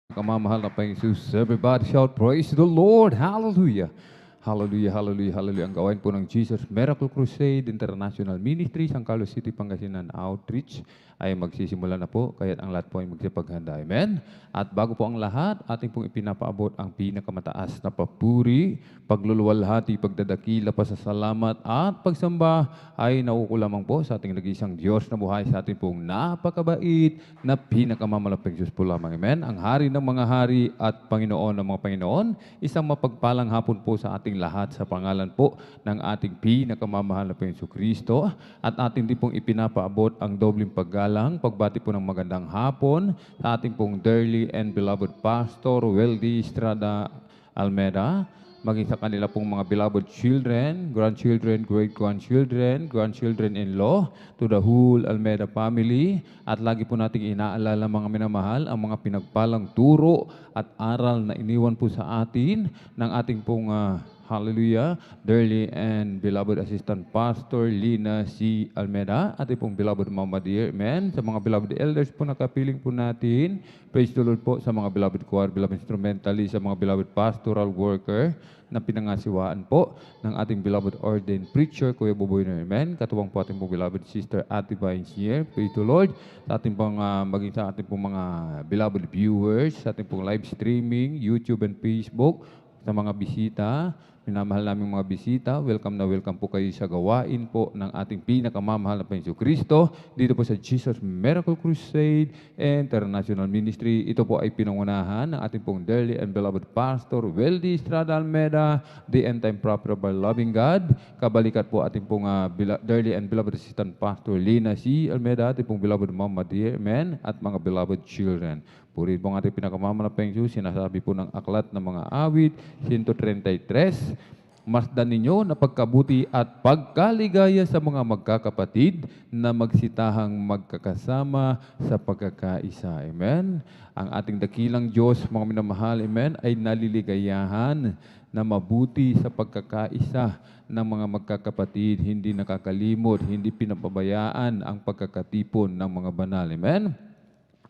Kamamahal na Panginoon Jesus. Everybody shout, praise the Lord. Hallelujah. Hallelujah, hallelujah, hallelujah. Ang gawain po ng Jesus Miracle Crusade International Ministries, ang Carlos City, Pangasinan Outreach ay magsisimula na po, kaya't ang lahat po ay magsipaghanda. Amen? At bago po ang lahat, ating pong ipinapaabot ang pinakamataas na papuri, pagluluwalhati, pagdadakila, pasasalamat at pagsamba ay naukulamang po sa ating nag-iisang Diyos na buhay sa ating pong napakabait na pinakamamalapig Diyos po lamang. Amen? Ang Hari ng mga hari at Panginoon ng mga Panginoon, isang mapagpalang hapon po sa ating lahat sa pangalan po ng ating pinakamamahal na Panginoon Kristo at ating din pong ipinapaabot ang dobling paggalang, pagbati po ng magandang hapon sa ating pong dearly and beloved Pastor Weldy Estrada Almeda, maging sa kanila pong mga beloved children, grandchildren, great-grandchildren, grandchildren-in-law, to the whole Almeda family. At lagi po nating inaalala mga minamahal ang mga pinagpalang turo at aral na iniwan po sa atin ng ating pong hallelujah, dearly and beloved Assistant Pastor Lina C. Almeda, ating pong beloved Mama Dear, amen. Sa mga beloved elders po nakapiling po natin, praise the Lord po sa mga beloved choir, beloved instrumentalist, sa mga beloved pastoral worker na pinangasiwaan po ng ating beloved ordained preacher, Kuya Buboy na, amen. Katuwang po ating pong beloved sister Ate Vines here, praise the Lord. Sa ating pong, maging sa ating pong mga beloved viewers, sa ating pong live streaming, YouTube and Facebook, sa mga bisita, minamahal namin mga bisita, welcome na welcome po kayo sa gawain po ng ating pinakamamahal na Panginoon Kristo dito po sa Jesus Miracle Crusade International Ministry. Ito po ay pinangunahan ng ating pong dearly and beloved Pastor Weldy Estrada Almeda, the end-time prophet of our loving God. Kabalikat po ating pong dearly and beloved Assistant Pastor Lina C. Almeda, ating pong beloved Mama Dear, amen, at mga beloved children. Puri po ang ating pinakamalaping Diyos, sinasabi po ng aklat ng mga awit, 133, masdan ninyo na pagkabuti at pagkaligaya sa mga magkakapatid na magsitahang magkakasama sa pagkakaisa. Amen? Ang ating dakilang Diyos, mga minamahal, amen, ay naliligayahan na mabuti sa pagkakaisa ng mga magkakapatid, hindi nakakalimot, hindi pinapabayaan ang pagkakatipon ng mga banal. Amen?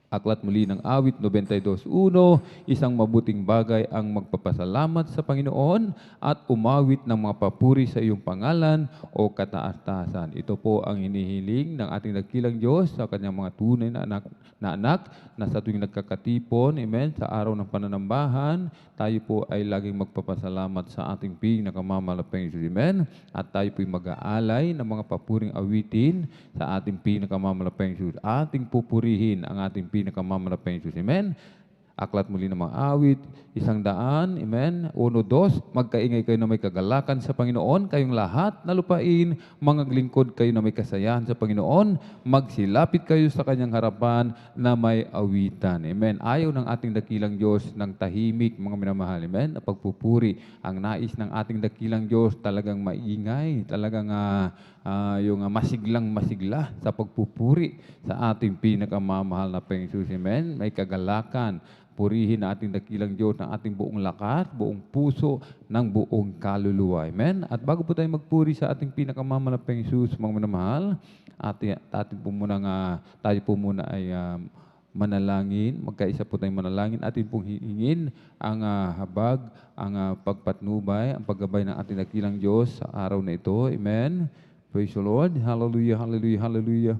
Aklat muli ng awit 92:1, isang mabuting bagay ang magpapasalamat sa Panginoon at umawit ng mga papuri sa iyong pangalan o kataas-taasan. Ito po ang hinihiling ng ating dakilang Diyos sa kanyang mga tunay na anak na sa tuwing nagkakatipon, amen, sa araw ng pananambahan, tayo po ay laging magpapasalamat sa ating pinakamamalaping Diyos, amen. At tayo po ay mag-aalay ng mga papuring awitin sa ating pinakamamalaping Diyos. Ating pupurihin ang ating pinakamamalaping Diyos. Amen? Aklat muli ng mga awit, 100, amen, 1-2, magkaingay kayo na may kagalakan sa Panginoon, kayong lahat na lupain, mga lingkod kayo na may kasayahan sa Panginoon, magsilapit kayo sa kanyang harapan na may awitan. Amen. Ayaw ng ating dakilang Diyos ng tahimik, mga minamahal, amen, na pagpupuri. Ang nais ng ating dakilang Diyos talagang maingay, talagang yung masiglang masigla sa pagpupuri sa ating pinakamamahal na Panginoon. Amen. May kagalakan. Purihin na ating dakilang Diyos ng ating buong lakas, buong puso, ng buong kaluluwa. Amen? At bago po tayo magpuri sa ating pinakamalaping Jesus, mga minamahal, tayo po muna ay manalangin. Magkaisa po tayong manalangin. Atin pong hihingin ang habag, ang pagpatnubay, ang paggabay ng ating dakilang Diyos sa araw na ito. Amen? Praise the Lord. Hallelujah, hallelujah, hallelujah.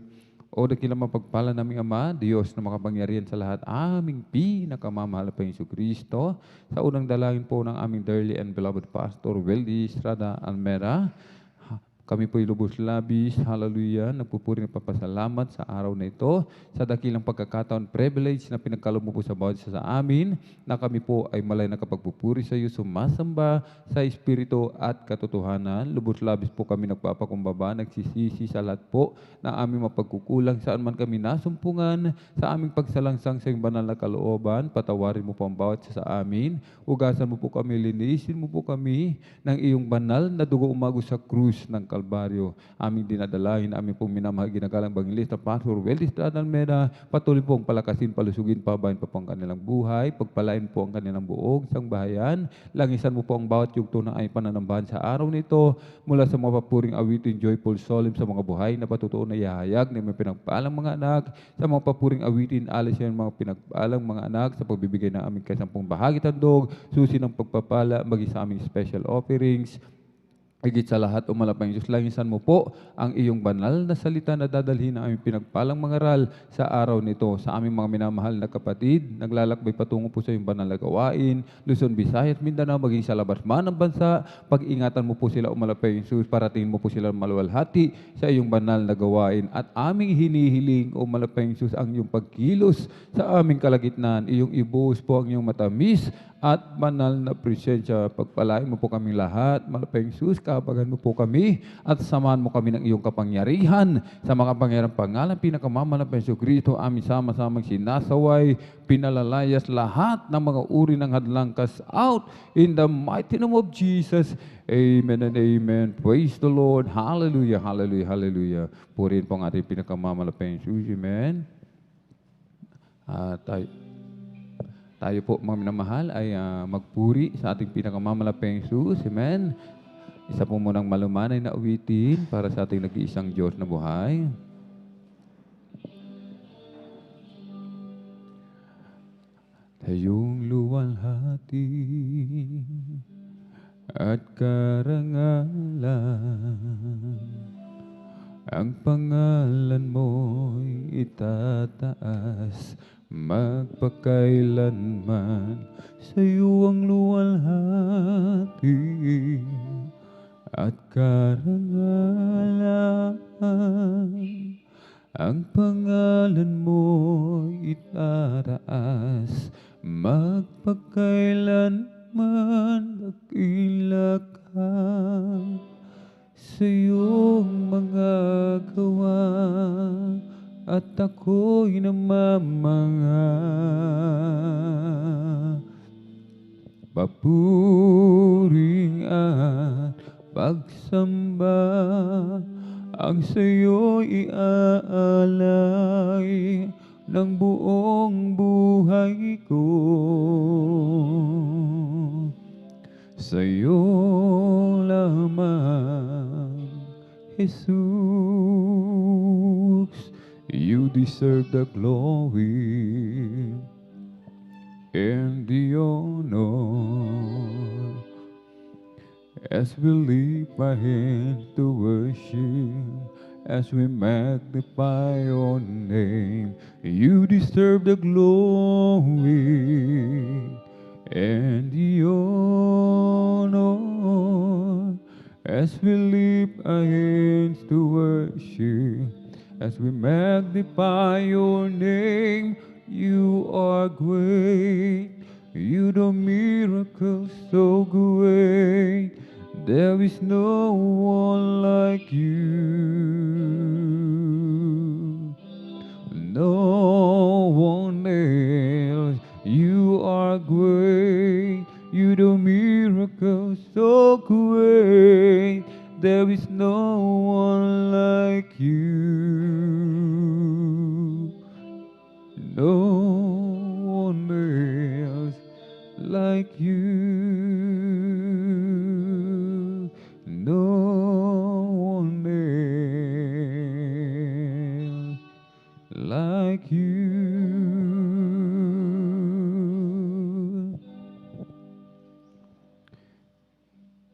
O dakilang mapagpala naming Ama, Diyos na makapangyarihan sa lahat, aming pinakamamahal pa Yesu Kristo, sa unang dalangin po ng aming dearly and beloved Pastor Weldy Estrada Almeda, kami po'y lubos labis, hallelujah, nagpupuri ng papasalamat sa araw na ito, sa dakilang pagkakataon, privilege na pinagkaloob mo po sa bawat isa sa amin, na kami po ay malay nakapagpupuri sa iyo, sumasamba sa Espiritu at katotohanan. Lubos labis po kami nagpapakumbaba, nagsisisi sa lahat po na aming mapagkukulang, saan man kami nasumpungan, sa aming pagsalangsang sa iyong banal na kalooban, patawarin mo po ang bawat isa sa amin, ugasan mo po kami, linisin mo po kami ng iyong banal na dugo umago sa krus ng kalooban. Kalbaryo. Aming dinadalahin, aming pong minamahal ginagalang Bangilista, Pastor Weldis Almeda, patuloy pong palakasin, palusugin, pabayan pa po ang kanilang buhay, pagpalain po ang kanilang buong isang bahayan, langisan mo po ang bawat yugto na ay pananambahan sa araw nito, mula sa mga papuring awitin, joyful solemn sa mga buhay na patutuo na ihahayag na may pinagpalang mga anak, sa mga papuring awitin, alis yan mga pinagpalang mga anak, sa pagbibigay ng aming kasampung bahagi tandog, susi ng pagpapala, maging sa aming special offerings. Higit sa lahat, umalapang Diyos, langisan mo po ang iyong banal na salita na dadalhin ng aming pinagpalang mangaral sa araw nito. Sa aming mga minamahal na kapatid, naglalakbay patungo po sa iyong banal na gawain, Luzon, Visayas, Mindanao, maging sa labas man ng bansa, pag-ingatan mo po sila, umalapang Diyos, paratingin mo po sila maluwalhati sa iyong banal na gawain. At aming hinihiling, umalapang Diyos, ang iyong pagkilos sa aming kalagitnaan, iyong ibuhos po ang iyong matamis at banal na presensya. Pagpalain mo po kami lahat, malapang Jesus, kahabagan mo po kami at samahan mo kami ng iyong kapangyarihan sa mga pangyarang pangalan, pinakamamalapan sa Kristo, amin sama-samang sinasaway, pinalalayas lahat ng mga uri ng hadlang, cast out in the mighty name of Jesus. Amen and amen. Praise the Lord. Hallelujah, hallelujah, hallelujah. Purihin po ang ating pinakamamalapan sa Jesus. Amen. Tayo po, mga minamahal, ay magpuri sa ating pinakamamalaking Jesus. Amen. Isa po munang malumanay na awitin para sa ating nag-iisang Diyos na buhay. Tayong luwalhati at karangalan, ang pangalan mo'y itataas, magpakailanman sa iyo ang luwalhati at karangalan. Ang pangalan mo'y itataas, magpakailanman dakila ka sa iyong mga gawa, at ako'y namamanga. Papuring at pagsamba ang sa'yo'y iaalay ng buong buhay ko. Sa'yo lamang, Jesus, you deserve the glory and the honor. As we lift our hands to worship, as we magnify your name, you deserve the glory and the honor. As we lift our hands to worship, as we magnify your name, you are great. You do miracles so great. There is no one like you. No one else. You are great. You do miracles so great. There is no one like you. No one else like you. No one else like you.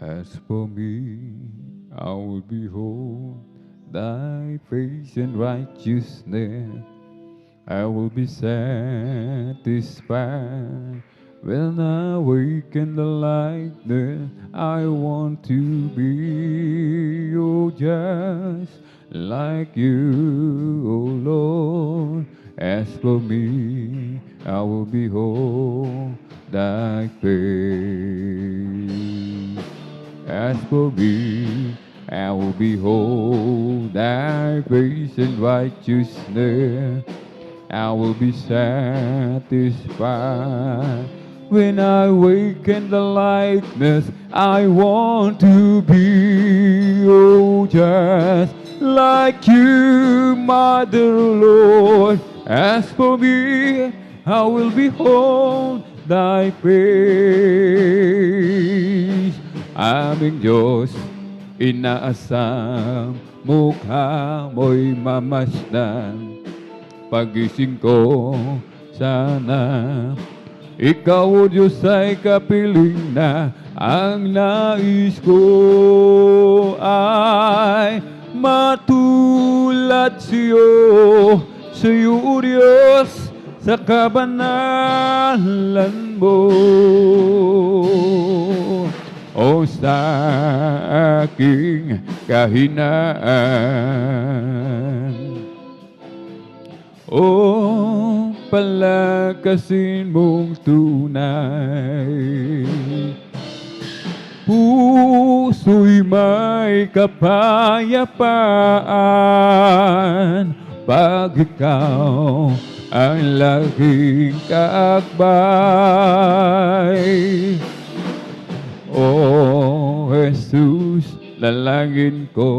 As for me, I will behold thy face in righteousness. I will be satisfied when I wake in the likeness. I want to be, oh, just like you, oh Lord. As for me, I will behold thy face. As for me, I will behold thy face in righteousness. I will be satisfied when I wake in the likeness. I want to be, oh, just like you, Mother, Lord. As for me, I will behold thy face. Aming Diyos, inaasam, mukha mo'y mamasdan. Pagising ko, sana ikaw, O Diyos, ay kapiling na. Ang nais ko ay matulad sa'yo, O Diyos, sa kabanalan mo. O sa aking kahinaan, o palakasin mong tunay. Puso'y may kapayapaan pag ikaw ang laging kaakbay. O Jesus, lalangin ko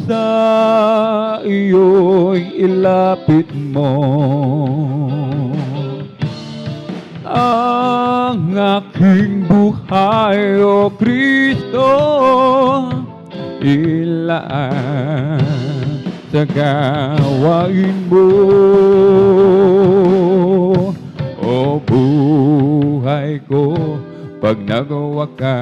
sa iyo'y ilapit mo ang aking buhay, O Kristo, ilaan sa gawain mo. O buhay ko, pag nagawa ka,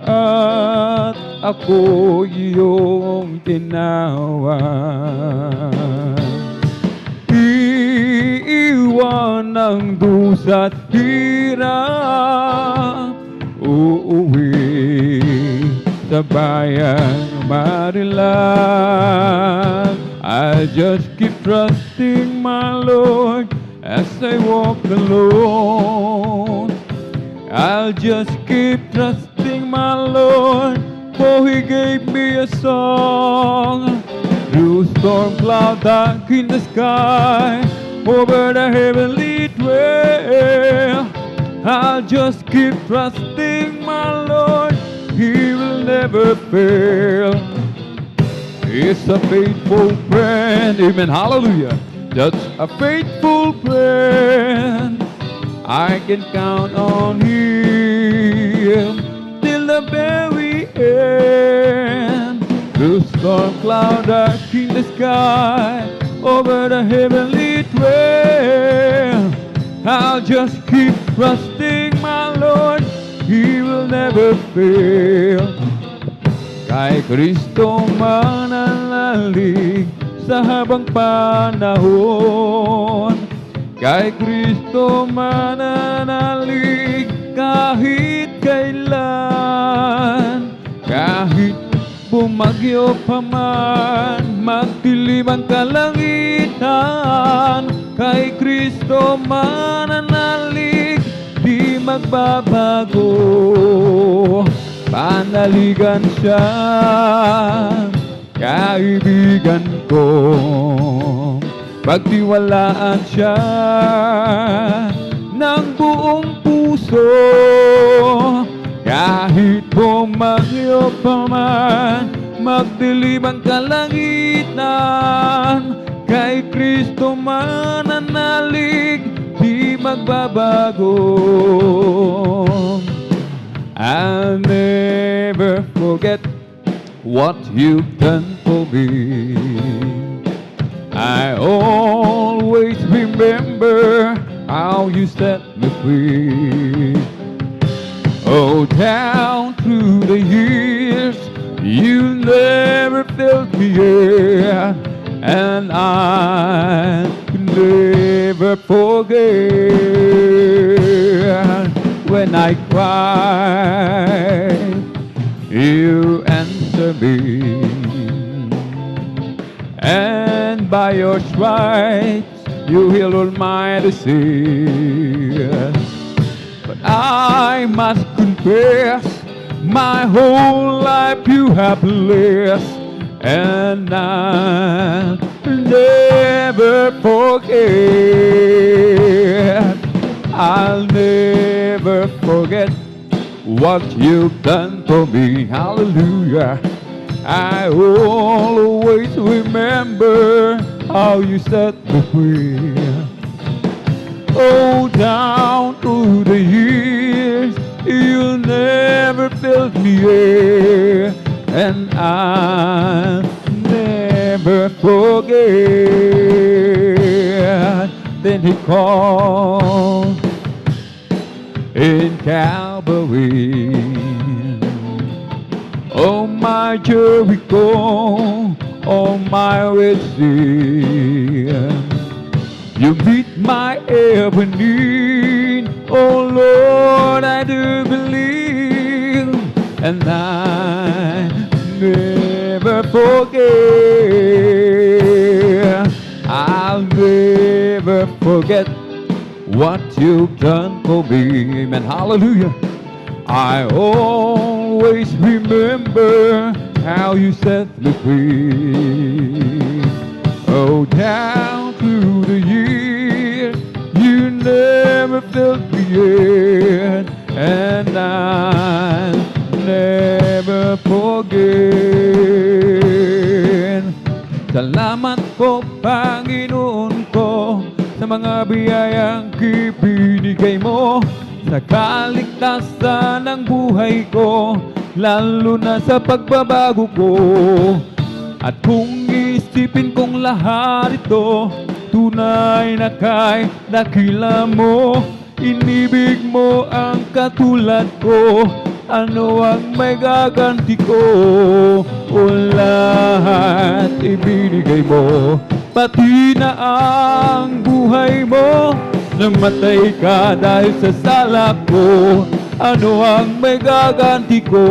at ako iyong tinawag. Iiwan ang dusa't hirap, uuwi sa bayan marilang. I'll just keep trusting my Lord as I walk alone. I'll just keep trusting my Lord, for He gave me a song. Through storm cloud dark in the sky, over the heavenly trail, I'll just keep trusting my Lord, He will never fail. He's a faithful friend, amen, hallelujah. Just a faithful friend, I can count on Him till the very end. Through storm cloud dark in the sky, over the heavenly trail, I'll just keep trusting my Lord, He will never fail. Kay Kristo mananalig sa habang panahon, kay Kristo mananalig kahit kailan. Kahit bumagyo pa man, magdilim ang kalangitan, kay Kristo mananalig, di magbabago. Panaligan siya, kaibigan ko, pagtiwalaan siya ng buong puso. Kahit bumagyo pa man, magdilim ang kalangitan, kay Kristo mananalig, di magbabago. I'll never forget what you've done for me. I always remember how you set me free. Oh, down through the years, you never failed me yet, and I can never forget. When I cry, you answer me, and by your stripes you heal all my disease. But I must confess, my whole life you have blessed, and I'll never forget. I'll never forget what you've done for me. Hallelujah. I always remember how you set me free. Oh, down through the years, you never felt me here, and I'll never forget. Then he called in Calvary. Oh, my Jericho, oh, my Red Sea, you meet my every need. Oh, Lord, I do believe, and I never forget. I'll never forget what you've done for me. Amen. Hallelujah. I always remember how you set me free. Oh, down through the years, you never felt me yet, and I'll never forget. Salamat po, Panginoon ko, sa mga biyayang ibinigay mo sa kaligtasan ng buhay ko, lalo na sa pagbabago ko. At kung isipin kong lahat ito, tunay na kay dakila mo, inibig mo ang katulad ko, ano ang may gaganti ko? O lahat ibinigay mo, pati na ang buhay mo. Namatay ka dahil sa sala ko, ano ang may gaganti ko?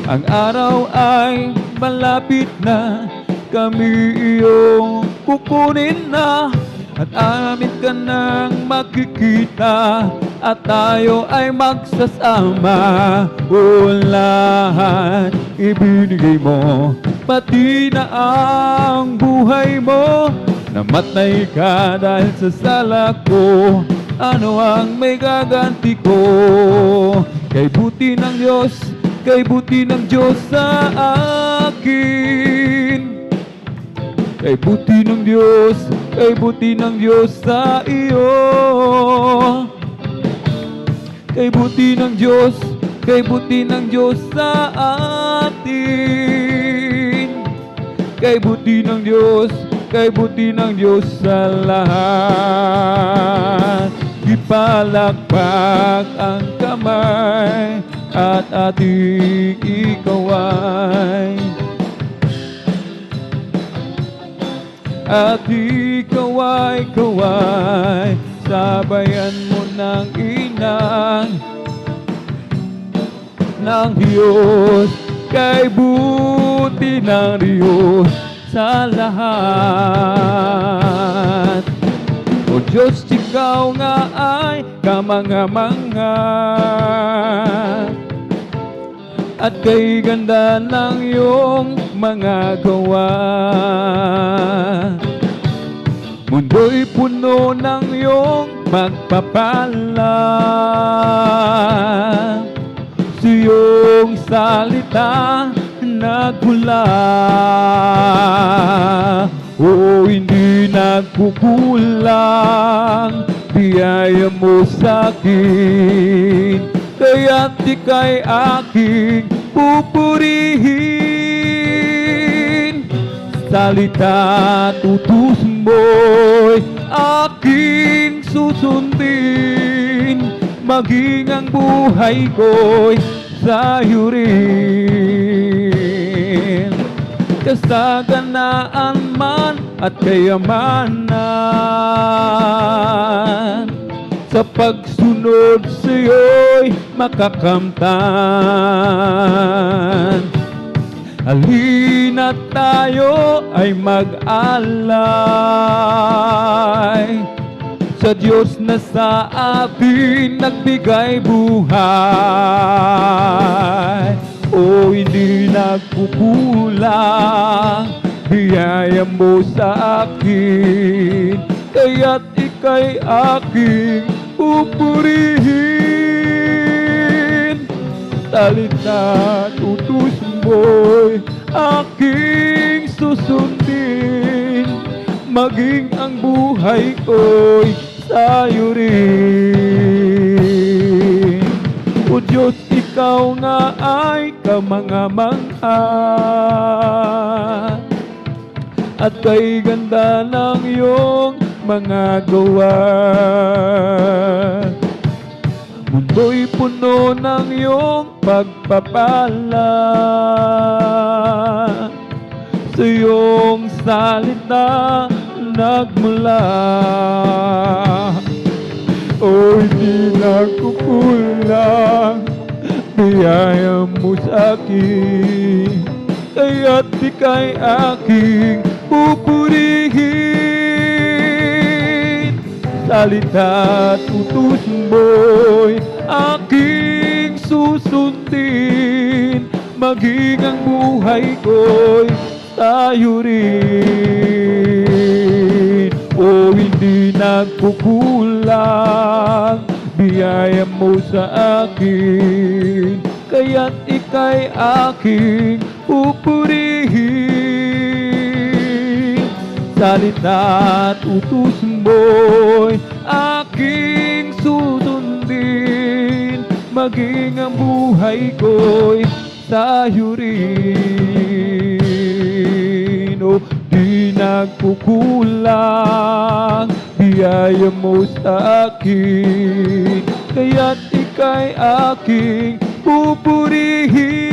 Ang araw ay malapit na, kami iyong kukunin na, at amin ka nang makikita, at tayo ay magsasama. O lahat ibinigay mo, pati na ang buhay mo. Namatay ka dahil sa sala ko, ano ang may gaganti ko? Kay buti ng Diyos, kay buti ng Diyos sa akin. Kay buti ng Diyos, kay buti ng Diyos sa iyo. Kay buti ng Diyos, kay buti ng Diyos sa atin. Kay buti ng Diyos, kay buti ng Diyos sa lahat. Ipalakpak ang kamay at ating ikaway. At ikaway, kaway, sabayan mo ng inang ng Diyos. Kay buti ng Diyos sa lahat. O Diyos, ikaw nga ay kamanga-manga, at kay ganda ng iyong mga gawa. Mundo'y puno ng iyong magpapala, sa iyong salita nagmula. O hindi nagkukulang biyaya mo sa'kin, kaya't ika'y aking pupurihin. Salita tutus mo'y aking susundin, maging ang buhay ko'y sa'yo rin. Kasaganaan man at kayamanan, sa pagsunod sa'yo'y makakamtan. Halina't tayo ay mag-alay sa Diyos na sa atin nagbigay buhay. O hindi nagkukulang biyaya mo sa akin, kaya't ika'y aking pupurihin. salita at utos mo'y aking susundin, maging ang buhay ko'y sa'yo rin. O Diyos, ikaw nga ay kamangha-mangha, at kay ganda ng iyong mga gawa. Mundo'y puno ng iyong pagpapala, sa iyong salita nagmula. O di nagkukulang biyaya mo sa akin, kaya't ika'y aking pupurihin. Salita at utos mo'y aking susundin, maging ang buhay ko'y sa'yo rin. O hindi nagkukulang biyaya mo sa akin, kaya't ika'y aking pupurihin. Salita at utos mo'y aking susundin, maging ang buhay ko'y sa'yo rin. O di nagkukulang biyaya mo sa akin, kaya't ika'y aking pupurihin.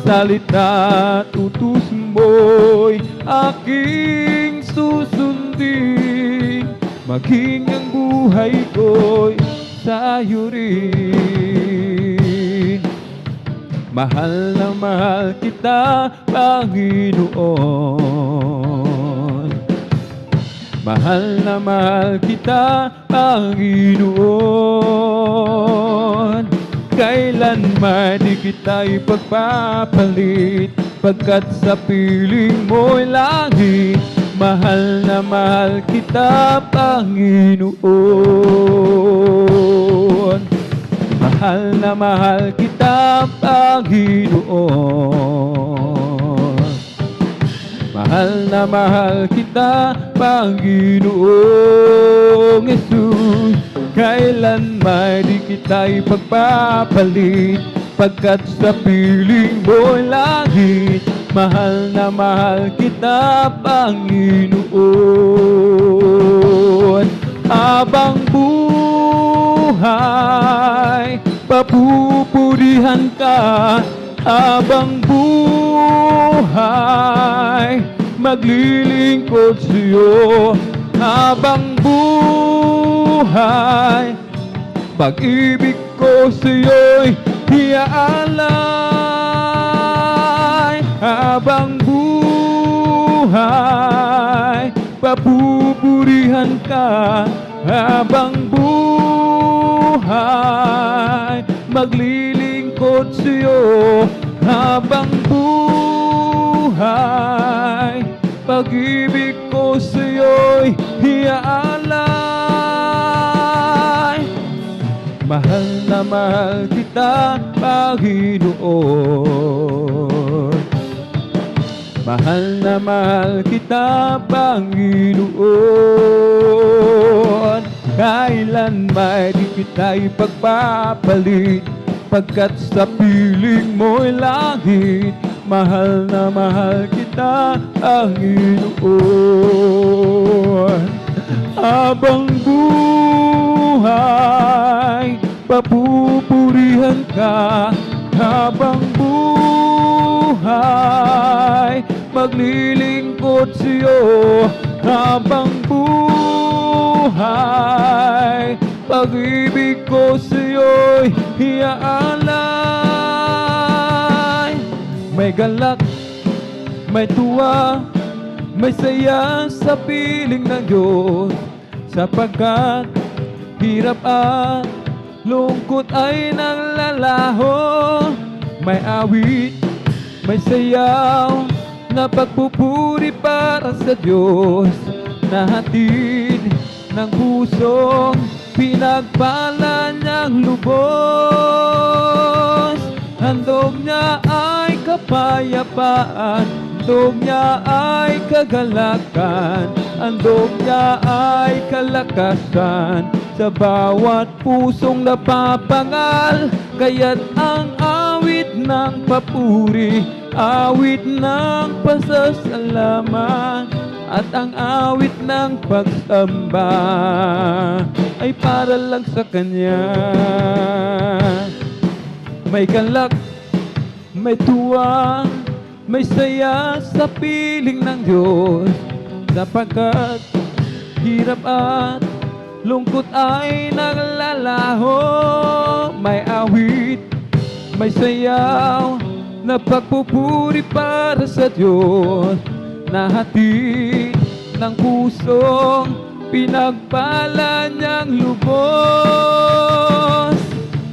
Salita at utos mo'y aking susundin, maging ang buhay ko'y sa'yo rin. Mahal na mahal kita, Panginoon. Mahal na mahal kita, Panginoon. Kailanman di kita ipagpapalit, pagkat sa piling mo'y langit. Mahal na mahal kita, Panginoon. Mahal na mahal kita, Panginoon. Mahal na mahal kita, Panginoong Jesus. Kailanman di kita ipagpapalit, pagkat sa piling mo'y langit. Mahal na mahal kita, Panginoon. Habang buhay, papupurihan ka. Habang buhay, maglilingkod sa'yo. Habang buhay, pag-ibig ko sa'yo'y iaalay. Habang buhay, papupurihan ka. Habang buhay, maglilingkod sa'yo. Habang buhay, pag-ibig ko sa'yo'y iaalay. Mahal na mahal kita, Panginoon. Mahal na mahal kita, Panginoon. Kailanman di kita ipagpapalit, pagkat sa piling mo'y langit. Mahal na mahal kita, Panginoon. Habang buhay, papupurihan ka. Habang buhay, maglilingkod sa'yo. Habang buhay, pag-ibig ko sa'yo'y iaalay. May galak, may tuwa, may saya sa piling ng Diyos, sapagkat hirap at lungkot ay naglalaho. May awit, may sayaw na pagpupuri para sa Diyos, na hatid ng pusong pinagpala niya niyang lubos. Handog niya ay kapayapaan, handog niya ay kagalakan, handog niya ay kalakasan sa bawat pusong napapangal. Kaya't ang awit ng papuri, awit ng pasasalamat, at ang awit ng pagsamba ay para lang sa Kanya. May galak, may tuwa, may saya sa piling ng Diyos, sapagkat hirap at lungkot ay naglalaho. May awit, may sayaw na pagpupuri para sa Diyos, na hatid ng pusong pinagpala niyang lubos.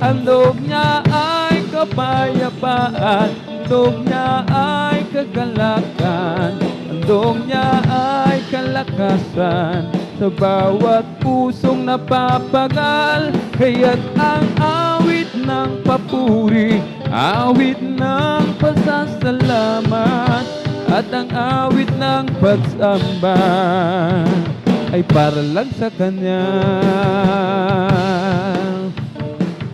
Handog niya ay kapayapaan, handog niya ay kagalakan, handog niya ay kalakasan sa bawat pusong napapagal. Kaya't ang awit ng papuri, awit ng pasasalamat, at ang awit ng pagsamba ay para lang sa Kanya.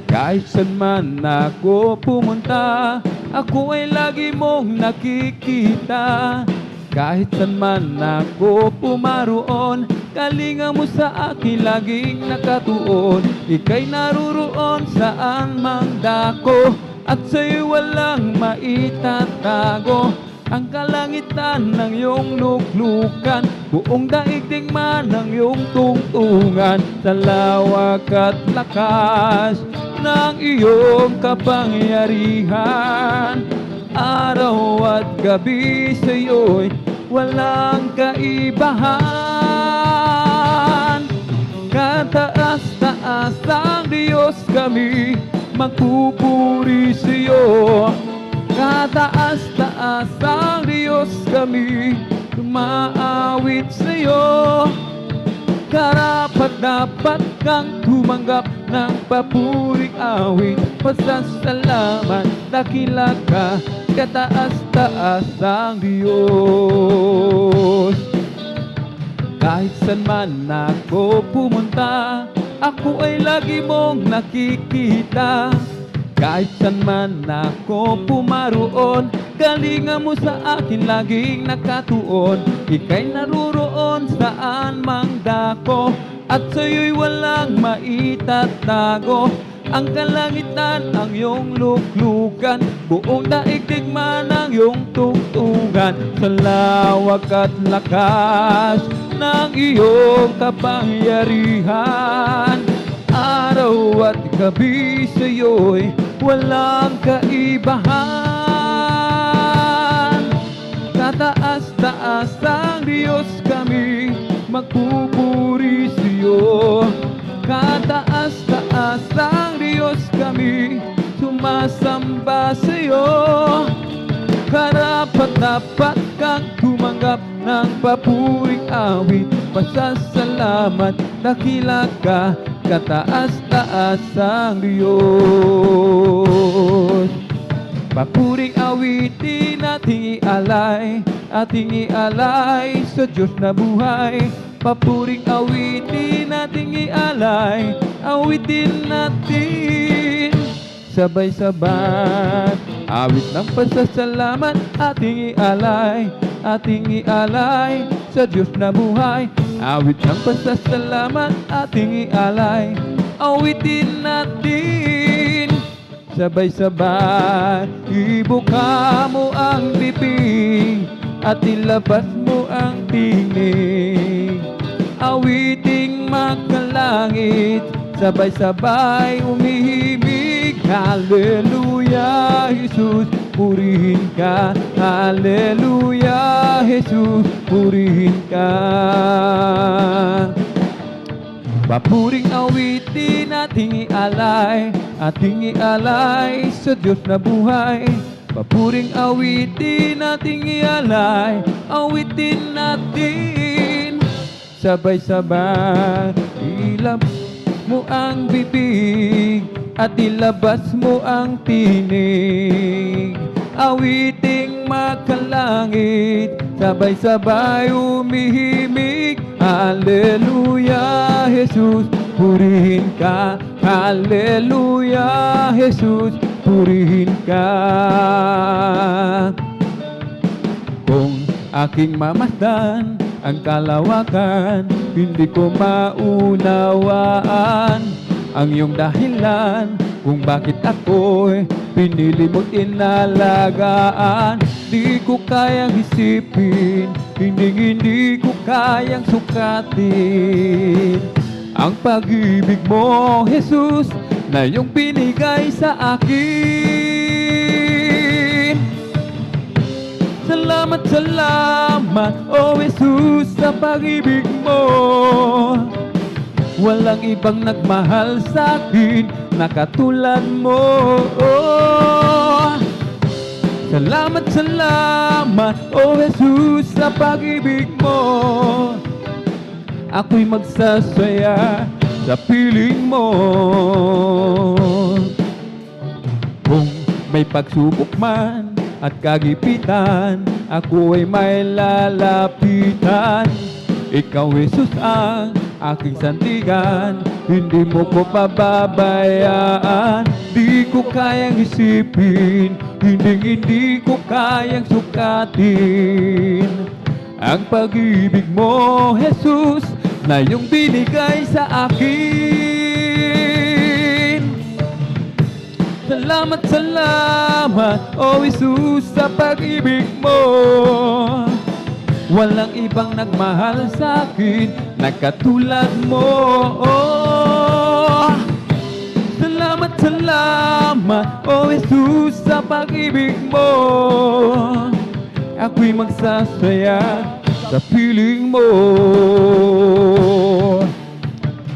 Kahit saan man ako pumunta, ako ay lagi mong nakikita. Kahit saan man ako pumaroon, kalinga mo sa akin laging nakatuon. Ika'y naruroon saan mang dako, at sa'yo walang maitatago. Ang kalangitan ng iyong luklukan, buong daigdig man ng iyong tungtungan. Sa lawak at lakas ng iyong kapangyarihan, araw at gabi sa'yo'y walang kaibahan. Kataas-taas ang Diyos kami, magpupuri sa'yo. Kataas-taas ang Diyos kami, tumaawit sa'yo. Karapat-dapat kang tumanggap ng papuring awit, pasasalamat, dakila ka, kataas-taas ang Diyos. Kahit saan man ako pumunta, ako ay lagi mong nakikita. Kahit saan man ako pumaroon, kalinga mo sa akin laging nakatuon. Ika'y naruroon saan mang dako, at sa'yo'y walang maitatago. Ang kalangitan ang iyong luklukan, buong daigdig man ang iyong tungtungan. Sa lawak at lakas ng iyong kapangyarihan, araw at gabi sa'yo'y walang kaibahan. Kataas-taas ang Diyos kami, magpupuri sa'yo. Kataas-taas ang Diyos kami, sumasamba sa'yo. Karapat-dapat kang tumanggap ng papuring awit, pasasalamat, dakila ka, kataas-taas ang Diyos. Papuring awitin ating ialay, ating ialay sa Diyos na buhay. Papuring awitin ating ialay, awitin natin sabay-sabay. Awit ng pasasalamat ating ialay, ating ialay sa Diyos na buhay. Awit ng pasasalamat ating ialay, awitin natin sabay-sabay. Ibuka mo ang bibig at ilabas mo ang tinig, awiting makalangit, sabay-sabay umihimig. Hallelujah, Jesus, purihin ka. Hallelujah, Jesus, purihin ka. Papuring awitin ating ialay, ating ialay sa Diyos na buhay. Papuring awitin ating ialay, awitin natin sabay-sabay. mo ang bibig at ilabas mo ang tinig. Awiting makalangit, sabay-sabay umihimig. Hallelujah, Jesus, purihin ka. Hallelujah, Jesus, purihin ka. Kung aking mamasdan ang kalawakan, hindi ko maunawaan ang iyong dahilan kung bakit ako'y pinili mo't inalagaan. Di ko kayang isipin, hindi ko kayang sukatin ang pag-ibig mo, Jesus, na iyong binigay sa akin. Salamat, salamat, oh Jesus, sa pag-ibig mo. Walang ibang nagmahal sa akin na katulad mo. Salamat, salamat, oh Jesus, sa pag-ibig mo. Ako'y magsasaya sa piling mo. Kung may pagsubok man at kagipitan, ako ay may lalapitan. Ikaw, Jesus, ang aking sandigan, hindi mo ko pababayaan. Di ko kayang isipin, hindi ko kayang sukatin ang pag-ibig mo, Jesus, na iyong binigay sa akin. Salamat, salamat, oh Jesus, sa pag-ibig mo. Walang ibang nagmahal sa akin na katulad mo. Salamat, salamat, oh Jesus, sa pag-ibig mo. Ako'y magsasaya sa piling mo.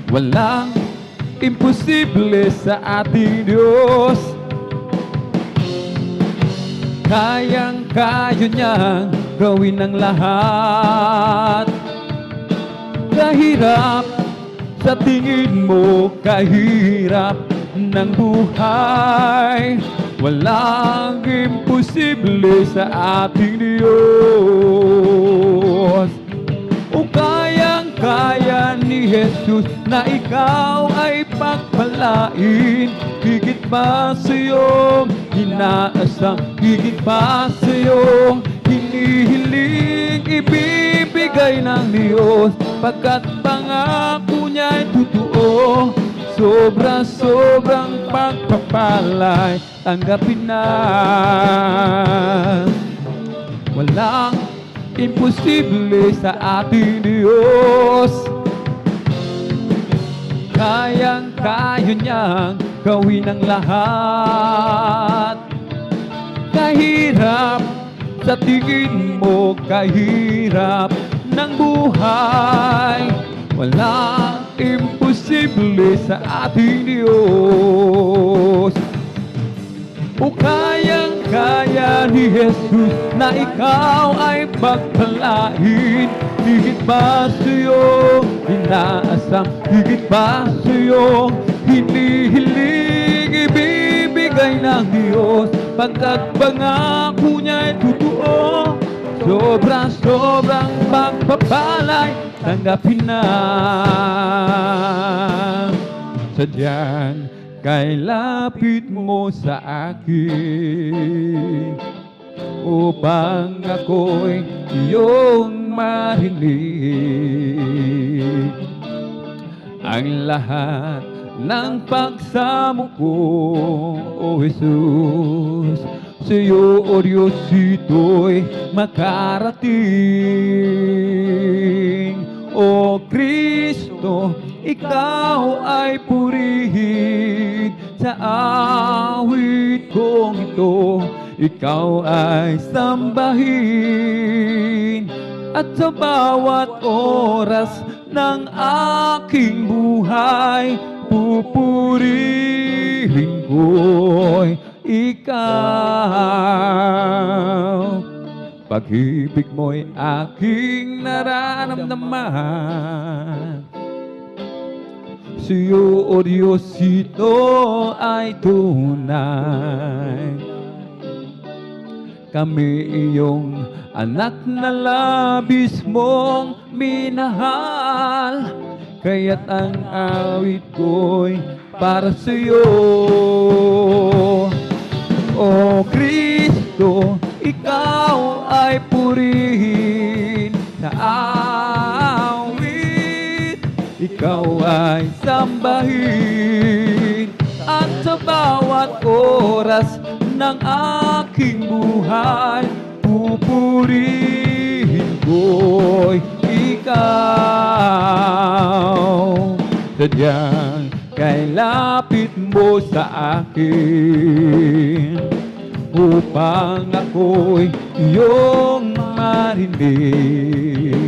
Walang imposible sa ating Diyos. Kayang-kaya niyang gawin ang lahat. Kahirap sa tingin mo, kahirap ng buhay, walang imposible sa ating Diyos. O kayang-kaya ni Jesus na ikaw ay pagpalain, higit pa sa iyong inaasam, higit pa sa iyong hinihiling, ibibigay ng Diyos, pagkat pangako niya'y totoo. Sobra-sobrang pagpapalay, tanggapin na. Walang imposible sa ating Diyos. Kayang-kaya niyang gawin ang lahat. Kahirap sa tingin mo, kahirap ng buhay, walang imposible sa ating Diyos. O kayang-kaya ni Jesus na ikaw ay pagpalain, higit pa sa iyong inaasam, higit pa sa iyong hinihiling, ibibigay ng Diyos, pagkat pangako niya'y totoo. Sobra-sobrang pagpapalay, tanggapin na. Sadyang kay lapit mo sa akin, upang ako'y iyong marinig. Ang lahat ng pagsamo ko, O Jesus, sa iyo, O Diyos, ito'y makarating. O Kristo, ikaw ay purihin sa awit kong ito. Ikaw ay sambahin, at sa bawat oras ng aking buhay, pupurihin ko'y ikaw. Pag-ibig mo'y aking nararamdaman, Sa'yo, O Diyos, ito ay tunay. Kami iyong anak na labis mong minahal, kaya't ang awit ko'y para sa'yo. O Kristo, ikaw ay purihin sa awit, ikaw ay sambahin, at sa bawat oras ng aking buhay, pupurihin ko'y ikaw. Sadyang kay lapit mo sa akin, upang ako'y iyong marinig.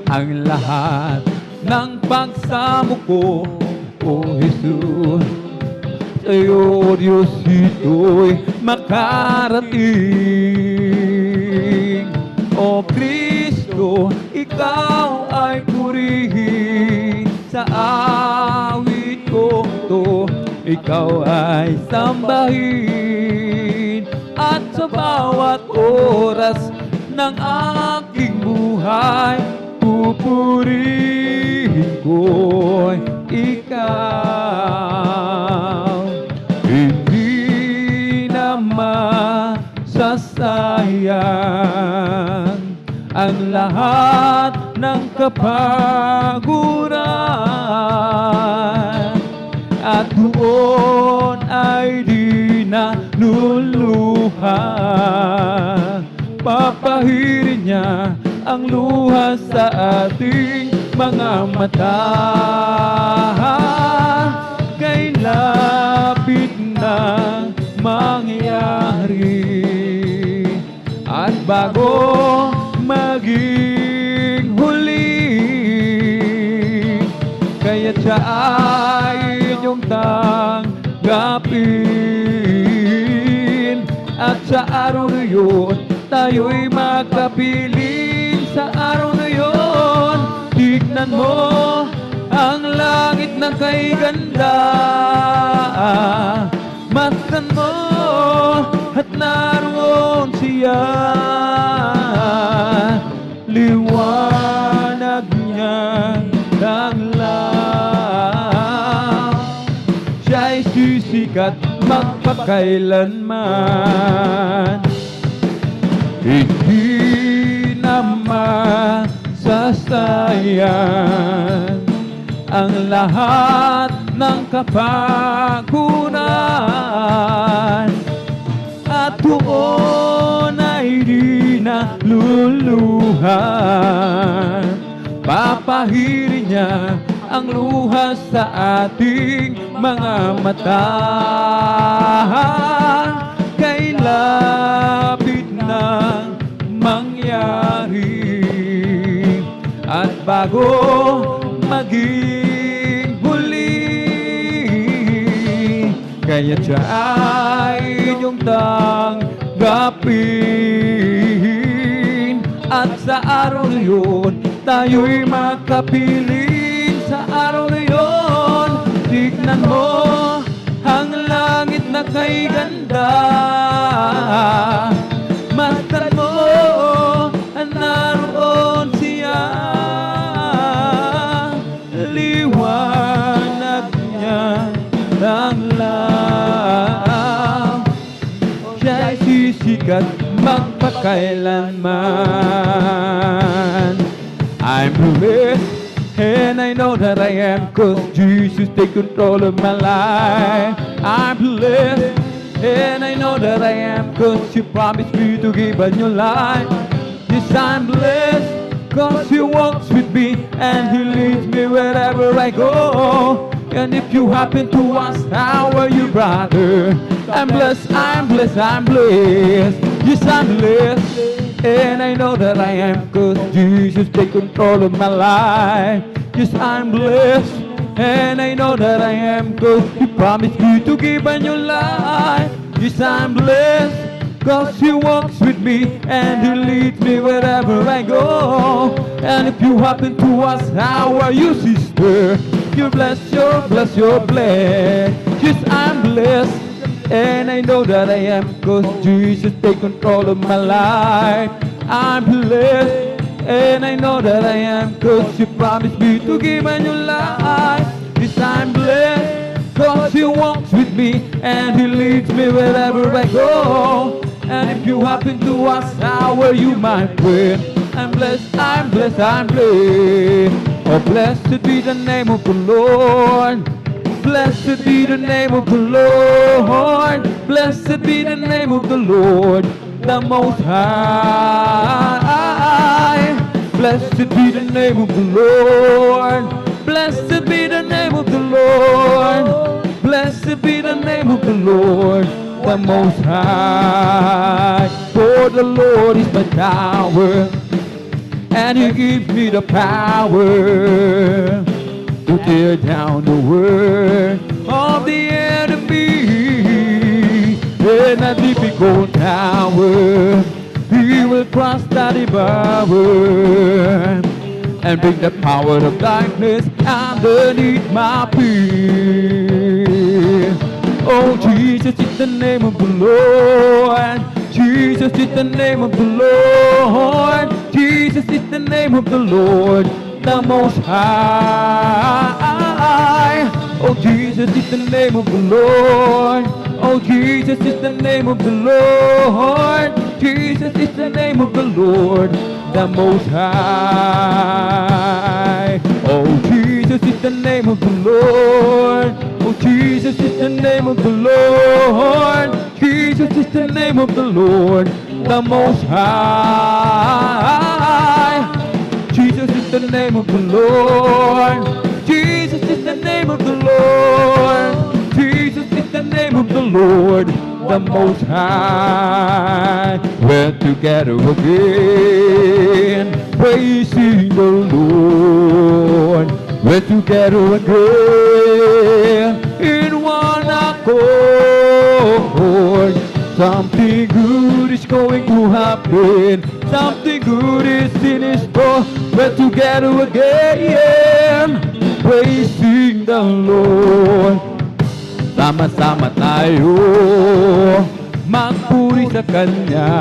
Ang lahat ng pagsamo ko, O Jesus, sa'yo, O Diyos, ito'y makarating. O Kristo, ikaw ay purihin sa awit ko to, ikaw ay sambahin, at sa bawat oras ng aking buhay, pupurihin ko'y ikaw. Hindi na masasayang ang lahat ng kapaguran, at doon ay di na luluha. Papahirin niya ang luha sa ating mga mata. Kay lapit na mangyari, at bago maging huli, kaya't siya ay inyong tanggapin, at sa araw na yun tayo'y magkapiling. Sa araw na yun, tignan mo ang langit na kay ganda, masdan mo at naroon siya. Liwanag niya langlaw, siya'y sisikat magpakailanman. Hindi na masasayang ang lahat ng kapaguran, at doon ay di na luluhan. Papahirin niya ang luha sa ating mga mata. Kay lapit nang mangyari, at bago maging huli, kaya't siya ay inyong tanggapin, at sa araw na yun tayo'y magkapiling. Sa araw na yun, tignan mo ang langit na kay ganda, masdan mo at naroon siya. Liwanag niya langlaw, siya'y sisikat magpakailanman. I'm blessed and I know that I am, 'cause Jesus take control of my life. I'm blessed and I know that I am, 'cause you promised me to give a new life. Yes, I'm blessed 'cause He walks with me and He leads me wherever I go. And if you happen to ask, how are you, brother? I'm blessed, I'm blessed, I'm blessed. Yes, I'm blessed and I know that I am, 'cause Jesus take control of my life. Yes, I'm blessed and I know that I am, 'cause He promised me to give a new life. Yes, I'm blessed 'cause He walks with me and He leads me wherever I go. And if you happen to ask, how are you, sister? You're blessed, you're blessed, you're blessed. Yes, I'm blessed, and I know that I am, 'cause Jesus take control of my life. I'm blessed, and I know that I am, 'cause You promised me to give a new life. Yes, I'm blessed, 'cause He walks with me and He leads me wherever I go. And if you happen to ask, how are you, my friend? I'm blessed, I'm blessed, I'm blessed. Oh, blessed be the name of the Lord. Blessed be the name of the Lord. Blessed be the name of the Lord, the Most High. Blessed be the name of the Lord. Blessed be the name of the Lord. Blessed be the name of the Lord, the Most High. For the Lord is my tower, and He gives me the power to tear down the work of the enemy. In a difficult hour, He will cross the devour and bring the power of darkness underneath my feet. Oh, Jesus is the name of the Lord. Jesus is the name of the Lord. Jesus is the name of the Lord, the Most High. Oh, Jesus is the name of the Lord. Oh, Jesus is the name of the Lord. Jesus is the name of the Lord, the Most High. Oh, Jesus is the name of the Lord. Oh, Jesus is the name of the Lord. Jesus is the name of the Lord, the Most High. Jesus is the name of the Lord. Jesus is the name of the Lord. Jesus is the name of the Lord, the Most High. We're together again, praising the Lord. We're together again in one accord. Something good is going to happen. Something good is in store. We're together again, praising the Lord. Sama-sama tayo magpuri sa Kanya.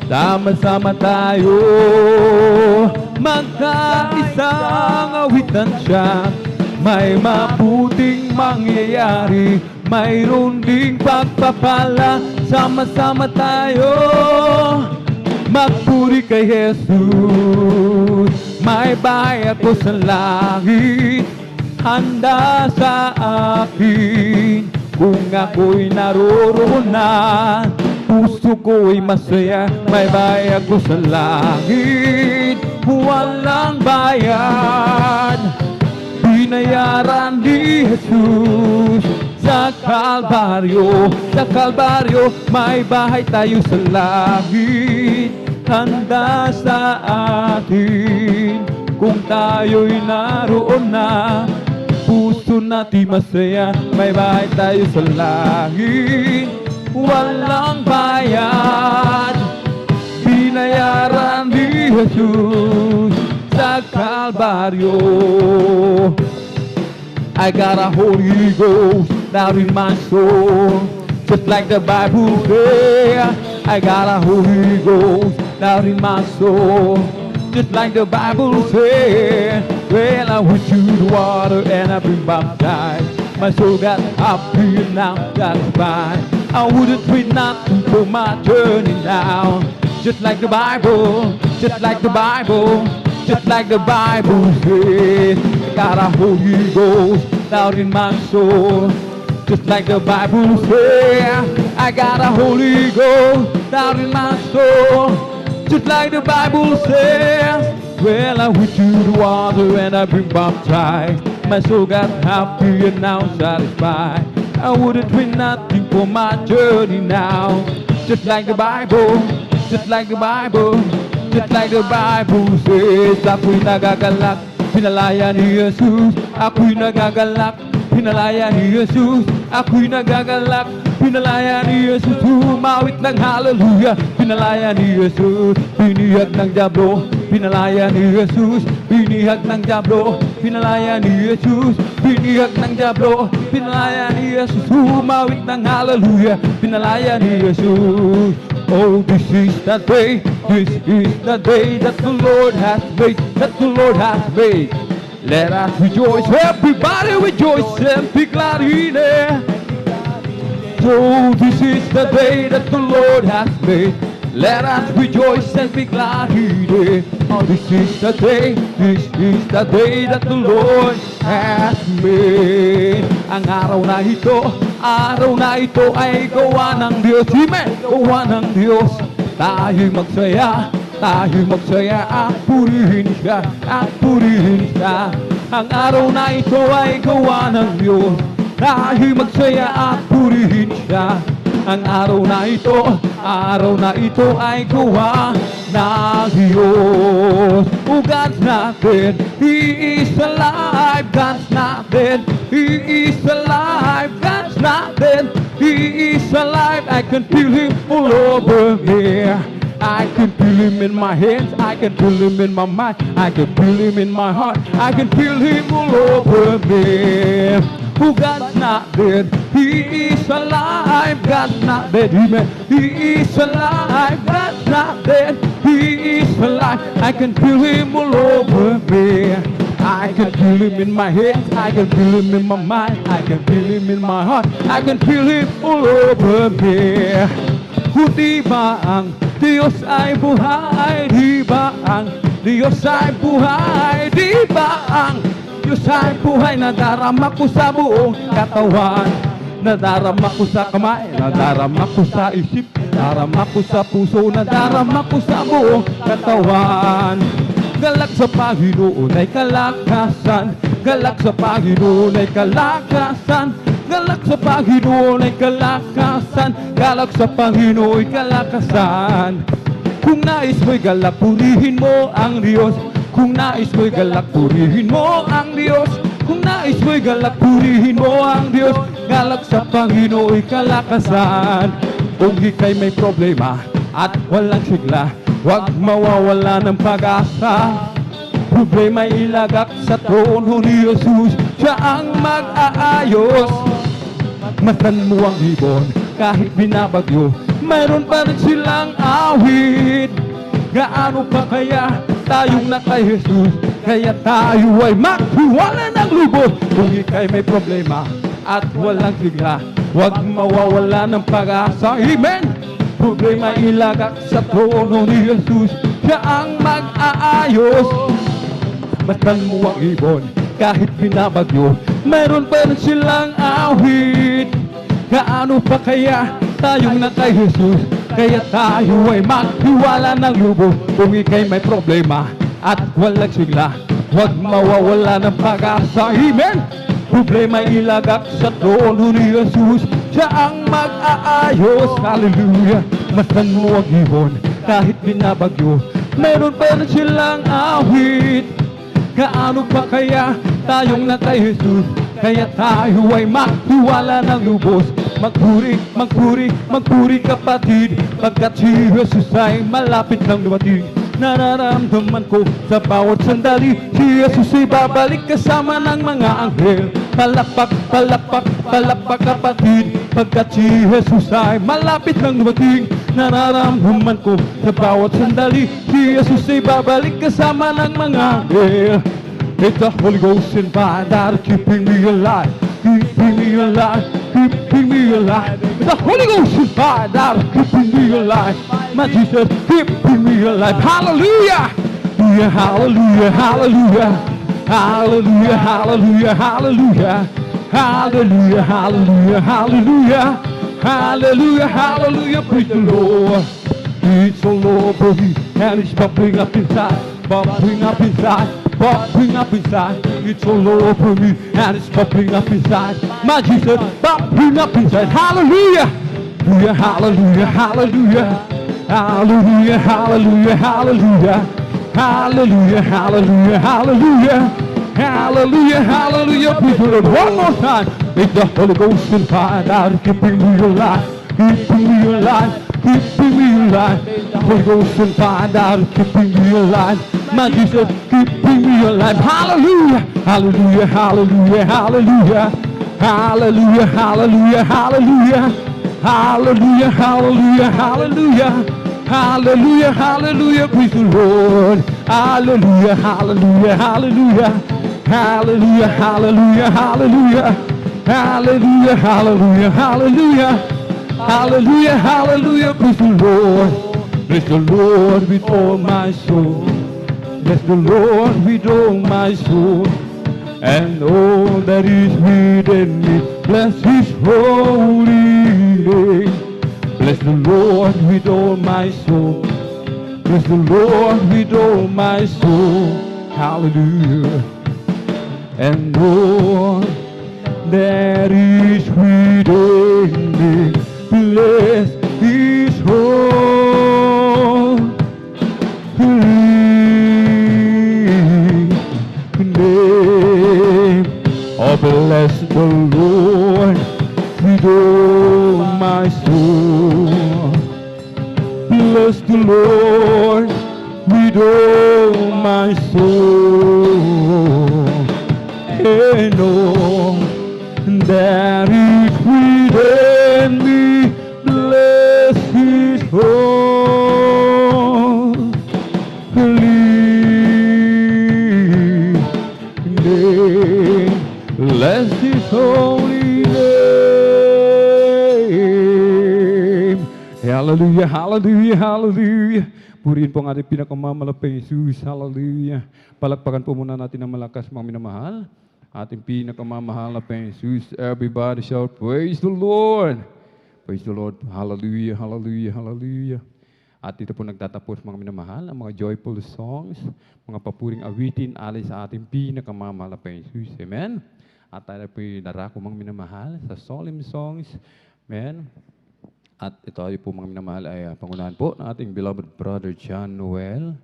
Sama-sama tayo magkaisang awitan siya. May mabuting mangyayari, mayroon ding pagpapala. Sama-sama tayo magpuri kay Jesus. May bahay ako sa langit, handa sa akin. Kung ako'y naroroon na, puso ko'y masaya. May bahay ako sa langit, walang bayad. Binayaran ni Jesus sa Kalbaryo. Sa Kalbaryo, may bahay tayo sa langit, handa sa atin. Kung tayo'y naroon na, puso natin masaya. May bahay tayo sa langit, walang bayad. Binayaran ni Jesus sa Kalbaryo. I got a Holy Ghost down in my soul, just like the Bible says. I got a Holy Ghost down in my soul, just like the Bible says. Well, I went to the water and I've been baptized. My soul got happy and now satisfied. I wouldn't trade nothing for my journey now. Just like the Bible, just like the Bible, just like the Bible says. Got a Holy Ghost down in my soul, just like the Bible says. I got a Holy Ghost down in my soul, just like the Bible says. Well, I went to the water and I've been baptized. My soul got happy and now satisfied. I wouldn't trade nothing for my journey now. Just like the Bible, just like the Bible, just like the Bible says. Ako'y nagagalak, pinalaya ni Jesus. Ako'y nagagalak, pinalaya ni Jesus. Ako'y nagagalak, Pinalaya ni Jesus, humawit ng hallelujah. Pinalaya ni Jesus, binihag ng diablo. Pinalaya ni Jesus, binihag ng diablo. Pinalaya ni Jesus, binihag ng diablo. Pinalaya ni Jesus, humawit ng hallelujah. Pinalaya ni Jesus. Oh, this is the day that the Lord has made, that the Lord has made. Let us rejoice, everybody rejoice and be glad in it. So this is the day that the Lord has made. Let us rejoice and be glad in it. Oh, this is the day that the Lord has made. Ang araw na ito ay gawa ng Diyos. Amen! Gawa ng Diyos. Tayo'y magsaya at purihin siya, Ang araw na ito ay gawa ng Diyos. Tayo'y magsaya at purihin siya. Ang araw na ito ay gawa ng Diyos. Oh, God's not dead, He is alive. God's not dead, He is alive. God's not dead, He is alive. I can feel Him all over me. I can feel Him in my hands, I can feel Him in my mind, I can feel Him in my heart, I can feel Him all over me. Oh, God's not dead, He is alive. God's not dead, Amen. He is alive. God's not dead, He is alive. I can feel Him all over me. I can feel Him in my hands, I can feel Him in my mind, I can feel Him in my heart, I can feel Him all over me. Di ba ang Diyos ay buhay? Di ba ang Diyos ay buhay? Di ba ang Diyos ay buhay? Nadarama ko sa buong katawan, nadarama ko sa kamay, nadarama ko sa isip, nadarama ko sa puso, nadarama ko sa buong katawan. Galak sa Panginoon ay kalakasan, galak sa Panginoon ay kalakasan, galak sa Panginoon ay kalakasan, galak sa Panginoon ay kalakasan. Kung nais mo'y galak, purihin mo ang Diyos. Kung nais mo'y galak, purihin mo ang Diyos. Kung nais mo'y galak, purihin mo ang Diyos. Galak sa Panginoon ay kalakasan. Kung ika'y may problema at walang sigla, huwag mawawala ng pag-asa. Problema ilagak sa trono ni Jesus, siya ang mag-aayos. Masan mo ang ibon kahit binabagyo, mayroon pa rin silang awit. Gaano pa kaya tayong na kay Jesus, kaya tayo ay maghiwalay ng lubos. Kung ika'y may problema at walang sigla, huwag mawawala ng pag-asa. Amen! Problema ilagak sa trono ni Jesus, siya ang mag-aayos. Masan mo ang ibon kahit binabagyo, mayroon pa rin silang awit. Gaano pa kaya tayong na kay Jesus, kaya tayo ay maghiwala ng lubos. Kung ika'y may problema at walang sigla, huwag mawawala ng pag-asa. Amen! Problema ilagak sa trono ni Jesus, siya ang mag-aayos. Hallelujah! Masan mo ang ibon kahit binabagyo, mayroon pa rin silang awit. Gaano pa kaya tayong na kay Jesus, kaya tayo ay maghiwala ng lubos. Magpuri, magpuri, magpuri kapatid, pagkat si Jesus ay malapit ng dumating. Nararamdaman ko sa bawat sandali, si Jesus ay babalik kasama ng mga anghel. Palakpak, palakpak, palakpak kapatid, pagkat si Jesus ay malapit ng dumating. Nararamdaman ko sa bawat sandali, si Jesus ay babalik kasama ng mga anghel. It's the Holy Ghost and fire that are keeping me alive, keeping me alive, keeping me alive. It's the Holy Ghost and fire that are keeping me alive. My Jesus, keeping me alive. Hallelujah! Hallelujah, hallelujah, hallelujah, hallelujah, hallelujah, hallelujah, hallelujah, hallelujah, hallelujah, hallelujah. Praise the Lord. It's all over me and it's bubbling up inside, bubbling up inside, bubbling up inside. It's all over me and it's bubbling up inside. My Jesus, bubbling up inside. Hallelujah! Hallelujah, hallelujah, hallelujah, hallelujah, hallelujah, hallelujah, hallelujah, hallelujah, hallelujah, hallelujah. Praise the Lord. One more time. Make the Holy Ghost and fire out, keeping me alive, keeping me alive, keeping me alive. Holy Ghost and fire out, keeping me alive. My Jesus, keeping me alive. Hallelujah, hallelujah, hallelujah, hallelujah, hallelujah, hallelujah, hallelujah, hallelujah, hallelujah, hallelujah. Hallelujah, hallelujah, praise the Lord. Hallelujah, hallelujah, hallelujah. Hallelujah, hallelujah, hallelujah. Hallelujah, hallelujah, hallelujah. Hallelujah, hallelujah, praise the Lord. Bless the Lord with all my soul. Bless the Lord with all my soul. And all that is within me, bless His holy name. Bless the Lord with all my soul. Bless the Lord with all my soul. Hallelujah. And all that is within me, bless His holy name. Oh, bless the Lord with all my soul. Bless the Lord with all my soul. And all that is within me, bless His holy name. Bless His holy name. Hallelujah, hallelujah, hallelujah. Purihin po ang ating pinakamamalapay Jesus. Hallelujah. Palakpakan po muna natin ng malakas, mga minamahal. Ating pinakamamahal na Jesus. Everybody shout, praise the Lord. Praise the Lord. Hallelujah, hallelujah, hallelujah. At dito po nagtatapos, mga minamahal, ang mga joyful songs, mga papuring awitin alay sa ating pinakamamahal na Jesus. Amen. At tayo po narako, mga minamahal, sa solemn songs. Amen. At ito ay po, mga minamahal, ay pangunahan po ng ating beloved brother John Noel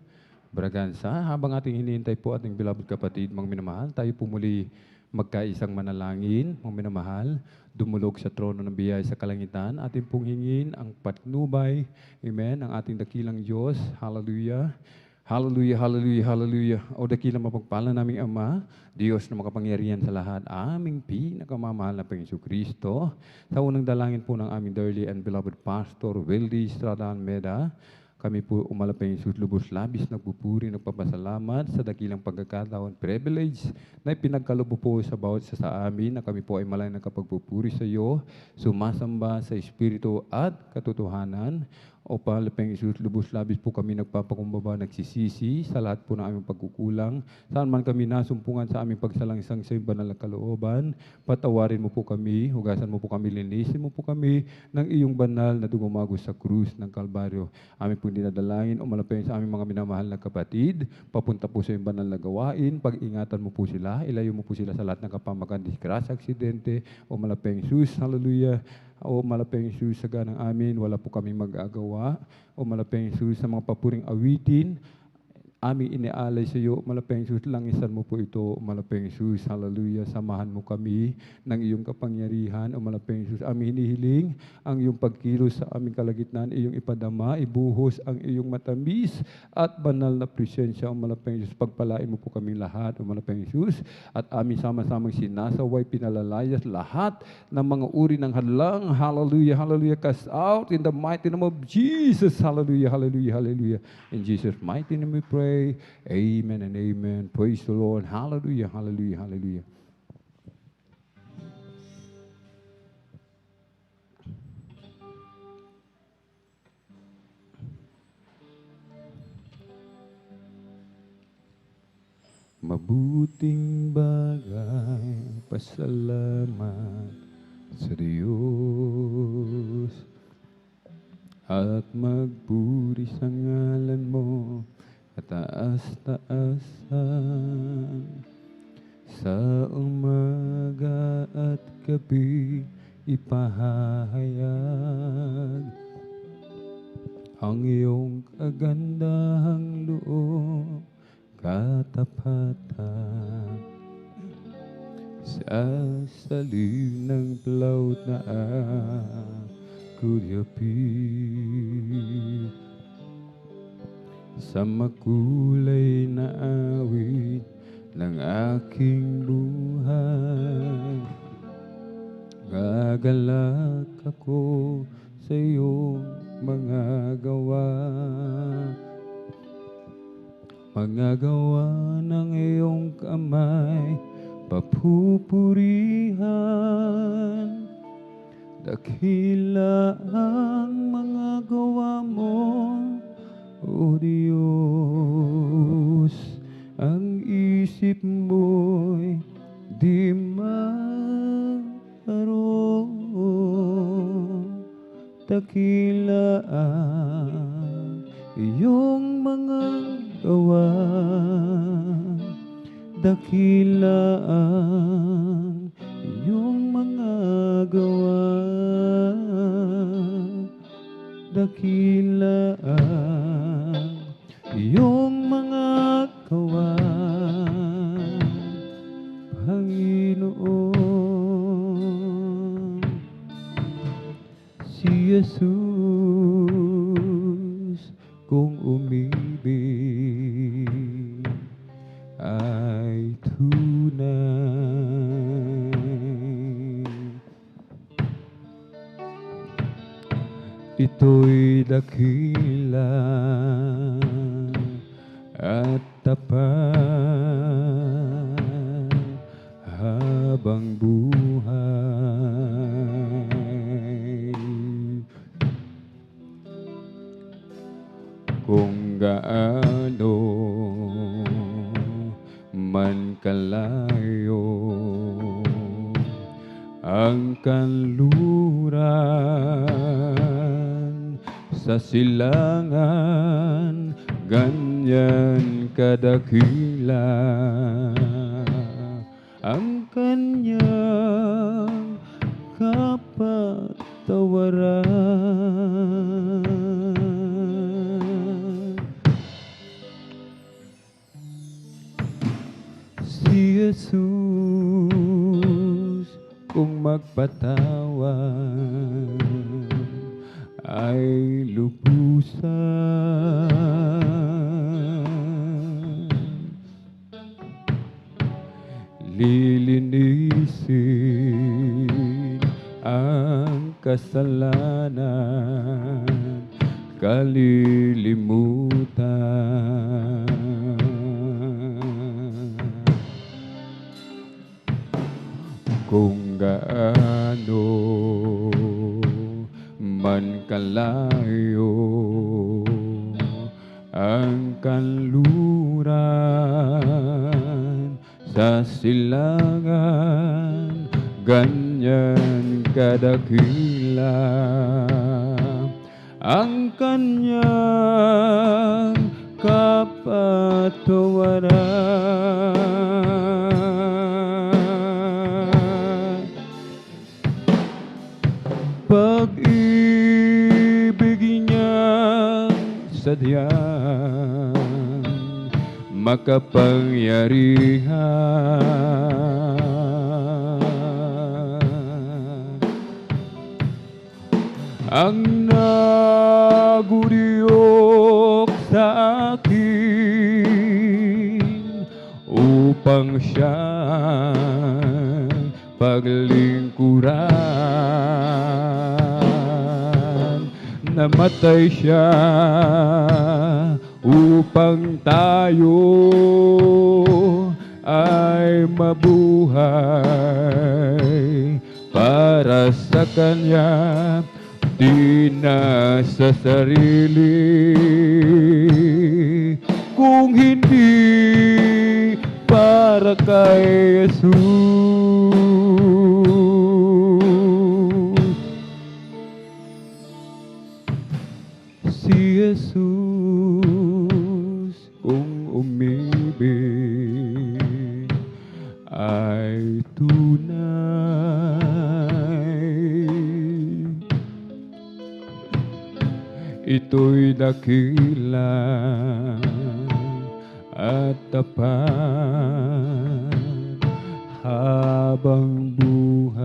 Braganza. Habang ating hinihintay po ating beloved kapatid, mga minamahal, tayo po muli magkaisang manalangin, mga minamahal, dumulog sa trono ng biyaya sa kalangitan, ating pong hingin ang patnubay, amen, ang ating dakilang Diyos, hallelujah, hallelujah, hallelujah, hallelujah. O dakilang mapagpala naming Ama, Diyos na makapangyarihan sa lahat, aming pinakamamahal na Panginoon Kristo, sa unang dalangin po ng aming dearly and beloved Pastor Wildy Estrada Almeda, kami po umalapay Jesus lubos labis, nagpupuri, nagpapasalamat sa dakilang pagkakataon, privilege na ipinagkalubo po sa bawat isa sa amin na kami po ay malay nakapagpupuri sa iyo, sumasamba sa Espiritu at katotohanan. O palapay Jesus, lubos labis po kami nagpapakumbaba, nagsisisi sa lahat po ng aming pagkukulang. Saan man kami nasumpungan sa aming pagsalangsang sa iyong banal na kalooban, patawarin mo po kami, hugasan mo po kami, linisin mo po kami ng iyong banal na dumumagos sa krus ng Kalbaryo. Aming po dinadalangin o malapay sa aming mga minamahal na kapatid, papunta po sa iyong banal na gawain, pag-ingatan mo po sila, ilayo mo po sila sa lahat ng kapamakan, disgrasya, aksidente, o malapay Jesus, hallelujah. O malapay Jesus sa ganang amin, wala po kami mag-agawa. O malapay Jesus sa mga papuring awitin, aming inialay sa iyo, malapay Jesus, langisan mo po ito, malapay Jesus, hallelujah, samahan mo kami ng iyong kapangyarihan, o malapay Jesus, aming hinihiling, ang iyong pagkilos sa aming kalagitnaan, iyong ipadama, ibuhos ang iyong matamis at banal na presensya, o malapay Jesus, pagpalain mo po kami lahat, o malapay Jesus, at aming sama-samang sinasaway, pinalalayas lahat ng mga uri ng hadlang, hallelujah, hallelujah, cast out in the mighty name of Jesus, hallelujah, hallelujah, hallelujah, in Jesus' mighty name we pray. Amen and amen. Praise the Lord. Hallelujah, hallelujah, hallelujah. Mabuting bagay, pasalamat sa Diyos at magpuri sa ngalan mo, kataas-taasan, sa umaga at gabi ipahahayag ang iyong kagandahang loob, katapatan sa salim ng cloud na kuryapin, sa makulay na awit ng aking buhay. Gagalak ako sa iyong mga gawa, mga gawa ng iyong kamay, papupurihan. Dakila ang mga gawa mo, O Diyos, ang isip mo'y di magkaroon. Dakila ang iyong mga gawa, dakila ang iyong mga gawa, dakila ang iyong mga gawa, Panginoon. Si Jesus kung umibig ay tunay. Ito'y dakila at tapat habang buhay. Kung gaano man kalayo ang kanluran sa silangan, ganyan kadakila ang kanyang kapatawaran. Si Jesus kung magpatawad ay lubusan, lilinisin ang kasalanan, kalilimutan. Kung gaano man kalayo ang kanluran sa silangan, ganyan kadakila ang kanyang kapatawaran. Pag-ibig niyang sadyang makapangyarihan, ang nagudyok sa akin upang siyang paglingkuran. Namatay siya upang tayo ay mabuhay. Para sa Kanya, di na sa sarili, kung hindi para kay Jesus. Si Jesus kung umibig ay tunay. Ito'y dakila at tapat habang habang buhay.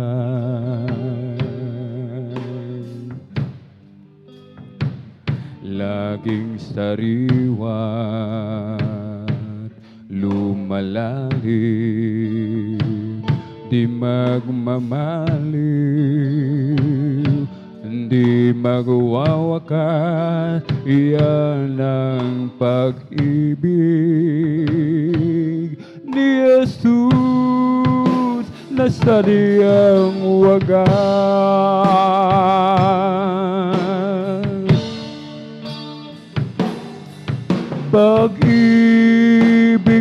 Laging sariwa't lumalalim, di magmamaliw, di magwawakas, iyan ang pag-ibig ni Jesus na sadyang wagas. Pag-ibig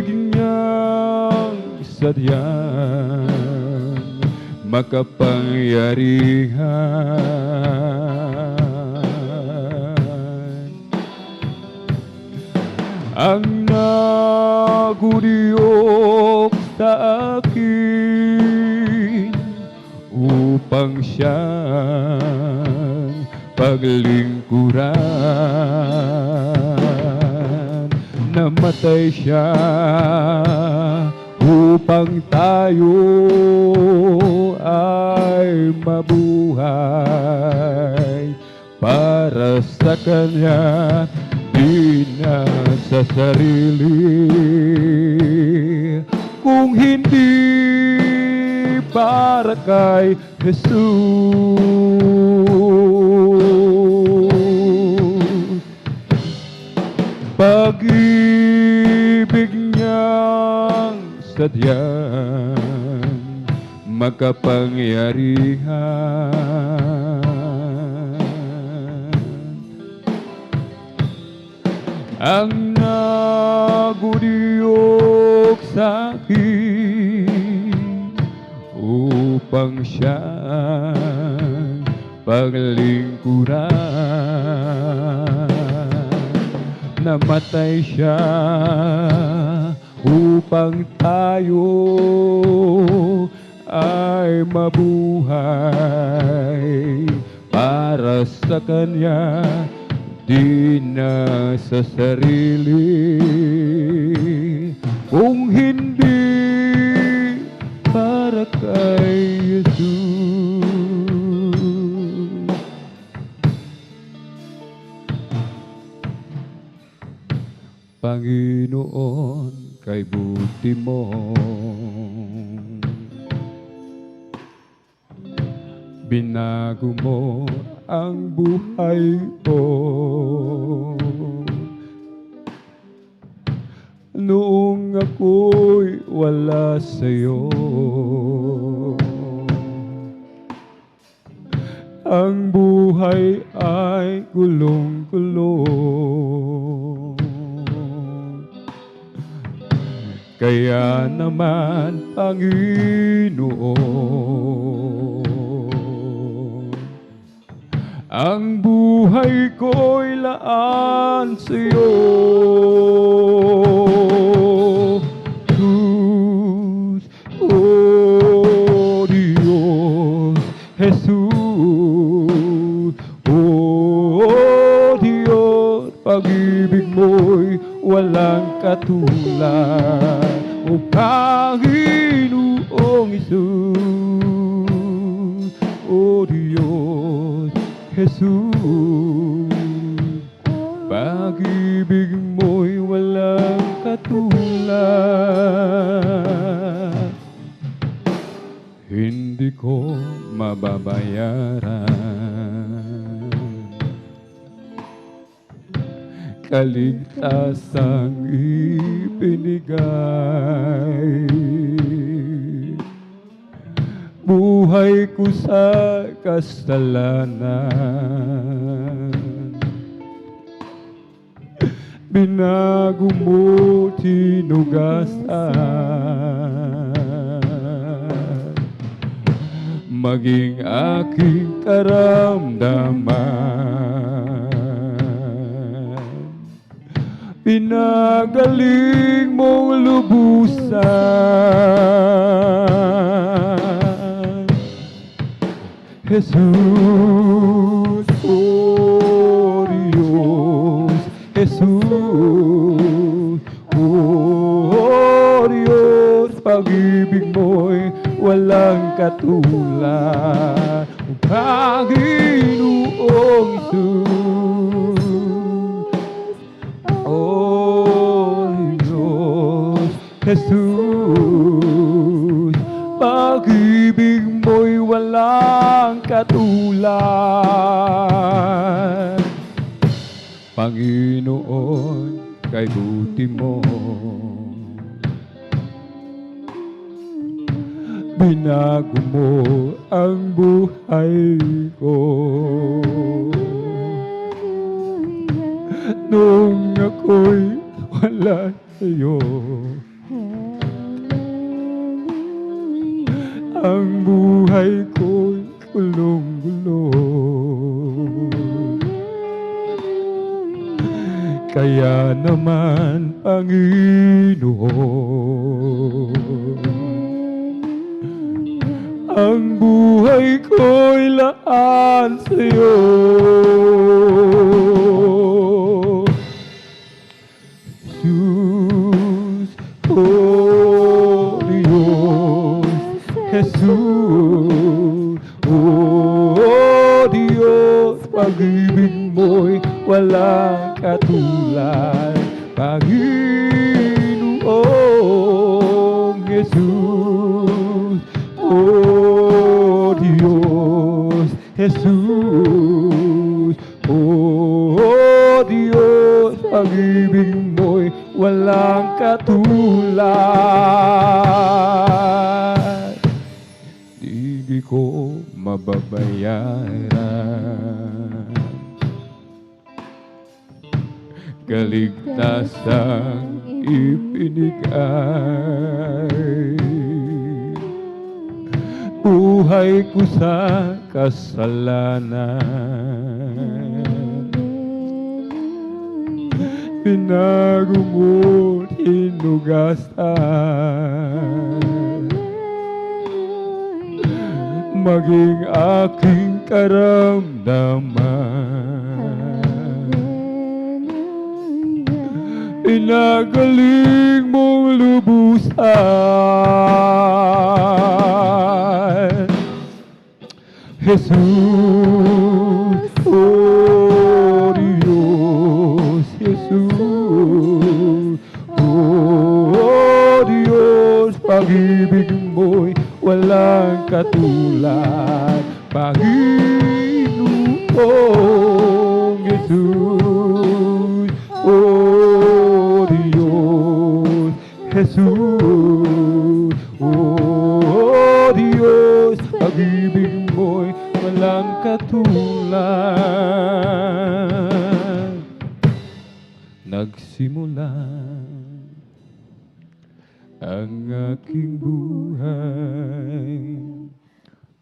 niyang sadyang makapangyarihan, ang nagudyok sa akin upang siyang paglingkuran. Namatay siya upang tayo ay mabuhay. Para sa Kanya, di na sa sarili, kung hindi para kay Jesus. Pag-ibig niyang sadyang makapangyarihan, ang nagudyok sa akin upang siyang paglingkuran. Namatay siya upang tayo ay mabuhay. Para sa Kanya, di na sa sarili, kung hindi para kay Jesus. Panginoon, kay buti mo, binago mo ang buhay ko. Noong ako'y wala sa'yo, ang buhay ay gulong-gulong. Kaya naman, Panginoon, ang buhay ko'y laan sa'yo. Jesus, oh Diyos, Jesus, oh Diyos, pag-ibig mo'y walang katulad. O Panginoong Isus, o Diyos, Jesus, pag-ibig mo'y walang katulad. Hindi ko mababayaran kaligtasang ibinigay. Buhay ko sa kasalanan, binago mo, tinugasan, maging aking karamdaman. Pinagaling mong lubusan, Jesus, oh Diyos, Jesus, oh Diyos, pag-ibig mo'y walang katulad, Panginoong Isus. Oh Diyos Jesus, pag-ibig mo'y walang katulad. Panginoon, kay buti mo, binago mo ang buhay ko. Nung ako'y wala sa'yo, ang buhay ko'y gulong-gulo. Kaya naman, Panginoon, ang buhay ko'y laan sa'yo. Jesus, oh Diyos, Jesus, oh Diyos, pag-ibig mo'y walang katulad, Panginoong Jesus. Oh Diyos, Jesus, oh Diyos, pag-ibig mo'y walang katulad. Di ko mababayaran kaligtasang ibinigay. Buhay ko sa kasalanan, binago mo't hinugasan, maging aking karamdaman. Pinagaling mong lubusan, Jesus, oh Diyos, Jesus, oh Diyos, pag-ibig mo'y walang katulad, Panginoong Jesus, oh Diyos, Jesus, oh Diyos, pag-ibig mo'y walang katulad. Nagsimula ang aking buhay,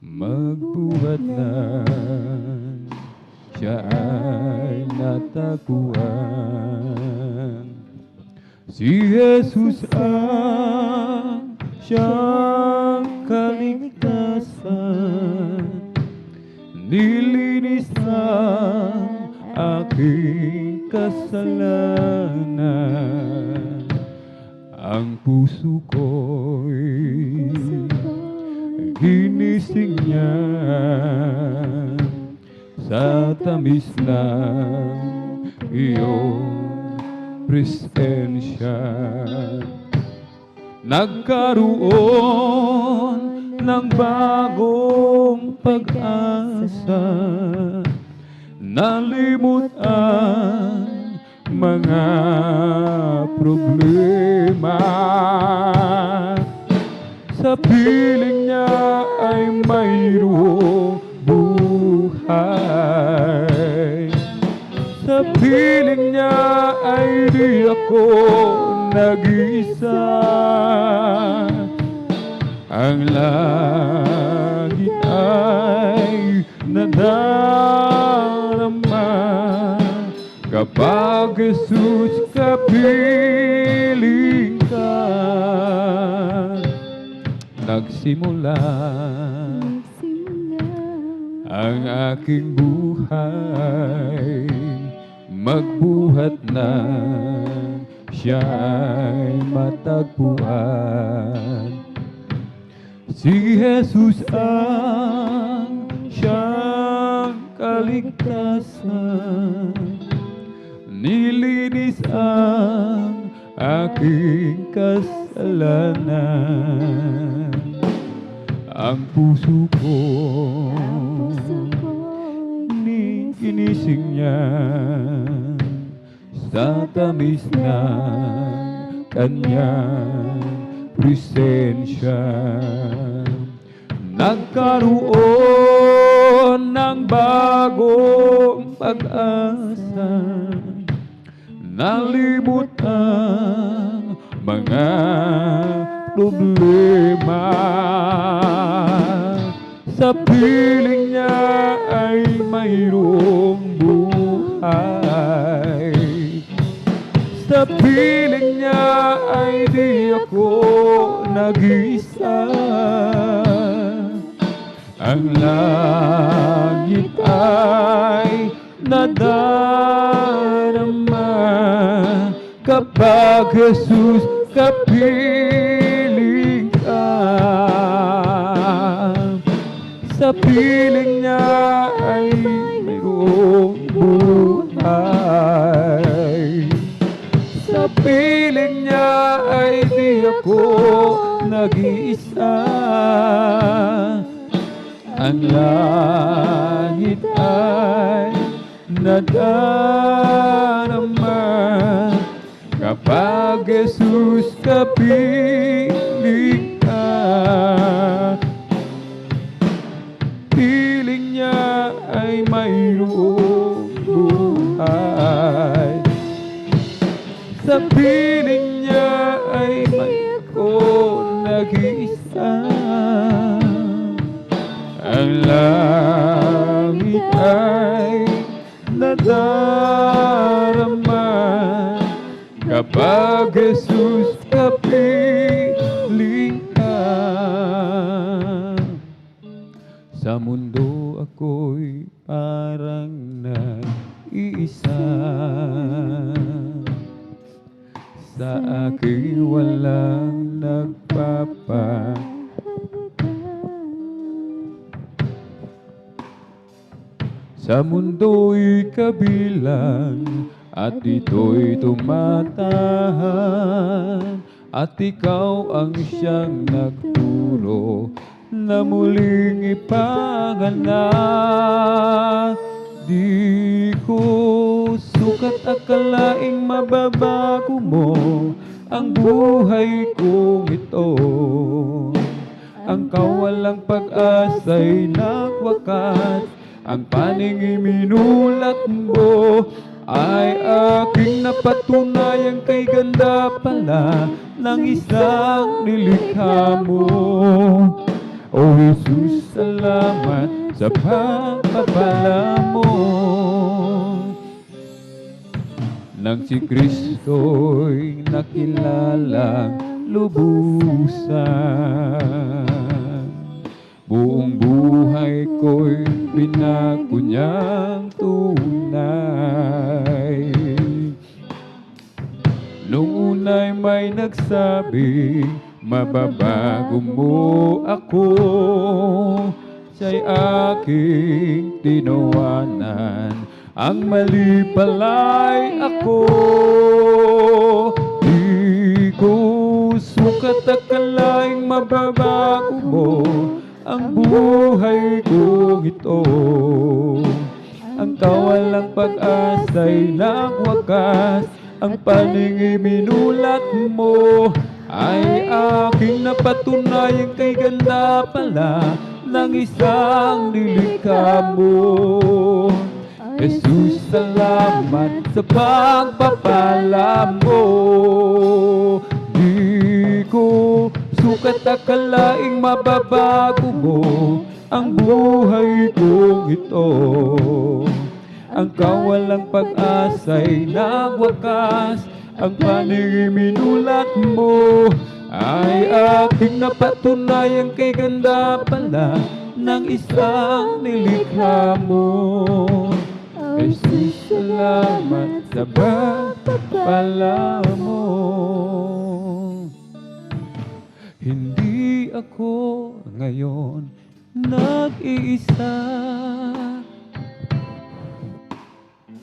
magbuhat na siya ay natagpuan. Si Jesus ang siyang kaligtasan, nilinis ang aking kasalanan. Ang puso ko'y ginising niya sa tamis ng iyong presensya. Nagkaroon ng bagong pag-asa, nalimot ang mga problema. Sa piling niya ay mayroong buhay. Sa piling niya ay di ako nag-iisa. Ang langit ay nadarama kapag Jesus kapiling ka. Nagsimula ang aking buhay, magbuhat na siya'y matagpuan. Si Jesus ang siyang kaligtasan, nilinis ang aking kasalanan. Ang puso ko ginising niya sa tamis ng kanyang presensya. Nagkaroon ng bagong pag-asa, nalimot ang mga problema. Sa piling niya ay mayroong buhay. Sa piling niya ay di ako nag-isa. Ang langit ay nadarama kapag Jesus kapiling ka. Sa piling niya ay mayroong buhay. Sa piling niya ay di ako nag-iisa. Ang langit ay nadarama kapag Jesus kapiling ka. Piling niya ay mayroong buhay. Sa piling niya ay mayroong nag-iisa. Ang langit ay nadarama kapag Jesus kapiling ka. Sa mundo ako'y parang nag-iisa. Sa akin walang sa mundo'y kabilang at ito'y tumatahan, at ikaw ang siyang nagturo na muling ipanganak. Di ko sukat akalaing mababago mo ang buhay kong ito. Ang kawalang pag-asa'y nagwakas, ang paning iminulat mo ay aking napatunayan kay ganda pala ng isang nilikha mo. O Jesus, salamat sa pagpapala mo. Nang si Kristo'y nakilalang lubusan, buong buhay ko'y binago niyang tunay. Nung una'y may nagsabi, mababago mo ako, siya'y aking tinawanan. Ang mali pala'y ako. Di ko sukat akalaing mababago mo ang buhay kong ito. Ang kawalang pag-asa'y nagwakas, ang paning iminulat mo ay aking napatunayan kay ganda pala ng isang nilikha mo. Jesus, salamat sa pagpapala mo. Di ko sukat akalaing mababago mo ang buhay kong ito. Ang kawalang pag-asa'y nagwakas, ang paning iminulat mo ay aking napatunayan kay ganda pala ng isang nilikha mo. Jesus, salamat sa pagpapala mo. Hindi ako ngayon nag-iisa.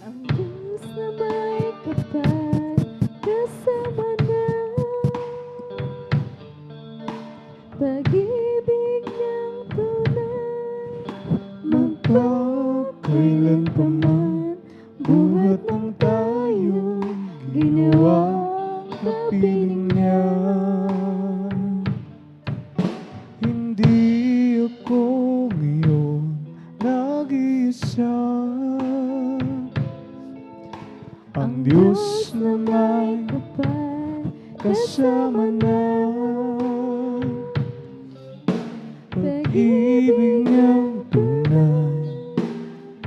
Ang Diyos na may kapal kasama na pag-ibig niyang tunay, magpakailan pa man buhat ng tayo ginawa kapiling niya. Hindi ako ngayon nag-iisa. Ang Diyos na may kapal kasama na pag-ibig niyang tunay,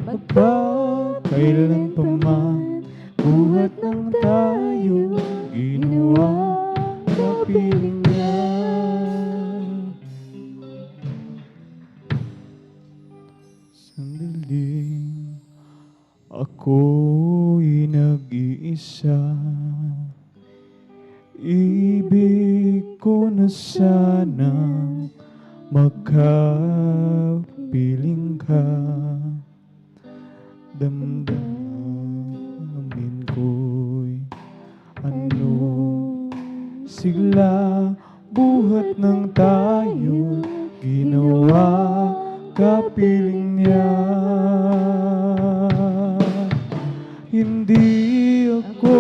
magpakailan pa man buhat ng tayo ginawa kapiling niya. Sandaling ako'y nag-iisa, ibig ko na sanang makapiling ka. Damdamin ko'y anong sigla, buhat ng tayo ginawa kapiling niya. Hindi ako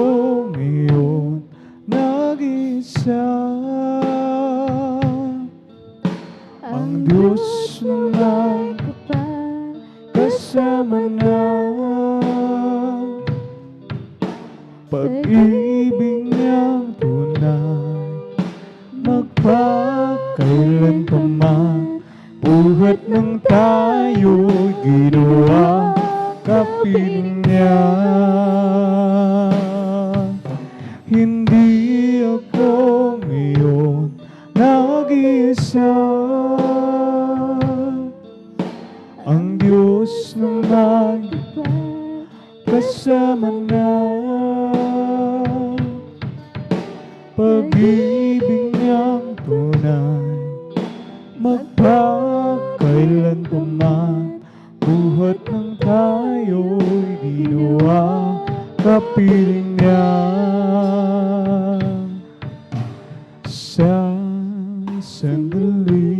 ngayon nag-isa. Ang Diyos na may kapal kasama na pag-ibig niyang tunay, magpakailan pa man buhat ng tayo ginawa kapiling niya. Hindi ako ngayon nag-iisa. Ang Diyos na may kasama na pag-ibig niyang tunay, magpakailan pa man buhat ng tayo'y ginawa kapiling niya. Sa sandali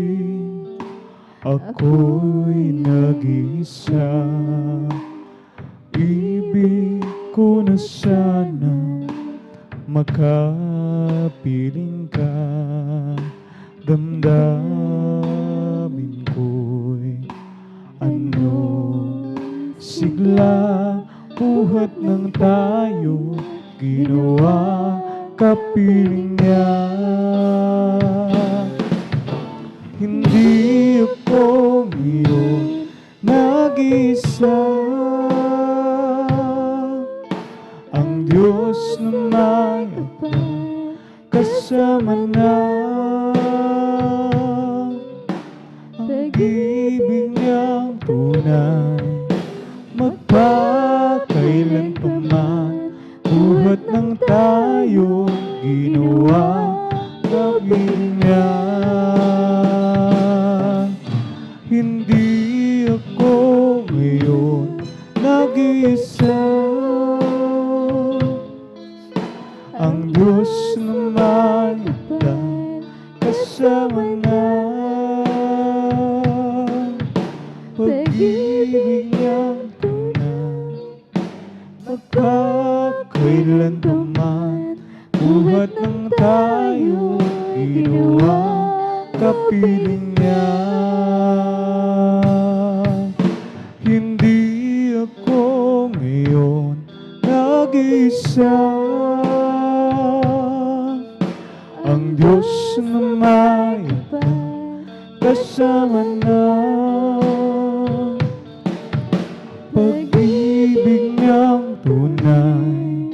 ako'y nag-iisa, ibig ko na sana makapiling ka. Damdamin ko'y anong sigla, buhat ng tayo ginawa kapiling niya. Hindi ako ngayon nag-isa. Ang Diyos na may kasama na pag-ibig niyang tunay, magpakailan pa man buhat ng tayo ginawa kapiling niya. Hindi ako ngayon nag-iisa. Ang Diyos na may kasama na pag-ibig niyang tunay, magpakailan pa man buhat ng tayo ginawa kapiling niya. Hindi ako ngayon nag-iisa. Ang Diyos na may kasama na pag-ibig niyang tunay,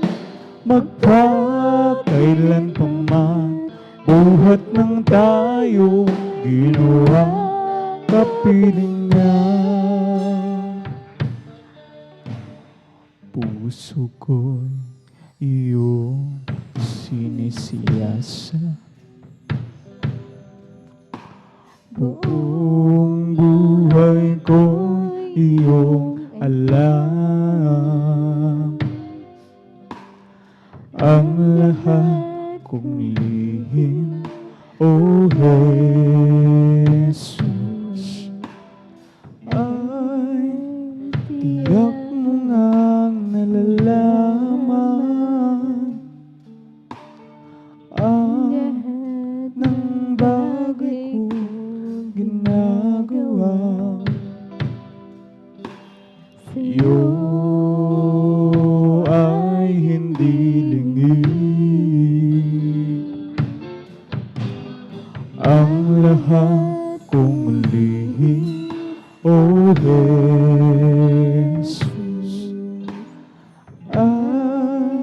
magpakailan pa man buhat ng tayo ginawa kapiling niya. Puso ko'y iyong sinisiyasa, Buong buhay ko'y iyong alam. Ang lahat kong lihim, O Jesus, ay tiyak mo ngang nalalaman ang ng bagay kong ginagawa. Sa'yo ay hindi lingid ang lahat kong lihim, O Jesus, ay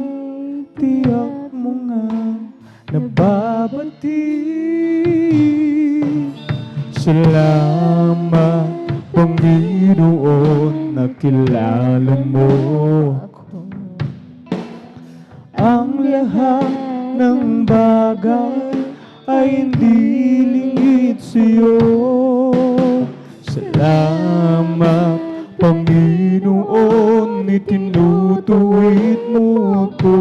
tiyak mo nga nababati. Salamat, Panginoon, nakilala mo ang lahat ng bagay ay hindi lingid sa'yo. Salamat, Panginoon, itinutuwid mo ako.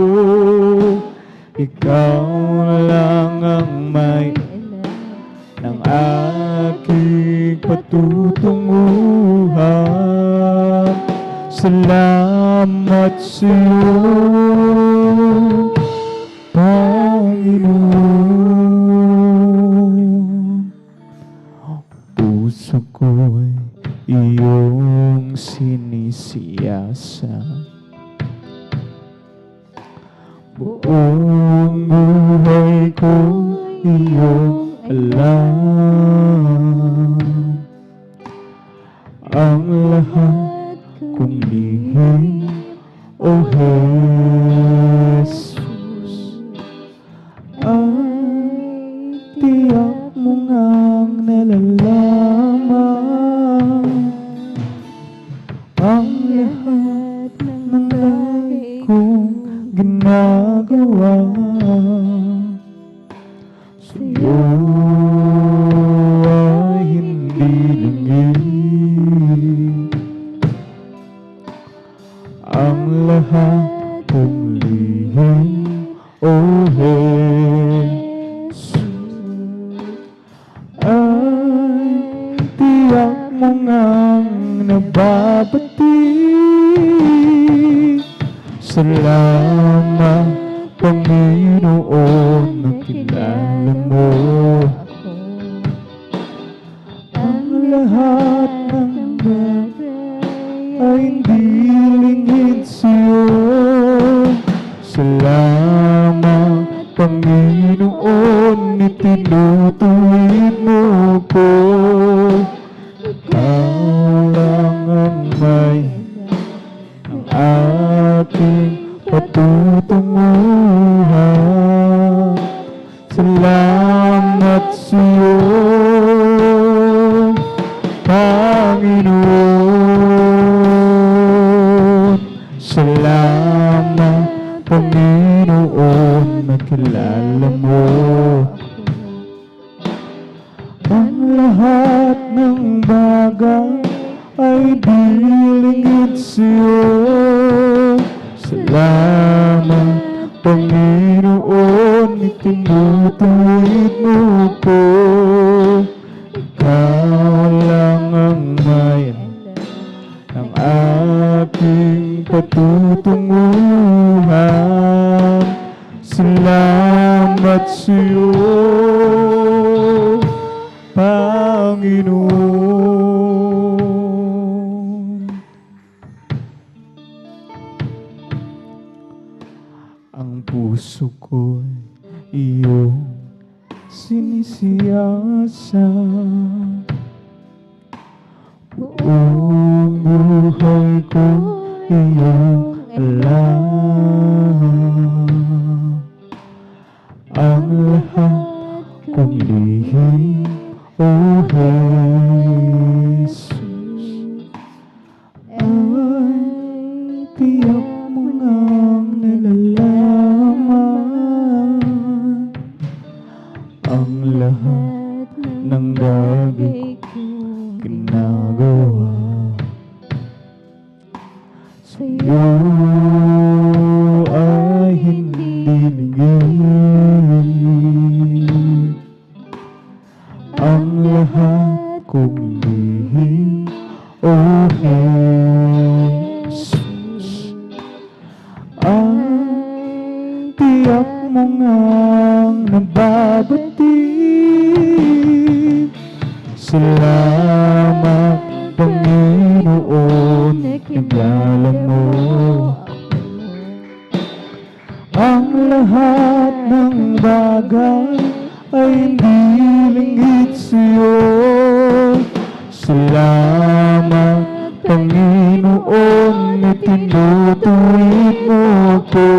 Ikaw lang ang may ng aking patutunguhan. Salamat sa'yo, Panginoon. Puso ko'y iyong sinisiyasat. Buong buhay ko iyong alam. Ang lahat kong lihim, O Jesus, ay tiyak mo ngang nalalaman ang lahat ng lagi kong ginagawa. Sa'yo ay hindi lingid ang lahat kong lihim, O Jesus, ay tiyak mo ngang nababati. Salamat, Panginoon, nakilala mo ang lahat ng bagay ay hindi lingid sa'yo. Salamat, Panginoon, itinutuwid mo ko. Ikaw lang ang may ang aking patutunguhan. Salamat sa'yo, Panginoon. Salamat, Panginoon, nakilala mo ang lahat ng bagay ay di lingid sa'yo. Salamat, Panginoon, itinutuwid mo ko. Ikaw lang ang may ng aking patutunguhan. Salamat sa'yo, Panginoon. Ang puso ko'y iyong sinisiyasat. Buong buhay ko iyong alam. Ang lahat kong lihim, O Jesus, ay tiyak mo ngang nalalaman ang lahat ng bagay kong ginagawa. sa'yo Ay hindi lingid ang lahat kong lihim, O Jesus. Ang tiyak mo ngang nababatid. Salamat, Panginoon, nakilala mo ang lahat ng bagay ay hindi lingid sa'yo. Salamat, Panginoon, na tinutuwid mo ko.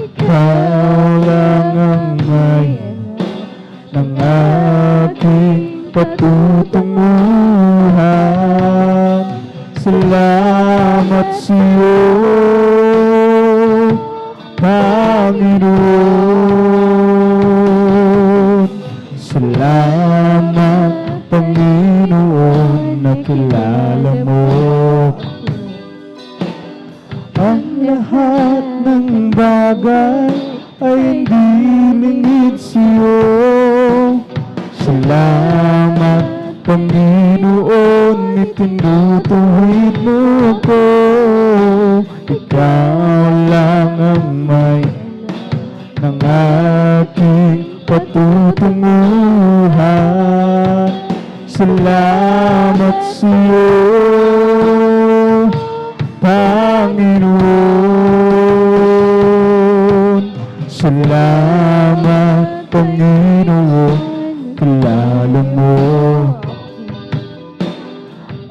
Ikaw lang ang may ng aking patutunguhan. Salamat sa'yo, Panginoon. Salamat, Panginoon, nakilala mo ang lahat ng bagay ay hindi lingid sa'yo. Salamat, Panginoon, itinutuwid mo ko. Ikaw lang ang may ng aking patutunguhan. Salamat sa'yo, Panginoon. Salamat, Panginoon, kilala mo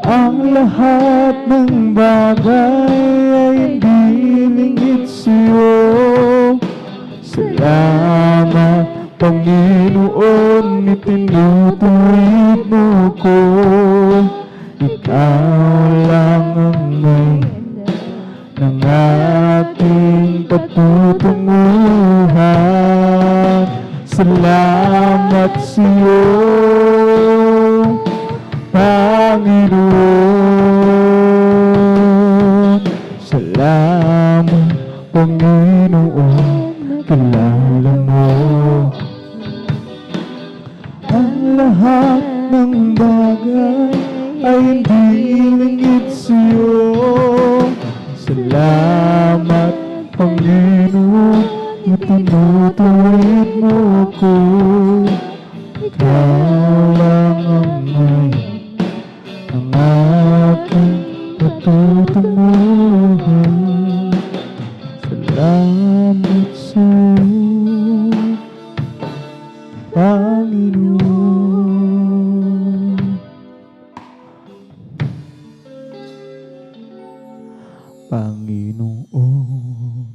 ang lahat ng bagay ay hindi lingid sa'yo. Salamat, Panginoon, itinutuwid mo ko. Ikaw lang ang may ng aking patutunguhan. Salamat sa'yo, Panginoon. Salamat, Panginoon, kilala mo ang lahat ng bagay ay hindi lingid sa'yo. Salamat, Panginoon, itinutuwid mo ko. Ikaw lang ang may ang aking patutunguhan. Salamat sa'yo, Panginoon. Panginoon,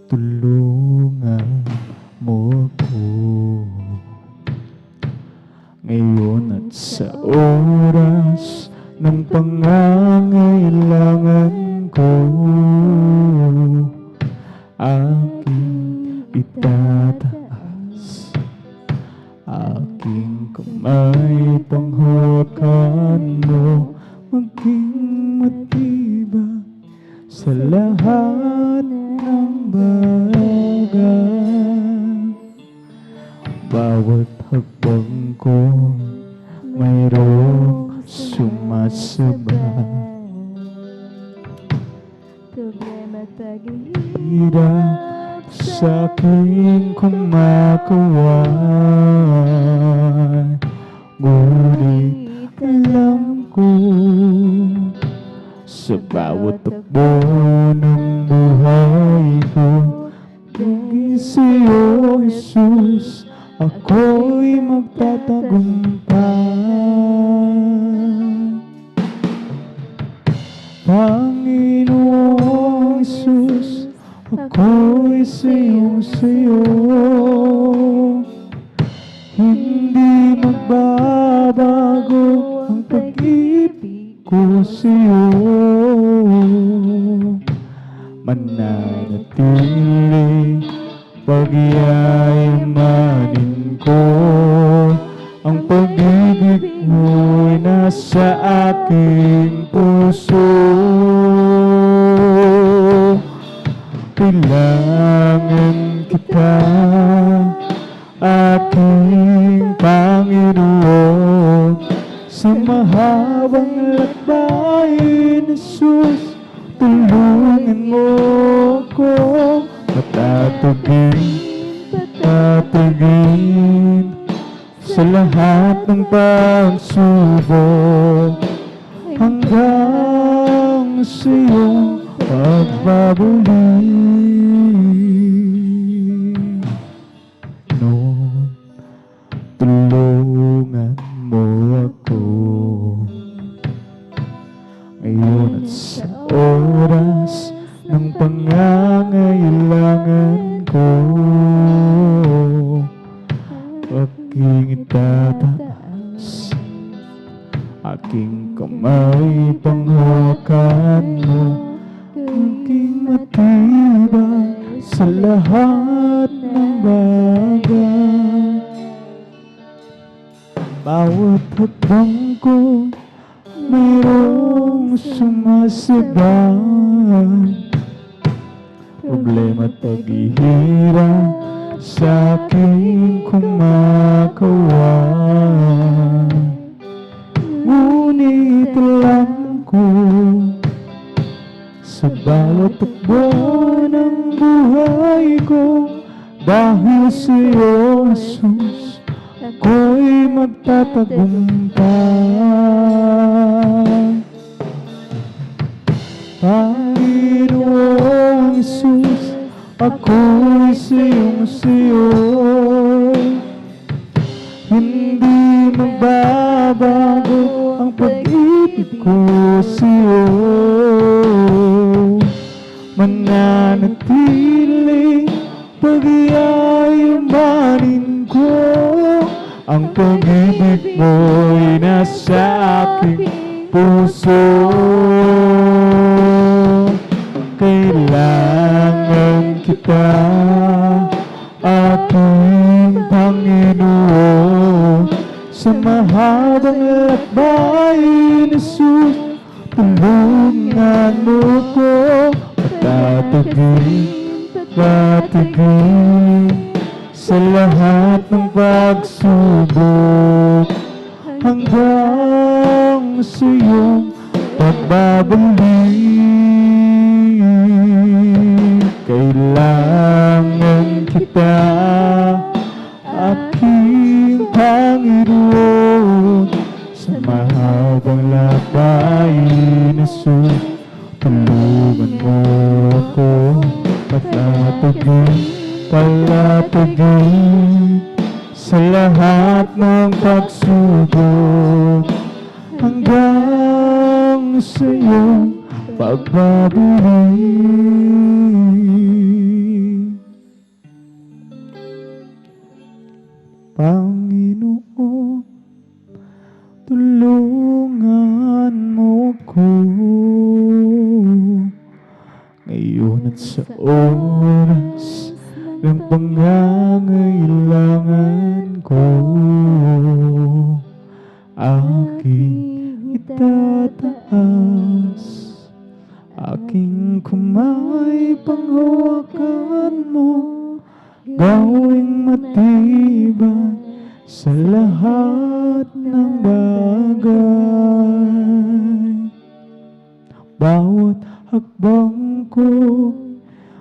tulungan mo ako ngayon at sa oras ng pangangailangan ko. Aking itataas aking kamay, panghawakan mo, maging matibay sa lahat ng bagay. Bawat hakbang ko mayroong sumasabay. Problema at Hirap sa aking kumakaway, ngunit alam ko sa bawat takbo ng buhay ko, dahil sa'yo, Jesus, ako'y magtatagumpay. Panginoong Jesus, ako'y sa'yo, hindi magbabago ang pag-ibig ko sa'yo. Mananatili pagyayamanin ko ang pag-ibig mo'y nasa aking puso. Kailangan kita, aking Panginoon, sa mahabang lakbayin, Jesus, tulungan mo ko patagin sa lahat ng pagsubok hanggang sa iyong pagbabalik. Noon, tulungan mo ako ngayon at sa oras ng pangangailangan ko. Aking itataas, aking kamay panghawakan mo, aking matibay sa lahat ng bagay. Bawat hakbang ko mayroong sumasabay, problema at paghihirap sa aking kumakaway. Ngunit alam ko sa bawat takbo ng buhay ko, dahil sa iyo, Jesus, ako'y magtatagumpay. Panginoong Jesus, ako'y sa'yo, hindi magbabago ang pag-ibig ko sa'yo. Mananatili pag-iayamanin ko, ang pag-ibig mo'y nasa aking puso. Kailangan kita, aking Panginoon, sa mahabang lakbayin, Jesus, tulungan mo ko patagin sa lahat ng pagsubok hanggang sa iyong pagbabalik. Kailangan kita, aking Panginoon, sa mahabang lakbayin, Jesus, tulungan mo ako palapagin sa lahat ng pagsubok hanggang sa iyong pagbabalik. Panginoon, tulungan mo ko ngayon at sa oras ng pangangailangan ko. Aking itataas, aking kamay panghawakan mo, gawing matibay sa lahat ng bagay. Bawat hakbang ko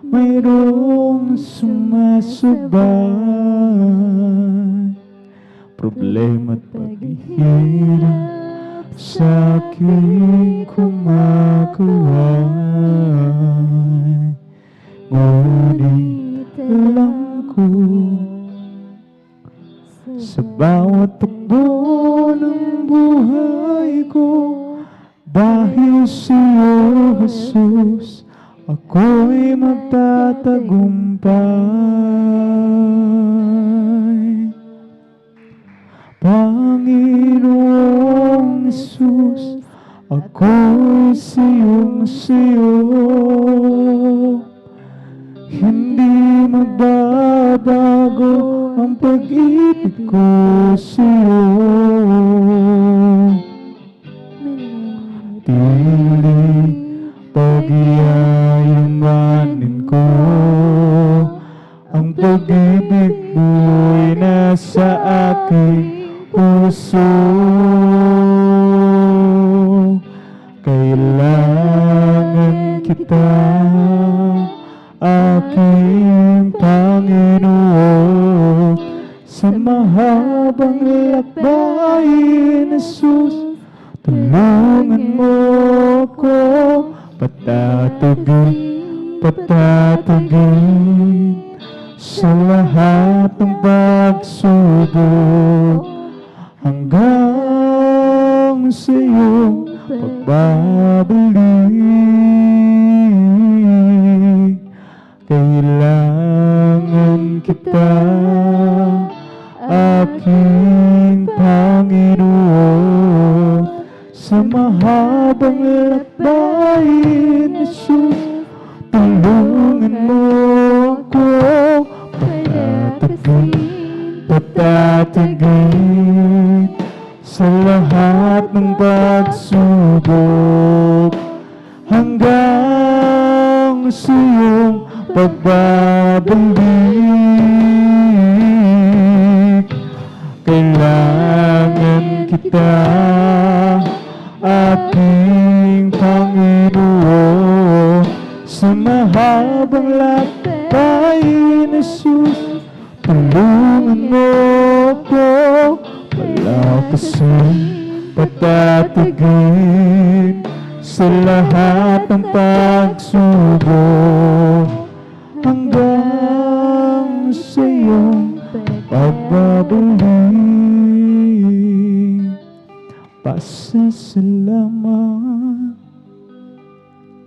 mayroong sumasabay, problema at paghihirap sa aking kumakaway. Ngunit alam ko sa bawat takbo ng buhay ko, dahil sa iyo, Jesus, ako'y magtatagumpay. Panginoong Jesus, ako'y sa'yo, hindi magbabago ang pag-ibig ko sa'yo. Tili pagyayamanin ko, ang pag-ibig mo'y nasa aking puso. Kailangan kita, aking Panginoon, sa mahabang lakbayin, Jesus. Tulungan mo ko, patatagin sa lahat ng pagsubok, hanggang sa iyong pagbabalik. Kailangan kita, aking Panginoon, sa mahabang lakbayin, Jesus. Tulungan mo ako, patatagin sa lahat ng pagsubok, hanggang sa iyong pagbabalik. Kailangan kita, aking Panginoon, sa mahabang lakbayin, Jesus. Tulungan mo ko, palakasin, patatagin sa lahat ng pagsubok, hanggang sa iyong pagbabalik. Pasasalamat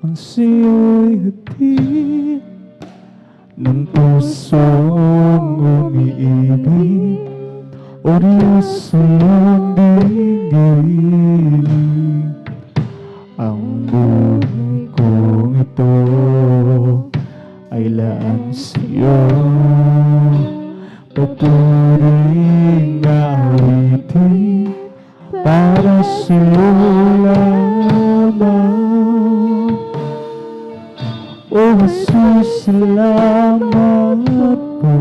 ang sa'yo'y hatid ng pusong umiibig, o Diyos sa iyong diigin. Ang buhay kong ito ay laan sa'yo, patuloy awitin para sa'yo lamang. O Jesus, salamat po,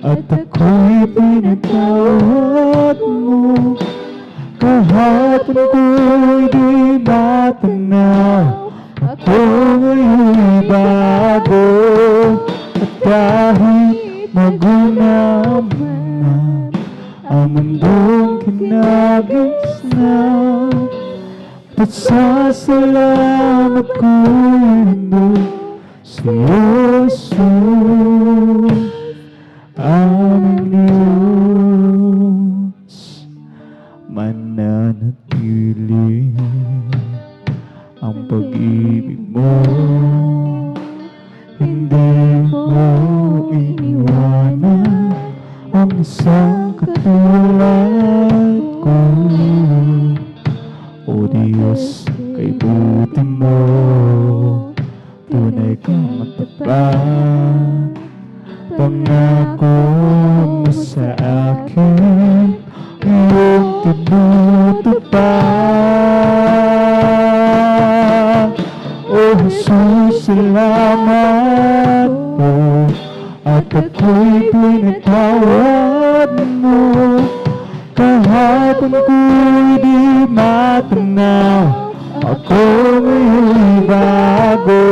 at ako'y pinatawad mo. Kahapon ko'y di matanaw, ako ngayon'y bago. At kahit magunaw man ang mundong kinagis na, pasasalamat ko'y hindi sa'yo, Jesus. Aming Diyos, mananatili ang pag-ibig mo, hindi mo iniwanan ang isang katulad ko. O Diyos, kay buti mo, tunay kang matapat. Pangako mo sa akin, iyong tinutupad. O Jesus, salamat po, at ako'y pinatawad mo. Kahapon ko'y di matanaw, ako ngayon'y bago.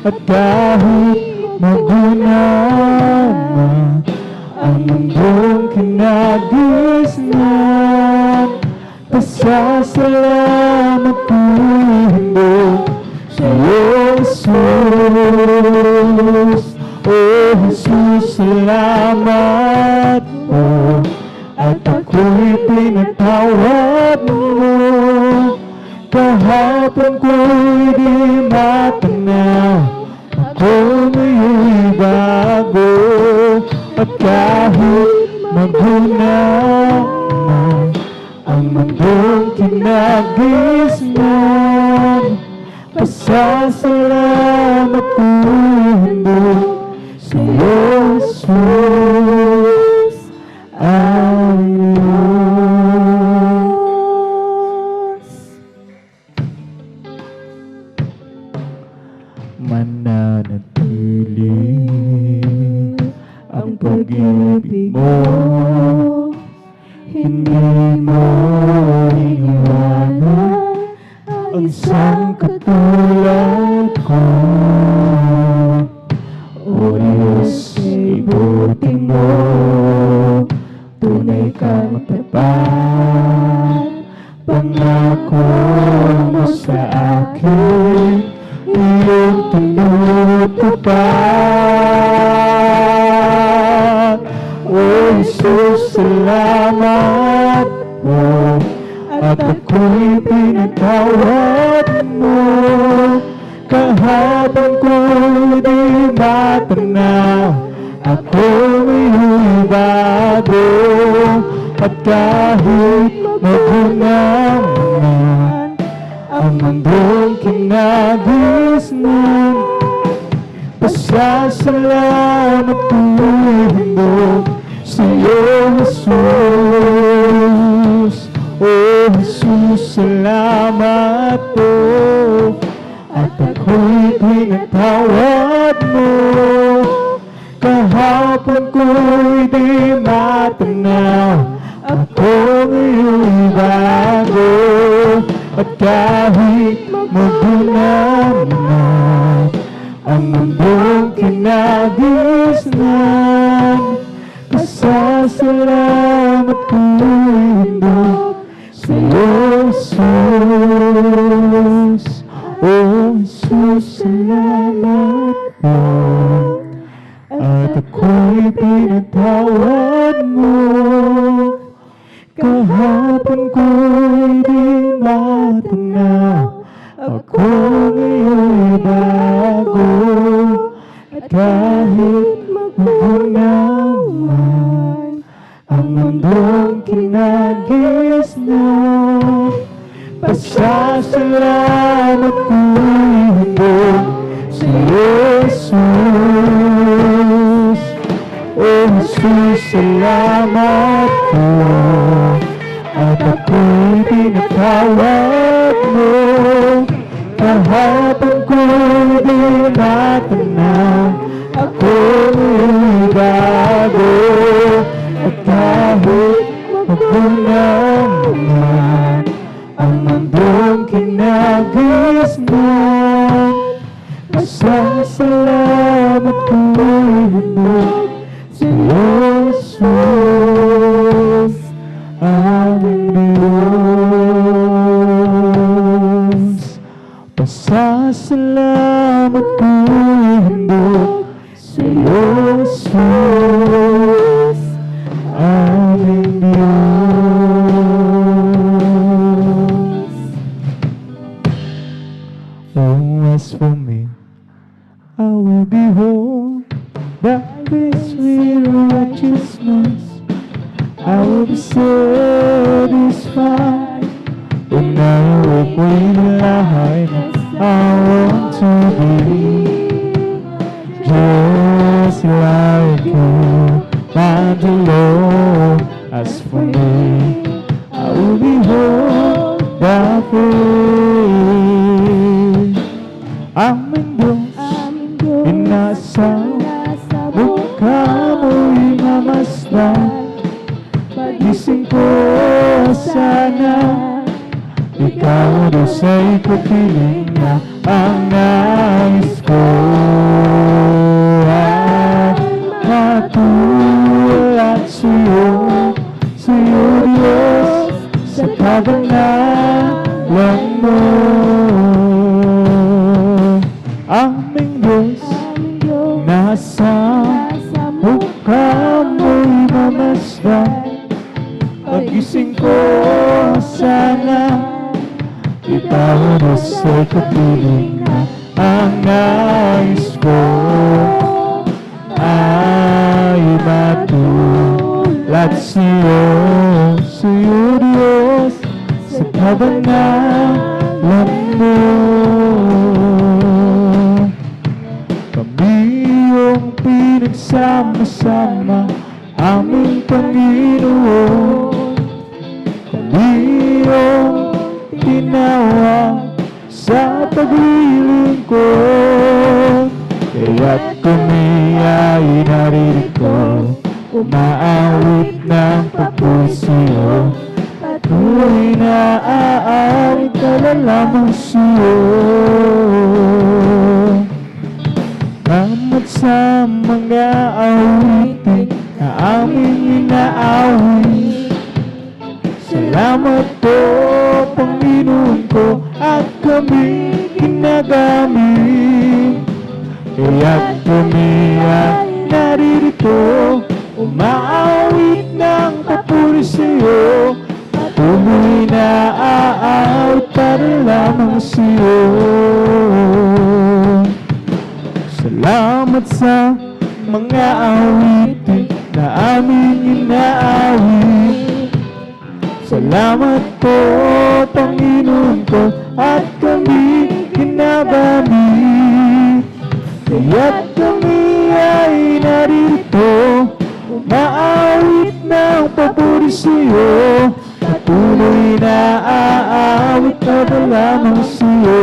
At kahit magunaw man ang mundong kinagisnan, pasasalamat ko'y hindi sa'yo, Jesus. O Jesus, salamat po, at ako'y pinatawad mo. Kahapon ko'y di matanaw, ako ngayon'y bago. At kahit magunaw man ang mundong kinagisnan, pasasalamat ko'y hindi sa'yo, Jesus. pag-ibig mo, hindi mo iniwanan ang isang katulad ko. O Diyos, ibuti mo, tunay kang tapat, pangako mo sa akin, iyong tinutupad. O Jesus, salamat po, at ako'y pinatawad mo. Kahapon ko'y di matanaw, ako ngayon'y bago. At kahit magunaw man ang mundong kinagisnan, pasasalamat ko'y handog sa'yo, Jesus. O Jesus, salamat po, at ako'y pinatawad mo. Kahapon ko'y di matanaw, ako ngayon'y bago. At kahit magunaw na ang mundong kinagisnan, pasasalamat ko'y handog sa'yo, Jesus. O Jesus, salamat po, at ako'y pinatawad mo. Kahapon ko'y di matanaw, ako ngayon'y bago. At kahit magunaw man ang mundong kinagisnan, pasasalamat ko'y handog sa'yo, Jesus. O Jesus, salamat po, at ako'y pinatawad mo. Kahapon ko'y di matanaw, ako ngayon'y bago. At kahit magunaw man ang mundong kinagisnan, pasasalamat ko'y handog sa'yo, Jesus, aming Diyos. Pasasalamat ko'y handog sa'yo, Jesus, aming Diyos. Oh, as for me, I will behold thy sweet righteousness. I will be satisfied when I walk with light. I want to be just like you, my Lord. As for me, I will behold thy face. Aming Diyos, inasal mukha mo'y mamasdan. Pagising ko sana, ikaw Diyos ay kapiling na ang nais ko ay matulad sa'yo, sa'yo Diyos, sa kabanalan mo. Aming Diyos, nasa mukha mo'y mamasdan. Pagising ko sana, ikaw Diyos ay kapiling na ang nais ko ay matulad sa'yo, sa'yo Diyos, sa kabanalan mo. Kami yung pinagsama-sama, aming Panginoon. Kami yung tinawag sa paglilingkod, kaya't kami ay naririto umaawit ng papuri sa'yo. Patuloy na aawit ka na lamang sa'yo. Salamat sa mga awitin na aming inaawit. Salamat po, Panginoon ko, at kami ginagamit. Kaya't kami ay naririto, umaawit ng papuri sa'yo. Patuloy na aawit para lamang sa'yo. Salamat sa mga awitin na aming inaawit. Salamat po, Panginoon ko, at kami ginagamit. Kaya't kami ay naririto, umaawit ng papuri sa'yo. Patuloy na aawit para lamang sa'yo.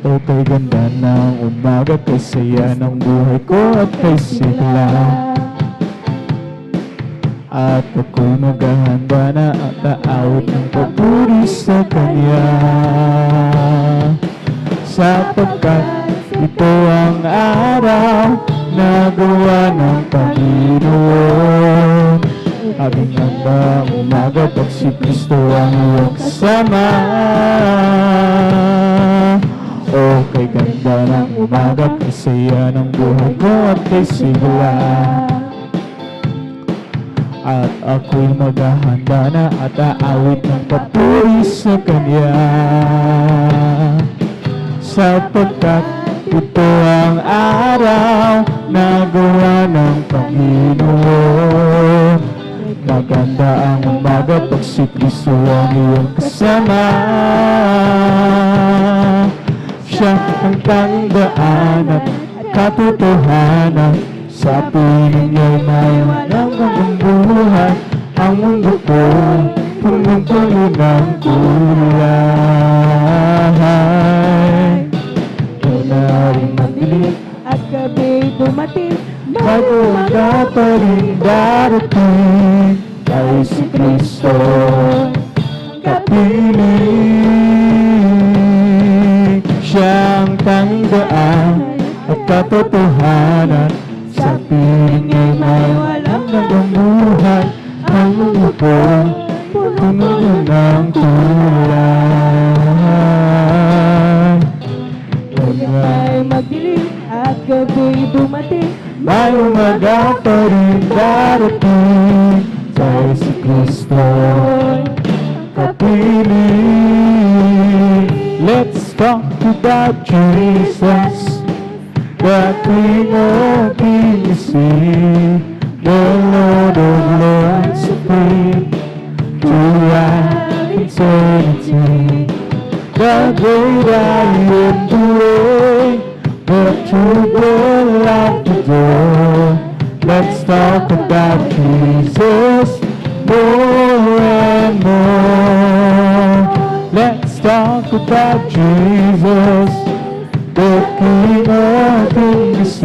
O kay ganda ng umaga, kay saya ng buhay ko at kay sigla. At ako'y maghahanda na at aawit ng papuri sa Kanya. Sapagkat ito ang araw na gawa ng Panginoon. Aming handa umaga pag si Kristo ang iyong kasama. O kay ganda ng umaga, kay saya ng buhay ko at kay sigla. At ako'y maghahanda na at aawit ng papuri sa Kanya. Sapagkat ito ang araw na gawa ng Panginoon. Maganda ang umaga pag si Kristo ang iyong kasama. Siya ang tandaan at katotohanan. Sa piling niya'y may walang buhay. Ang mundo ko punong-puno ng kulay. Una rin magdilim At gabi dumating, mag-umaga pa rin darating. Kay si Kristo kapiling. Siyang tandaan at katotohanan. Sa piling niya'y may walang buhay. Ang mundo ko puno ng kulay. ay magdilim at gabi dumating. May umaga pa rin darating. Kay si Kristo kapiling. Let's talk about Jesus, the King of Kings, the Lord of Lords, supreme throughout eternity. The great I am, the way, the truth, the light, the door. Let's talk about Jesus more and more. Let's talk about Jesus, the King of Kings,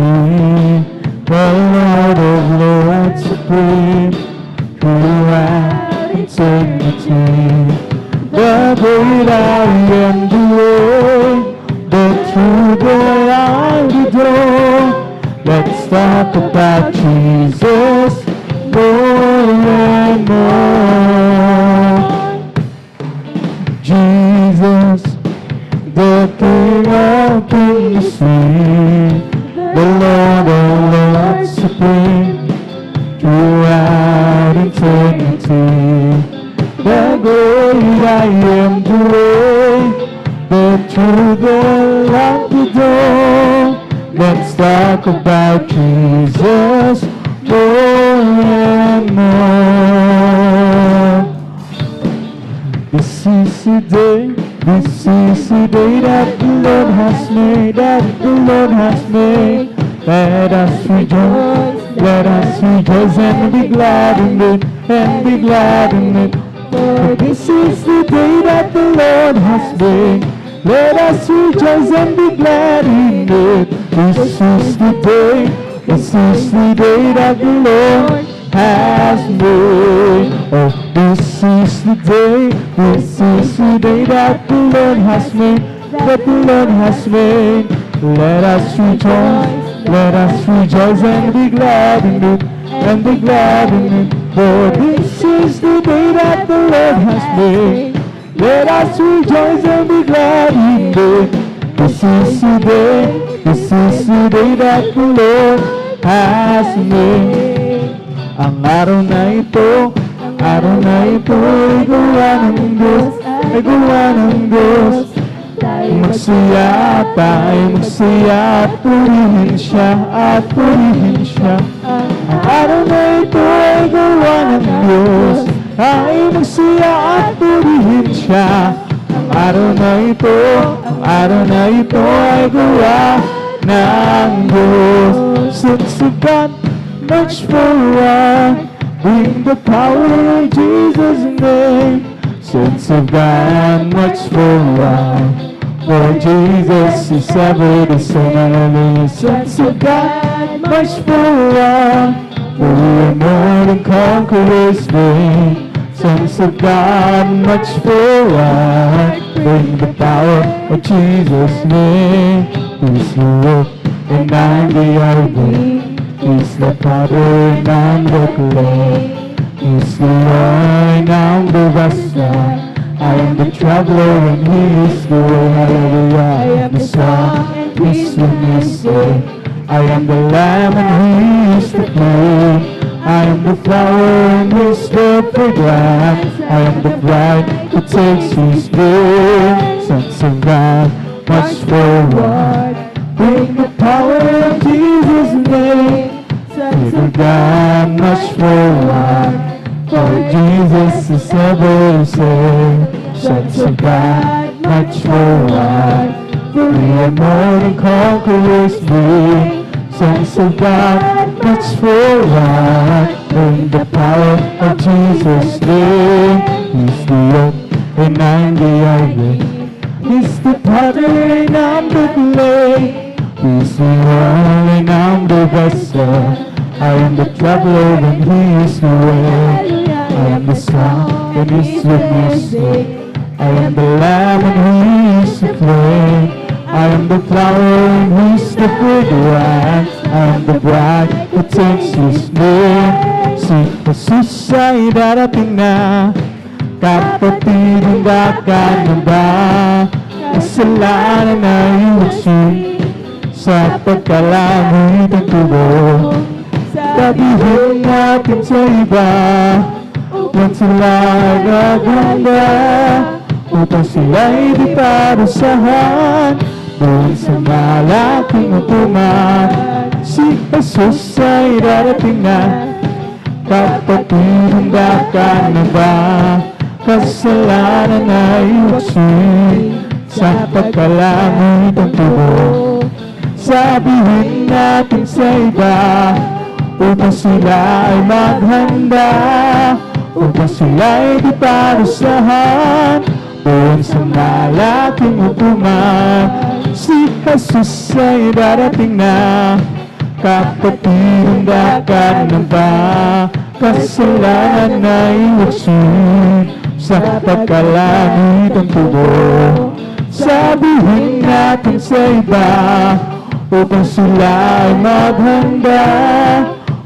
the Lord of Lords, supreme throughout eternity. The great I am, the way, the truth, the light, the door. Let's talk about Jesus more and more. Jesus, the King of Kings, the Lord of Lords, supreme throughout eternity. The great I am, the way, the truth, the light, the door. Let's talk about Jesus more and more. This is the day that the Lord has made, that the Lord has made. Let us rejoice and be glad in it, and be glad in it. For this is the day that the Lord has made. Let us rejoice and be glad in it. This is the day This is the day that the Lord has made. Oh, this is the day that the Lord has made, that the Lord has made. Let us rejoice and be glad in it, and be glad in it. For this is the day that the Lord has made. Let us rejoice and be glad in it. This is the day that the Lord has made. Ang araw na ito ay gawa ng Diyos, ay gawa ng Diyos. Magsaya at purihin siya, Ang araw na ito ay gawa ng Diyos, ay magsaya at purihin siya. Ang araw na ito ay gawa ng Diyos. Since of God, much forward, bring the power of Jesus' name. Since of God, much forward, for Jesus is ever the same. Since of God, much forward, for we are more than conquerors name. Sons of God, much forward, bring the power of Jesus' name. He's the rock and I'm the ivy. He's the potter and I'm the clay. He's the wine, I'm the vessel. I am the traveler and he is the way. Hallelujah. I am the song and he's the music. I am the lamb and he is the flame. I am the flower and he's the fragrance. I am the bride who takes his name. Sons of God, march forward, bring the power of Jesus' name. Sons of God, march forward, for Jesus is ever the same. Sons of God, march forward, for we are more than conquerors name. Sons of God, march forward, in the power of Jesus' name. He's the oak and I'm the ivy. He's the potter and I'm the clay. He's the wine and I'm the vessel. I am the traveler and he is the way. I am the song and he's the music. I am the lamb and he is the flame. I am the flower and he's the fragrance. I am the bride who takes his name. Si Jesus ay darating na, kapatid, handa ka na ba? Kasalanan ay iwasin sa pagkalamit ang tubo. Sabihin natin sa iba, huwag sila gaganda, upang sila'y di parusahan doon sa malaking upuman. Si Jesus ay darating na, kapatid, handa ka na ba? Kasalanan ay iwasin sa pagkalamit ang tubo. Sabihin natin sa iba, upang sila ay maghanda, upang sila ay di parusahan doon sa malaking hukuman. Si Jesus ay darating na, kapatid, handa ka na ba? Kasalanan ay iwasin sa pagkalamit ang tubo. Sabihin natin sa iba, upang sila ay maghanda,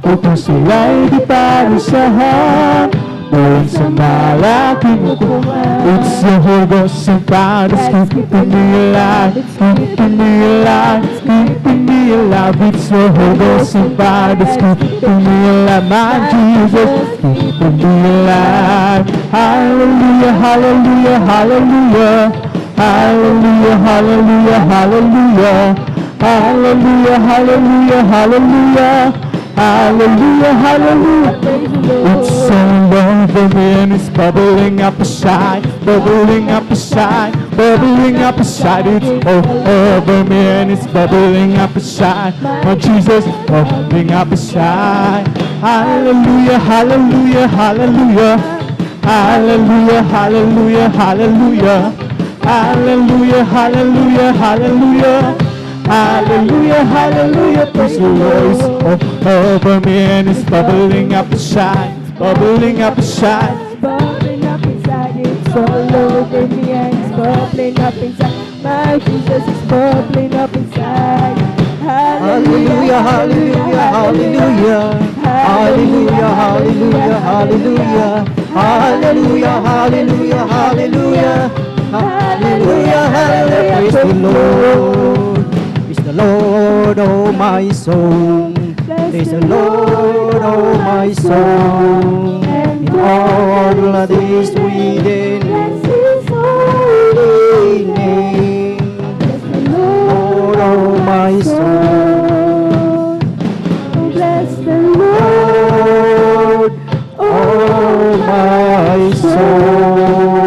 upang sila ay di parusahan doon sa malaking hukuman. It's the Holy Ghost and power that's keeping me alive, keeping me alive, keeping me alive. It's the Holy Ghost and power that's keeping me alive, my Jesus, keeping me alive. Hallelujah, hallelujah, hallelujah, hallelujah, hallelujah, hallelujah, hallelujah, hallelujah, hallelujah, hallelujah, hallelujah. It's so long for me and it's bubbling up inside, bubbling up inside, bubbling up inside. It's all over me and it's bubbling up inside. My Jesus, bubbling up inside. Hallelujah, hallelujah, hallelujah, hallelujah, hallelujah, hallelujah, hallelujah, hallelujah, hallelujah, Hallelujah, hallelujah, praise the Lord. Oh, over me and it's bubbling up inside, bubbling up inside. Bubbling up inside, it's all over me and it's bubbling up inside. My Jesus is bubbling up inside. Hallelujah, hallelujah, hallelujah. Hallelujah, hallelujah, hallelujah. Hallelujah, hallelujah, hallelujah. Hallelujah, hallelujah, praise the Lord. Praise the Lord, oh my soul. Praise the Lord, oh my soul. In all that is within His holy name. Lord, oh my soul. Bless the Lord, oh my soul.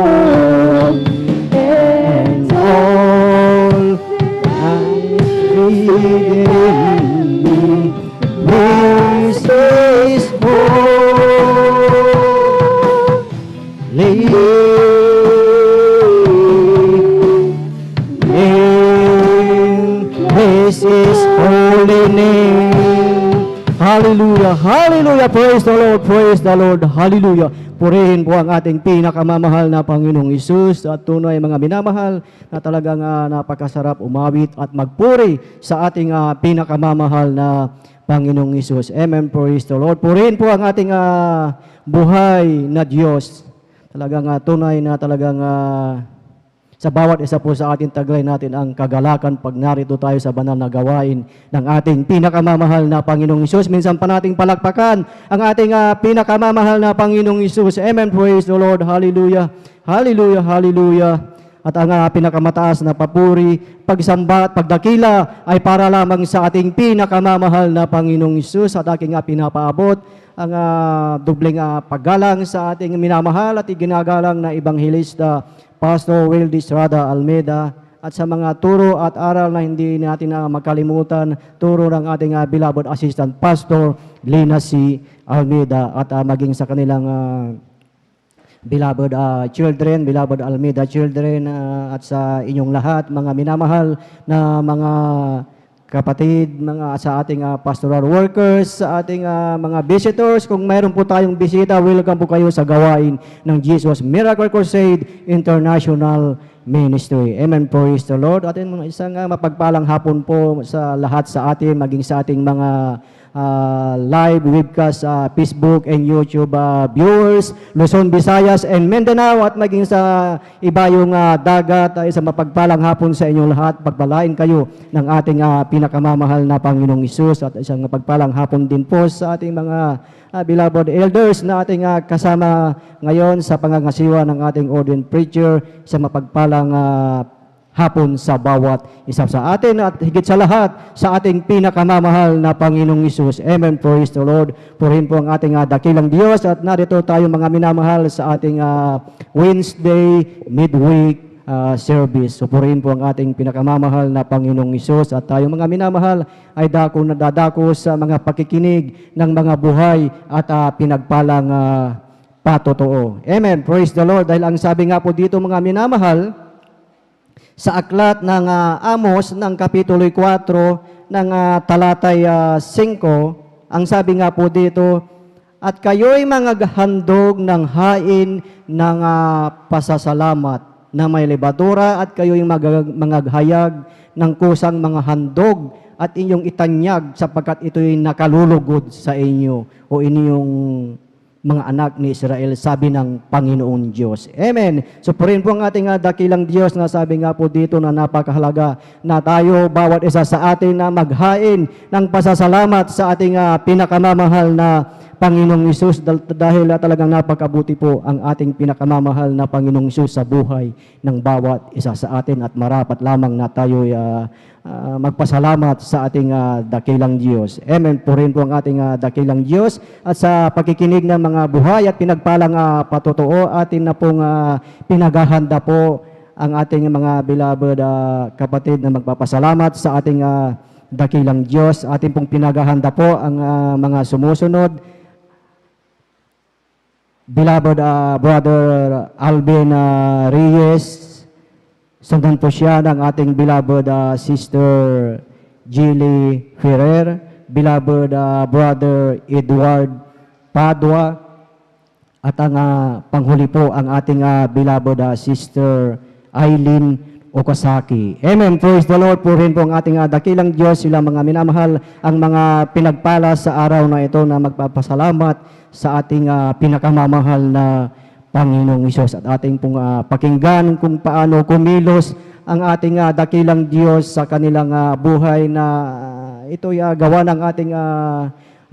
And all that is within me. This is this is holy name. Hallelujah, hallelujah, praise the Lord, hallelujah. Purihin po ang ating pinakamamahal na Panginoong Hesus at tunay mga minamahal na talagang napakasarap umawit at magpuri sa ating pinakamamahal na Panginoong Hesus. Amen, praise the Lord. Purihin po ang ating buhay na Diyos. Talagang tunay na talagang sa bawat isa po sa ating taglay natin ang kagalakan pag narito tayo sa banal na gawain ng ating pinakamamahal na Panginoong Hesus. Minsan pa nating palakpakan ang ating pinakamamahal na Panginoong Hesus. Amen, praise the Lord, hallelujah, hallelujah, hallelujah. At ang pinakamataas na papuri, pagsamba at pagdakila ay para lamang sa ating pinakamamahal na Panginoong Hesus. At aking pinapaabot ang dubling paggalang sa ating minamahal at iginagalang na Ebanghelista Pastor Wildy Estrada Almeida, at sa mga turo at aral na hindi natin makalimutan, turo ng ating beloved assistant Pastor Lina C. Almeida, at maging sa kanilang beloved children, beloved Almeida children, at sa inyong lahat, mga minamahal na mga kapatid, mga sa ating pastoral workers, sa ating mga visitors. Kung mayroon po tayong bisita, welcome po kayo sa gawain ng Jesus Miracle Crusade International Ministry. Amen, praise the Lord. At isang mapagpalang hapon po sa lahat sa atin, maging sa ating mga live webcast sa Facebook and YouTube viewers, Luzon, Visayas, and Mindanao, at maging sa iba yung dagat. Isang mapagpalang hapon sa inyong lahat. Pagpalain kayo ng ating pinakamamahal na Panginoong Hesus, at isang mapagpalang hapon din po sa ating mga beloved elders na ating kasama ngayon sa pangangasiwa ng ating ordained preacher. Isang mapagpalang hapon sa bawat isa sa atin, at higit sa lahat sa ating pinakamamahal na Panginoong Hesus. Amen, praise the Lord. Purihin po ang ating dakilang Diyos, at narito tayo mga minamahal sa ating Wednesday midweek service. So purihin po ang ating pinakamamahal na Panginoong Hesus, at tayo mga minamahal ay dadako sa mga pakikinig ng mga buhay at pinagpalang patotoo. Amen, praise the Lord. Dahil ang sabi nga po dito mga minamahal, sa aklat ng Amos ng Kapitulo 4 ng talatay 5, ang sabi nga po dito, at kayo'y mangaghandog ng hain ng pasasalamat na may lebadura, at kayo'y mangaghayag ng kusang mga handog at inyong itanyag sapagkat ito'y nakalulugod sa inyo o inyong mga anak ni Israel, sabi ng Panginoon Diyos. Amen. So purihin po ang ating dakilang Diyos na sabi nga po dito na napakahalaga na tayo, bawat isa sa atin, na maghain ng pasasalamat sa ating pinakamamahal na Panginoong Hesus, dahil talagang napakabuti po ang ating pinakamamahal na Panginoong Hesus sa buhay ng bawat isa sa atin, at marapat lamang na tayo magpasalamat sa ating dakilang Diyos. Amen. Purihin po ang ating dakilang Diyos, at sa pakikinig ng mga buhay at pinagpalang patotoo, atin na pong pinaghahanda po ang ating mga beloved kapatid na magpapasalamat sa ating dakilang Diyos. Atin pong pinaghahanda po ang mga sumusunod. Beloved Brother Alvin Reyes, Sundan po siya ng ating beloved Sister Jilly Ferrer, beloved Brother Edward Padua, at ang panghuli po ang ating beloved Sister Eileen Okasaki. Amen. Praise the Lord. Purihin po ang ating dakilang Diyos, sila mga minamahal, ang mga pinagpala sa araw na ito na magpapasalamat sa ating pinakamamahal na Panginoong Isus, at ating pong pakinggan kung paano kumilos ang ating dakilang Diyos sa kanilang buhay na ito'y gawa ng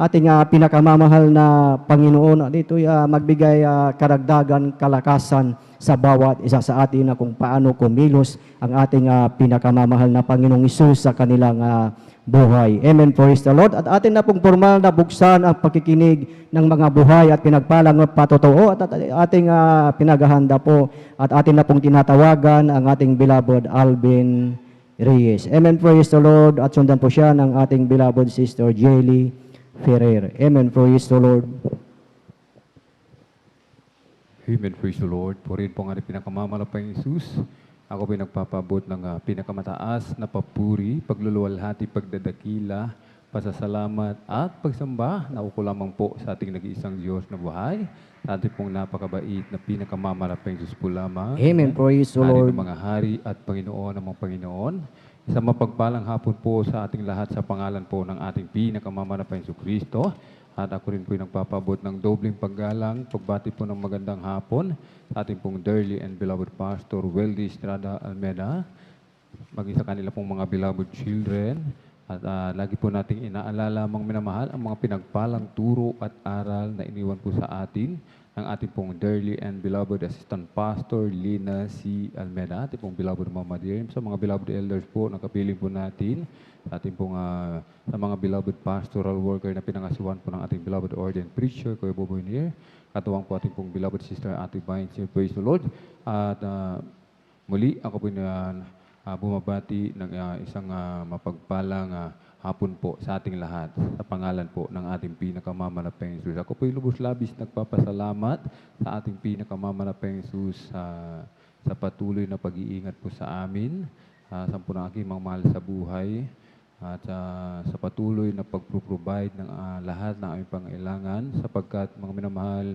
ating pinakamamahal na Panginoon, at ito'y magbigay karagdagan kalakasan sa bawat isa sa atin na kung paano kumilos ang ating pinakamamahal na Panginoong Isus sa kanilang buhay. Amen. Praise the Lord. At atin na pong formal na buksan ang pakikinig ng mga buhay at pinagpalang patotoo, at ating pinaghahanda po at atin na pong tinatawagan ang ating beloved Alvin Reyes. Amen. Praise the Lord. At sundan po siya ng ating beloved Sister Jilly Ferrer. Amen. Praise the Lord. Amen. Praise the Lord. Purihin po nga rin pinakamamalapang Jesus. Ako po nagpapabot ng pinakamataas na papuri, pagluluwalhati, pagdadakila, pasasalamat at pagsamba. Nauko lamang po sa ating nag-iisang Diyos na buhay, sa ating pong napakabait na pinakamamalapang Jesus po lamang. Amen. Praise the Hari Lord. ng mga hari at Panginoon ng mga Panginoon. Isang mapagpalang hapon po sa ating lahat sa pangalan po ng ating pinakamamalapang Jesus Kristo. At ako rin po yung nagpapabot ng dobleng paggalang, pagbati po ng magandang hapon sa ating pong dearly and beloved Pastor Weldy Estrada Almeda, maging sa kanila pong mga beloved children. At lagi po nating inaalala mga minamahal ang mga pinagpalang turo at aral na iniwan po sa atin ng ating pong dearly and beloved Assistant Pastor Lina C. Almeda, ating pong beloved Mama Dear, sa mga beloved elders po na kapiling po natin, sa ating pong sa mga beloved pastoral worker na pinangasuhan po ng ating beloved ordained preacher, Kuya Boboy Nier, katuwang po ating pong beloved sister Ate Vines, praise the Lord. At muli ako po na bumabati ng isang mapagpalang hapon po sa ating lahat sa pangalan po ng ating pinakamamalapang Jesus. Ako po yung lubos-labis nagpapasalamat sa ating pinakamamalapang Jesus sa patuloy na pag-iingat po sa amin, sa po ng aking mga mahal sa buhay, at sa patuloy na pag-provide ng lahat ng aming pangailangan, sapagkat mga minamahal,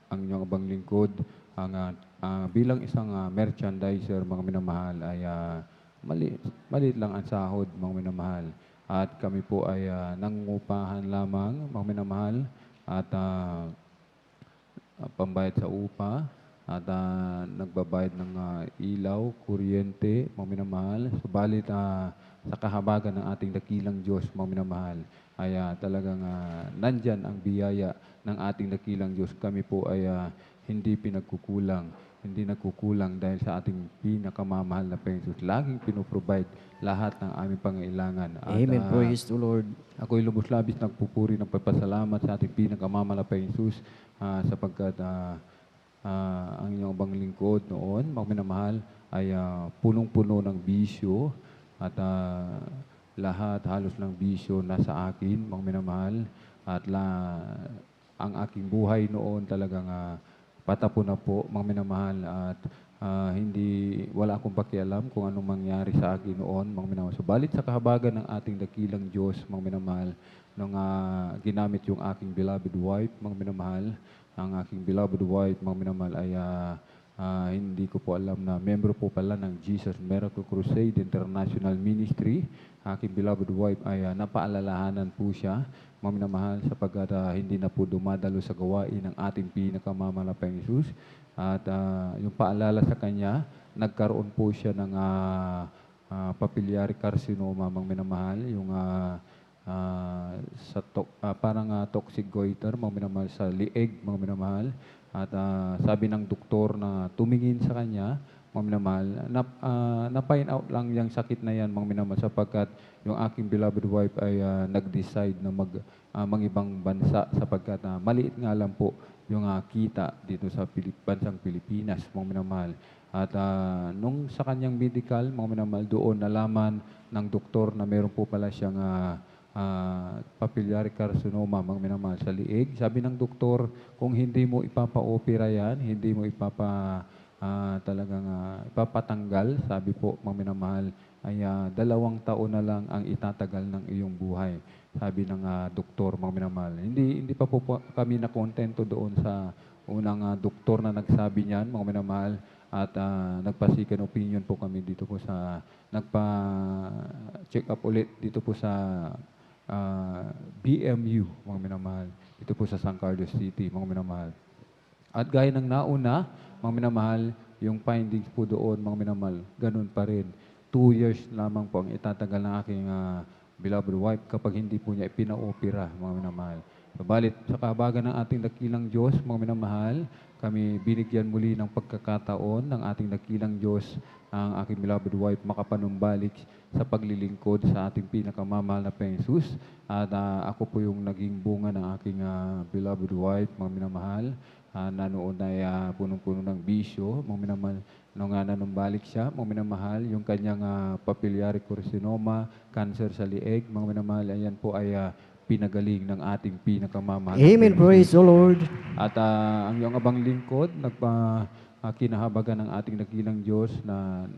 ang inyong abang lingkod, bilang isang merchandiser, mga minamahal, ay maliit lang ang sahod, mga minamahal. At kami po ay nangungupahan lamang, mga minamahal, at pambayad sa upa, at nagbabayad ng ilaw, kuryente, mga minamahal. Subalit sa kahabagan ng ating dakilang Diyos, mga minamahal, ay talagang nandyan ang biyaya ng ating dakilang Diyos. Kami po ay hindi pinagkukulang, hindi nagkukulang dahil sa ating pinakamamahal na Panginoon. Laging pinoprovide lahat ng aming pangailangan. At, Amen. Praise the Lord. ako'y lubos-labis nagpupuri ng pagpasalamat sa ating pinakamamahal na Panginoon, sapagkat ang inyong bang lingkod noon, mga minamahal, ay punong-puno ng bisyo, at lahat halos ng bisyo nasa akin, mga minamahal, at ang aking buhay noon talagang patapo na po, mga minamahal, at wala akong pakialam kung anong mangyari sa akin noon, mga minamahal. Subalit sa kahabagan ng ating dakilang Diyos, mga minamahal, nung ginamit yung aking beloved wife, mga minamahal, ang aking beloved wife, mga minamahal, ay hindi ko po alam na membro po pala ng Jesus Miracle Crusade International Ministry. Aking beloved wife ay napaalalahanan po siya, mga minamahal, sapagkat hindi na po dumadalo sa gawain ng ating pinakamamalapang Jesus. At yung paalala sa kanya, nagkaroon po siya ng papillary carcinoma, mga minamahal, yung parang toxic goiter, mga minamahal, sa lieg, mga minamahal. At sabi ng doktor na tumingin sa kanya, mga minamahal, na-find out lang yung sakit na yan, mga minamahal, sapagkat yung aking beloved wife ay nag-decide na mangibang bansa, sapagkat maliit nga lang po yung kita dito sa bansang Pilipinas, mga minamahal. At nung sa kanyang medical, mga minamahal, doon nalaman ng doktor na meron po pala siyang papillary carcinoma, mga minamahal, sa liig. Sabi ng doktor, kung hindi mo ipapa-opera yan, hindi mo talagang ipapatanggal, sabi po mga minamahal, ay 2 taon na lang ang itatagal ng iyong buhay. Sabi ng doktor, mga minamahal. Hindi pa po kami nakontento doon sa unang doktor na nagsabi niyan, mga minamahal. At nagpa-second opinion po kami dito po sa, nagpa-check up ulit dito po sa BMU, mga minamahal. Dito po sa San Carlos City, mga minamahal. At gaya ng nauna, mga minamahal, yung findings po doon, mga minamahal, ganun pa rin. 2 years lamang po ang itatagal ng aking beloved wife kapag hindi po niya ipina-opera, mga minamahal. Subalit, sa kahabagan ng ating dakilang Diyos, mga minamahal, kami binigyan muli ng pagkakataon ng ating dakilang Diyos ang aking beloved wife makapanumbalik sa paglilingkod sa ating pinakamamahal na Jesus. At ako po yung naging bunga ng aking beloved wife, mga minamahal, na noon ay punong-puno ng bisyo, mga minamahal. Nung nanumbalik siya, mga minamahal, yung kanyang papillary carcinoma, cancer sa lieg, mga minamahal, ayan po ay pinagaling ng ating pinakamamahal. Amen. Praise the Lord. At ang iyong abang lingkod, kinahabagan ng ating dakilang Diyos na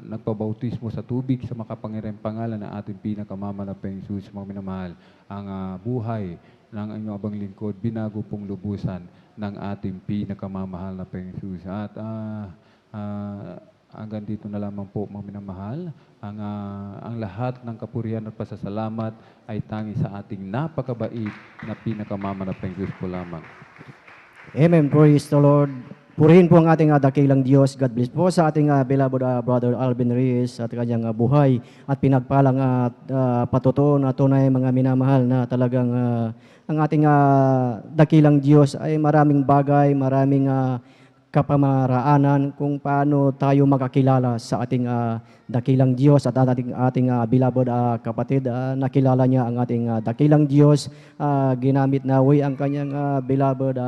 nagpabautismo sa tubig sa makapangyarihang pangalan ng ating pinakamamahal na Jesus, mga minamahal. Ang buhay ng inyong abang lingkod, binago pong lubusan ng ating pinakamamahal na Jesus. At hanggang dito na lamang po, mga minamahal. Ang lahat ng kapurihan at pasasalamat ay tangi sa ating napakabait na pinakamamahal na Jesus po lamang. Amen. Praise the Lord. Purihin po ang ating dakilang Diyos. God bless po sa ating beloved Brother Alvin Reyes at kanyang buhay at pinagpalang patutuo na tunay, mga minamahal, na talagang ang ating dakilang Diyos ay maraming bagay, maraming kapamaraanan kung paano tayo makakilala sa ating dakilang Diyos at ating beloved kapatid. Nakilala niya ang ating dakilang Diyos, ginamit na ang kanyang beloved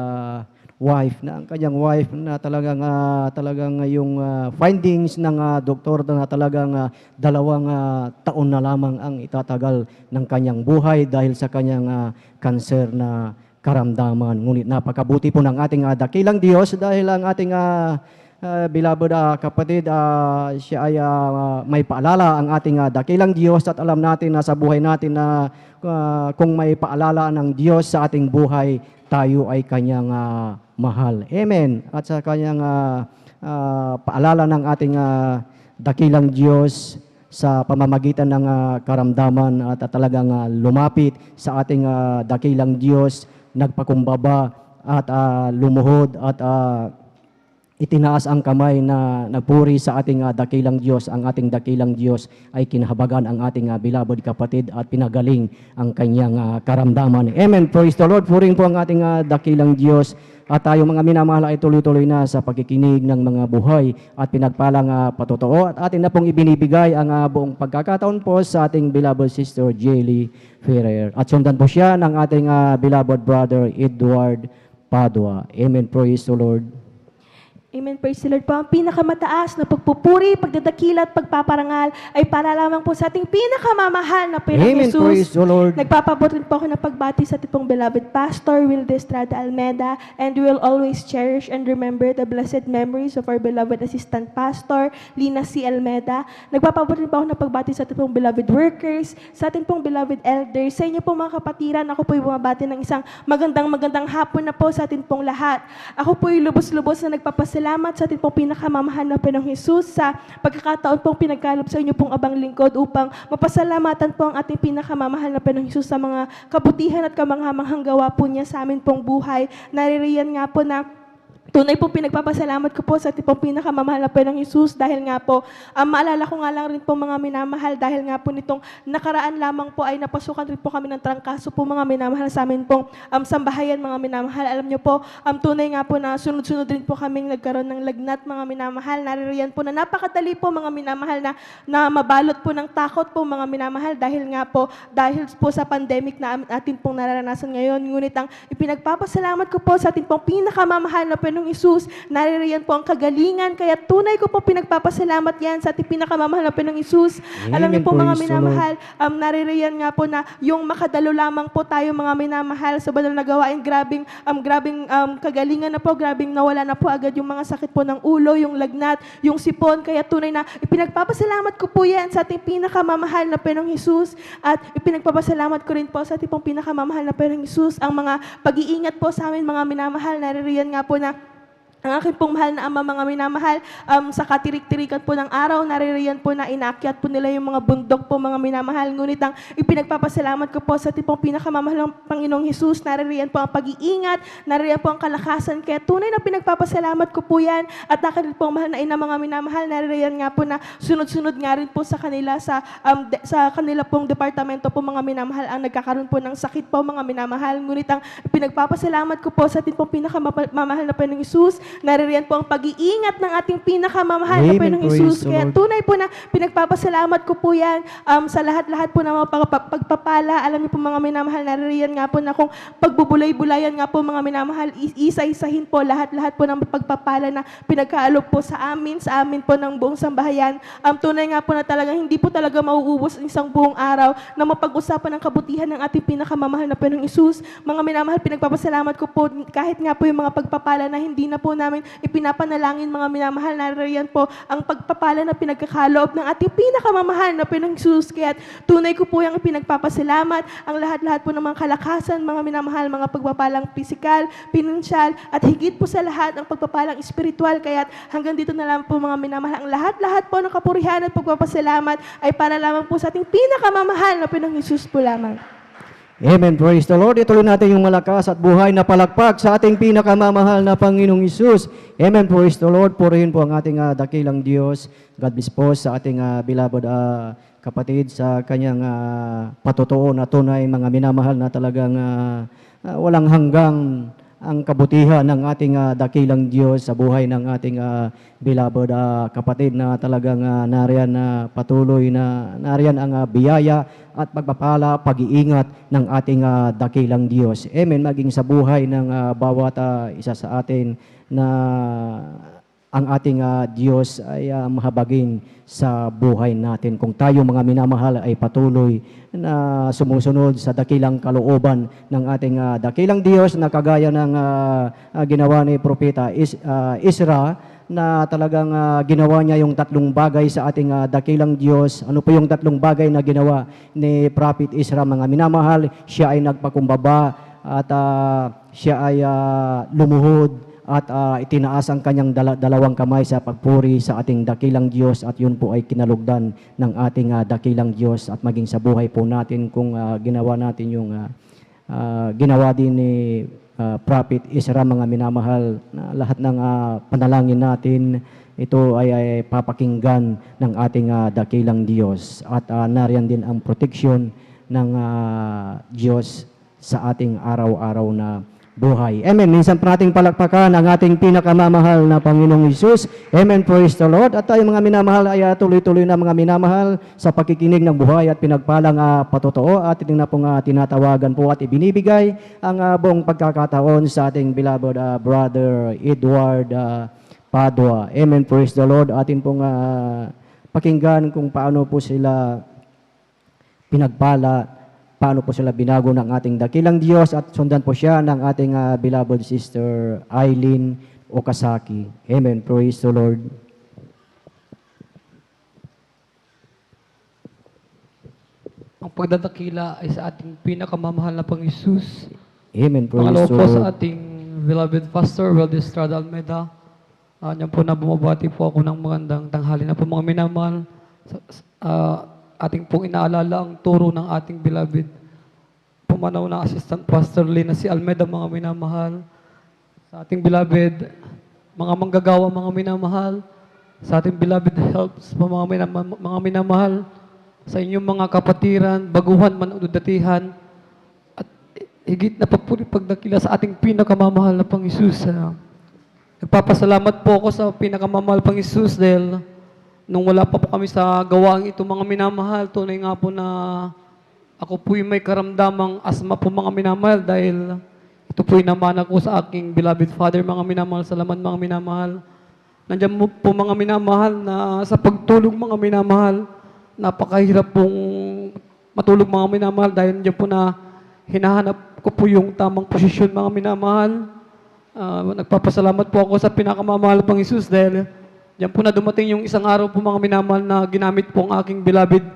wife, na ang kanyang wife na talagang yung findings ng doktor na talagang 2 taon na lamang ang itatagal ng kanyang buhay dahil sa kanyang cancer na karamdaman. Ngunit napakabuti po ng ating dakilang Diyos dahil ang ating beloved kapatid, siya ay may paalala ang ating dakilang Diyos, at alam natin na sa buhay natin na kung may paalala ng Diyos sa ating buhay, tayo ay kanyang mahal. Amen. At sa kanyang paalala ng ating dakilang Diyos sa pamamagitan ng karamdaman at talagang lumapit sa ating dakilang Diyos, nagpakumbaba at lumuhod at itinaas ang kamay na nagpuri sa ating dakilang Diyos. Ang ating dakilang Diyos ay kinahabagan ang ating beloved kapatid at pinagaling ang kanyang karamdaman. Amen. Praise the Lord. Puring po ang ating dakilang Diyos. At tayo, mga minamahal, ay tuloy-tuloy na sa pagkikinig ng mga buhay at pinagpalang patutuo. At atin na pong ibinibigay ang buong pagkakataon po sa ating beloved sister Jelly Ferrer. At sundan po siya ng ating beloved brother Edward Padua. Amen. Praise the Lord. Amen. Praise the Lord po. Ang pinakamataas na pagpupuri, pagdadakila at pagpaparangal ay para lamang po sa ating pinakamamahal na Panginoong Amen. Praise Jesus. the Lord. Nagpapabot rin po ako ng pagbati sa ating pong beloved Pastor Will de Estrada Almeda, and we will always cherish and remember the blessed memories of our beloved Assistant Pastor Lina C. Almeda. Nagpapabot rin po ako ng pagbati sa ating pong beloved workers, sa ating pong beloved elders, sa inyo pong mga kapatiran. Ako po ay bumabati ng isang magandang hapon na po sa ating pong lahat. Ako po ay lubos-lubos na nagpapasalamat sa ating pong pinakamamahal na Panginoong Hesus sa pagkakataon pong pinagkaloob sa inyo pong abang lingkod upang mapasalamatan po ang ating pinakamamahal na Panginoong Hesus sa mga kabutihan at kamanghamanghang gawa po niya sa amin pong buhay. Naririyan nga po na tunay po pinagpapasalamat ko po sa ating pong pinakamamahal na Panginoong Hesus dahil nga po, maalala ko nga lang rin po mga minamahal dahil nga po nitong nakaraan lamang po ay napasukan rin po kami ng trangkaso po mga minamahal sa amin pong sambahayan, mga minamahal. Alam nyo po, tunay nga po na sunod-sunod rin po kaming nagkaroon ng lagnat, mga minamahal. Naririyan po na napakadali po mga minamahal na mabalot po ng takot po mga minamahal dahil nga po, dahil po sa pandemic na atin pong nararanasan ngayon. Ngunit ang ipinagpapasalamat ko po sa ating pong pinakamamahal na Panginoong Panginoong Hesus. Naririyan po ang kagalingan, kaya tunay ko po pinagpapasalamat yan sa ating pinakamamahal na Panginoong Hesus. Alam niyo po mga Praise the Lord. minamahal, naririyan nga po na yung makadalo lamang po tayo mga minamahal sa banal na gawain, grabing kagalingan na po, grabing nawala na po agad yung mga sakit po ng ulo, yung lagnat, yung sipon, kaya tunay na ipinagpapasalamat ko po yan sa ating pinakamamahal na Panginoong Hesus, at ipinagpapasalamat ko rin po sa ating pong pinakamamahal na Panginoong Hesus ang mga pag-iingat po sa amin mga minamahal. Naririyan nga po na ang aking pong mahal na ama, mga minamahal, sa katirik-tirikan po ng araw, naririyan po na inakyat po nila yung mga bundok po, mga minamahal. Ngunit ang ipinagpapasalamat ko po sa ating pong pinakamamahal ng Panginoong Hesus, naririyan po ang pag-iingat, naririyan po ang kalakasan, kaya tunay na pinagpapasalamat ko po yan. At akin po ang mahal na ina, mga minamahal, naririyan nga po na sunod-sunod nga rin po sa kanila, sa kanila pong departamento po, mga minamahal, ang nagkakaroon po ng sakit po, mga minamahal. Ngunit ang pinagpapasalamat ko po sa ating pong pinakamamahal na Panginoong Hesus, naririyan po ang pag-iingat ng ating pinakamamahal na Amen. Panginoong Praise Hesus. the Kaya Lord. tunay po na pinagpapasalamat ko po yan sa lahat-lahat po ng mga pagpapala. Alam niyo po mga minamahal, naririyan nga po na kung pagbubulay-bulayan nga po mga minamahal, isa-isahin po lahat-lahat po ng pagpapala na pinagkaalok po sa amin po ng buong sambahayan. Tunay nga po na talagang hindi po talaga mauubos ang isang buong araw na mapag-usapan ng kabutihan ng ating pinakamamahal na Panginoong Hesus. Mga minamahal, pinagpapasalamat ko po kahit nga po yung mga pagpapala na hindi na po namin ipinapanalangin, mga minamahal, naririyan po ang pagpapala na pinagkakaloob ng ating pinakamamahal na Panginoong Hesus. Kaya tunay ko po yung pinagpapasalamat, ang lahat-lahat po ng mga kalakasan, mga minamahal, mga pagpapalang pisikal, pinansyal, at higit po sa lahat ang pagpapalang espiritual. Kaya hanggang dito na lang po mga minamahal, ang lahat-lahat po ng kapurihan at pagpapasalamat ay para lamang po sa ating pinakamamahal na Panginoong Hesus po lamang. Amen. Praise the Lord. Ituloy natin yung malakas at buhay na palakpak sa ating pinakamamahal na Panginoong Hesus. Amen. Praise the Lord. Purihin po ang ating dakilang Diyos. God bless po sa ating beloved kapatid sa kanyang patutuo na tunay, mga minamahal, na talagang walang hanggang ang kabutihan ng ating dakilang Diyos sa buhay ng ating beloved kapatid na talagang nariyan na patuloy na nariyan ang biyaya at pagpapala, pag-iingat ng ating dakilang Diyos. Amen. Maging sa buhay ng bawat isa sa atin na ang ating Diyos ay mahabagin sa buhay natin. Kung tayo mga minamahal ay patuloy na sumusunod sa dakilang kalooban ng ating dakilang Diyos na kagaya ng ginawa ni Propeta Isra, na talagang ginawa niya yung tatlong bagay sa ating dakilang Diyos. Ano po yung tatlong bagay na ginawa ni Prophet Isra, mga minamahal? Siya ay nagpakumbaba at siya ay lumuhod at itinaas ang kanyang dalawang kamay sa pagpuri sa ating dakilang Diyos, at yun po ay kinalugdan ng ating dakilang Diyos. At maging sa buhay po natin, kung ginawa natin yung ginawa din ni Prophet Isra, mga minamahal, na lahat ng panalangin natin, ito ay papakinggan ng ating dakilang Diyos, at nariyan din ang proteksyon ng Diyos sa ating araw-araw na buhay. Amen. Minsan pa nating palakpakan ang ating pinakamamahal na Panginoong Hesus. Amen. Praise the Lord. At tayo mga minamahal ay tuloy-tuloy na mga minamahal sa pakikinig ng buhay at pinagpalang patotoo, at ito na pong tinatawagan po at ibinibigay ang buong pagkakataon sa ating beloved brother Edward Padua. Amen. Praise the Lord. Atin pong pakinggan kung paano po sila pinagpala, paano po sila binago ng ating dakilang Diyos, at sundan po siya ng ating beloved sister Eileen Okasaki. Amen. Praise the Lord. Ang pagdadakila ay sa ating pinakamamahal na Panginoong Hesus. Amen. Praise Pangalawa the po sa Lord. ating beloved pastor, Weldy Estrada Almeida. Diyan po na bumabati po ako ng magandang tanghali na po mga minamahal. Ating pong inaalala ang turo ng ating beloved pumanaw na Assistant Pastor Lina si Almeida, mga minamahal. Sa ating beloved mga manggagawa, mga minamahal. Sa ating beloved helps, mga minamahal. Sa inyong mga kapatiran, baguhan man o datihan, at higit na pagdakila sa ating pinakamamahal na Panginoong Hesus. Nagpapasalamat po ako sa pinakamamahal Panginoong Hesus dahil nung wala pa po kami sa gawaang ito, mga minamahal, tunay nga po na ako po'y may karamdamang asma po, mga minamahal, dahil ito po inamana ko sa aking beloved Father, mga minamahal, salamat mga minamahal. Nandiyan po mga minamahal na sa pagtulog mga minamahal, napakahirap pong matulog mga minamahal dahil nandiyan po na hinahanap ko po yung tamang posisyon mga minamahal. Nagpapasalamat po ako sa pinakamamahal pang Jesus dahil diyan po na dumating yung isang araw po mga minamahal na ginamit po ang aking beloved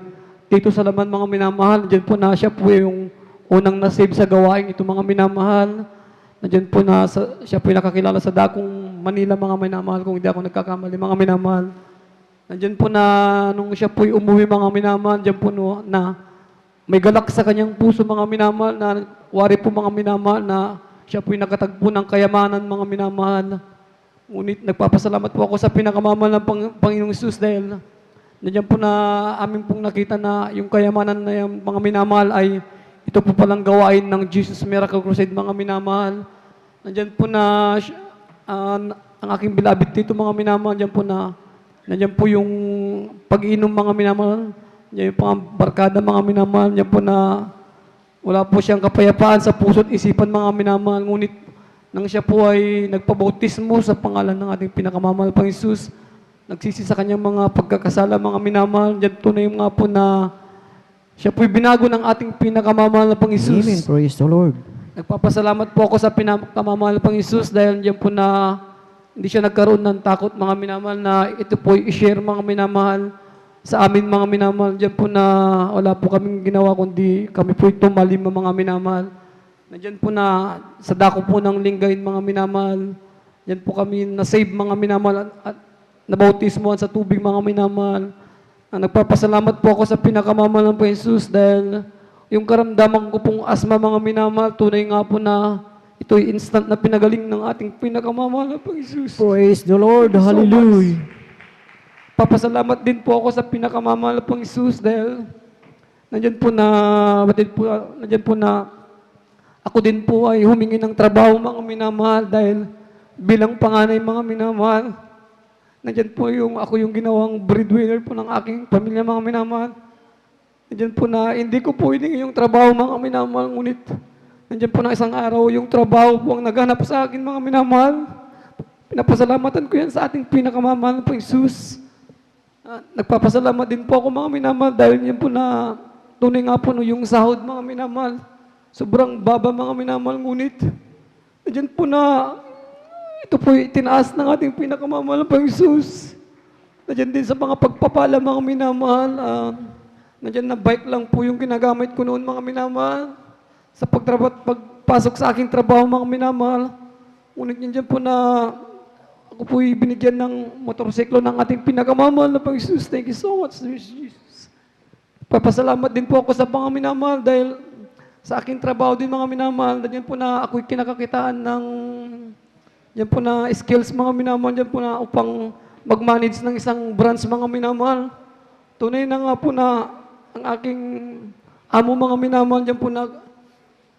dito sa laman mga minamahal. Diyan po na siya po yung unang na-save sa gawain ito mga minamahal. Nandiyan po na siya po yung nakakilala sa dakong Manila mga minamahal kung hindi ako nagkakamali mga minamahal. Nandiyan po na nung siya po yung umuwi mga minamahal, diyan po no, na may galak sa kanyang puso mga minamahal na wari po mga minamahal na siya po yung nakatagpo ng kayamanan mga minamahal. Ngunit nagpapasalamat po ako sa pinakamamahal ng Panginoong Jesus dahil nandiyan po na amin pong nakita na yung kayamanan na yung mga minamahal ay ito po palang gawain ng Jesus Miracle Crusade mga minamahal. Nandiyan po na ang aking beloved dito mga minamahal, nandiyan po yung pag-inom mga minamahal, nandiyan yung barkada mga minamahal, nandiyan po na wala po siyang kapayapaan sa puso at isipan mga minamahal. Ngunit nang siya po ay nagpabautismo sa pangalan ng ating pinakamamahal pang Jesus, nagsisi sa kanyang mga pagkakasala mga minamahal, nandiyan tunay nga po na siya po'y binago ng ating pinakamamahal na pang Jesus. Amen. Praise the Lord. Nagpapasalamat po ako sa pinakamamahal na pang Jesus dahil diyan po na hindi siya nagkaroon ng takot mga minamahal na ito po'y i-share mga minamahal sa amin mga minamahal. Diyan po na wala po kaming ginawa kundi kami po'y tumalim mga minamahal. Nandiyan po na sa dako po ng linggayin mga minamahal. Diyan po kami na-save mga minamahal at nabautismoan sa tubig mga minamahal. Nagpapasalamat po ako sa pinakamamahal ng Jesus dahil yung karamdaman ko pong asma mga minamahal, tunay nga po na ito'y instant na pinagaling ng ating pinakamamahal na Jesus. Praise the Lord. Thank you so Hallelujah. Papasalamat din po ako sa pinakamamahal na Jesus dahil nandiyan po na ako din po ay humingi ng trabaho mga minamahal dahil bilang panganay mga minamahal, nandiyan po ako yung ginawang breadwinner po ng aking pamilya mga minamahal. Nandiyan po na hindi ko po hiningi yung trabaho mga minamahal, ngunit nandiyan po na isang araw yung trabaho po ang naghanap sa akin mga minamahal. Pinapasalamatan ko yan sa ating pinakamamahal na Jesus. Nagpapasalamat din po ako mga minamahal dahil yan po na tunay nga po no, yung sahod mga minamahal. Sobrang baba mga minamahal, ngunit nandiyan po na ito po tinaas ng ating pinakamamahal na Jesus. Nandiyan din sa mga pagpapala mga minamahal. Nandiyan na bike lang po yung ginagamit ko noon mga minamahal. Sa pagpasok sa aking trabaho mga minamahal. Ngunit nandiyan po na ako po binigyan ng motorsiklo ng ating pinakamamahal na Jesus. Thank you so much, Jesus. Papasalamat din po ako sa mga minamahal dahil sa aking trabaho din mga minamahal. Nandiyan po na ako'y kinakakitaan ng yan po na skills mga minamahal, yan po na upang mag-manage ng isang branch mga minamahal. Tunay na nga po na ang aking amo mga minamahal, yan po na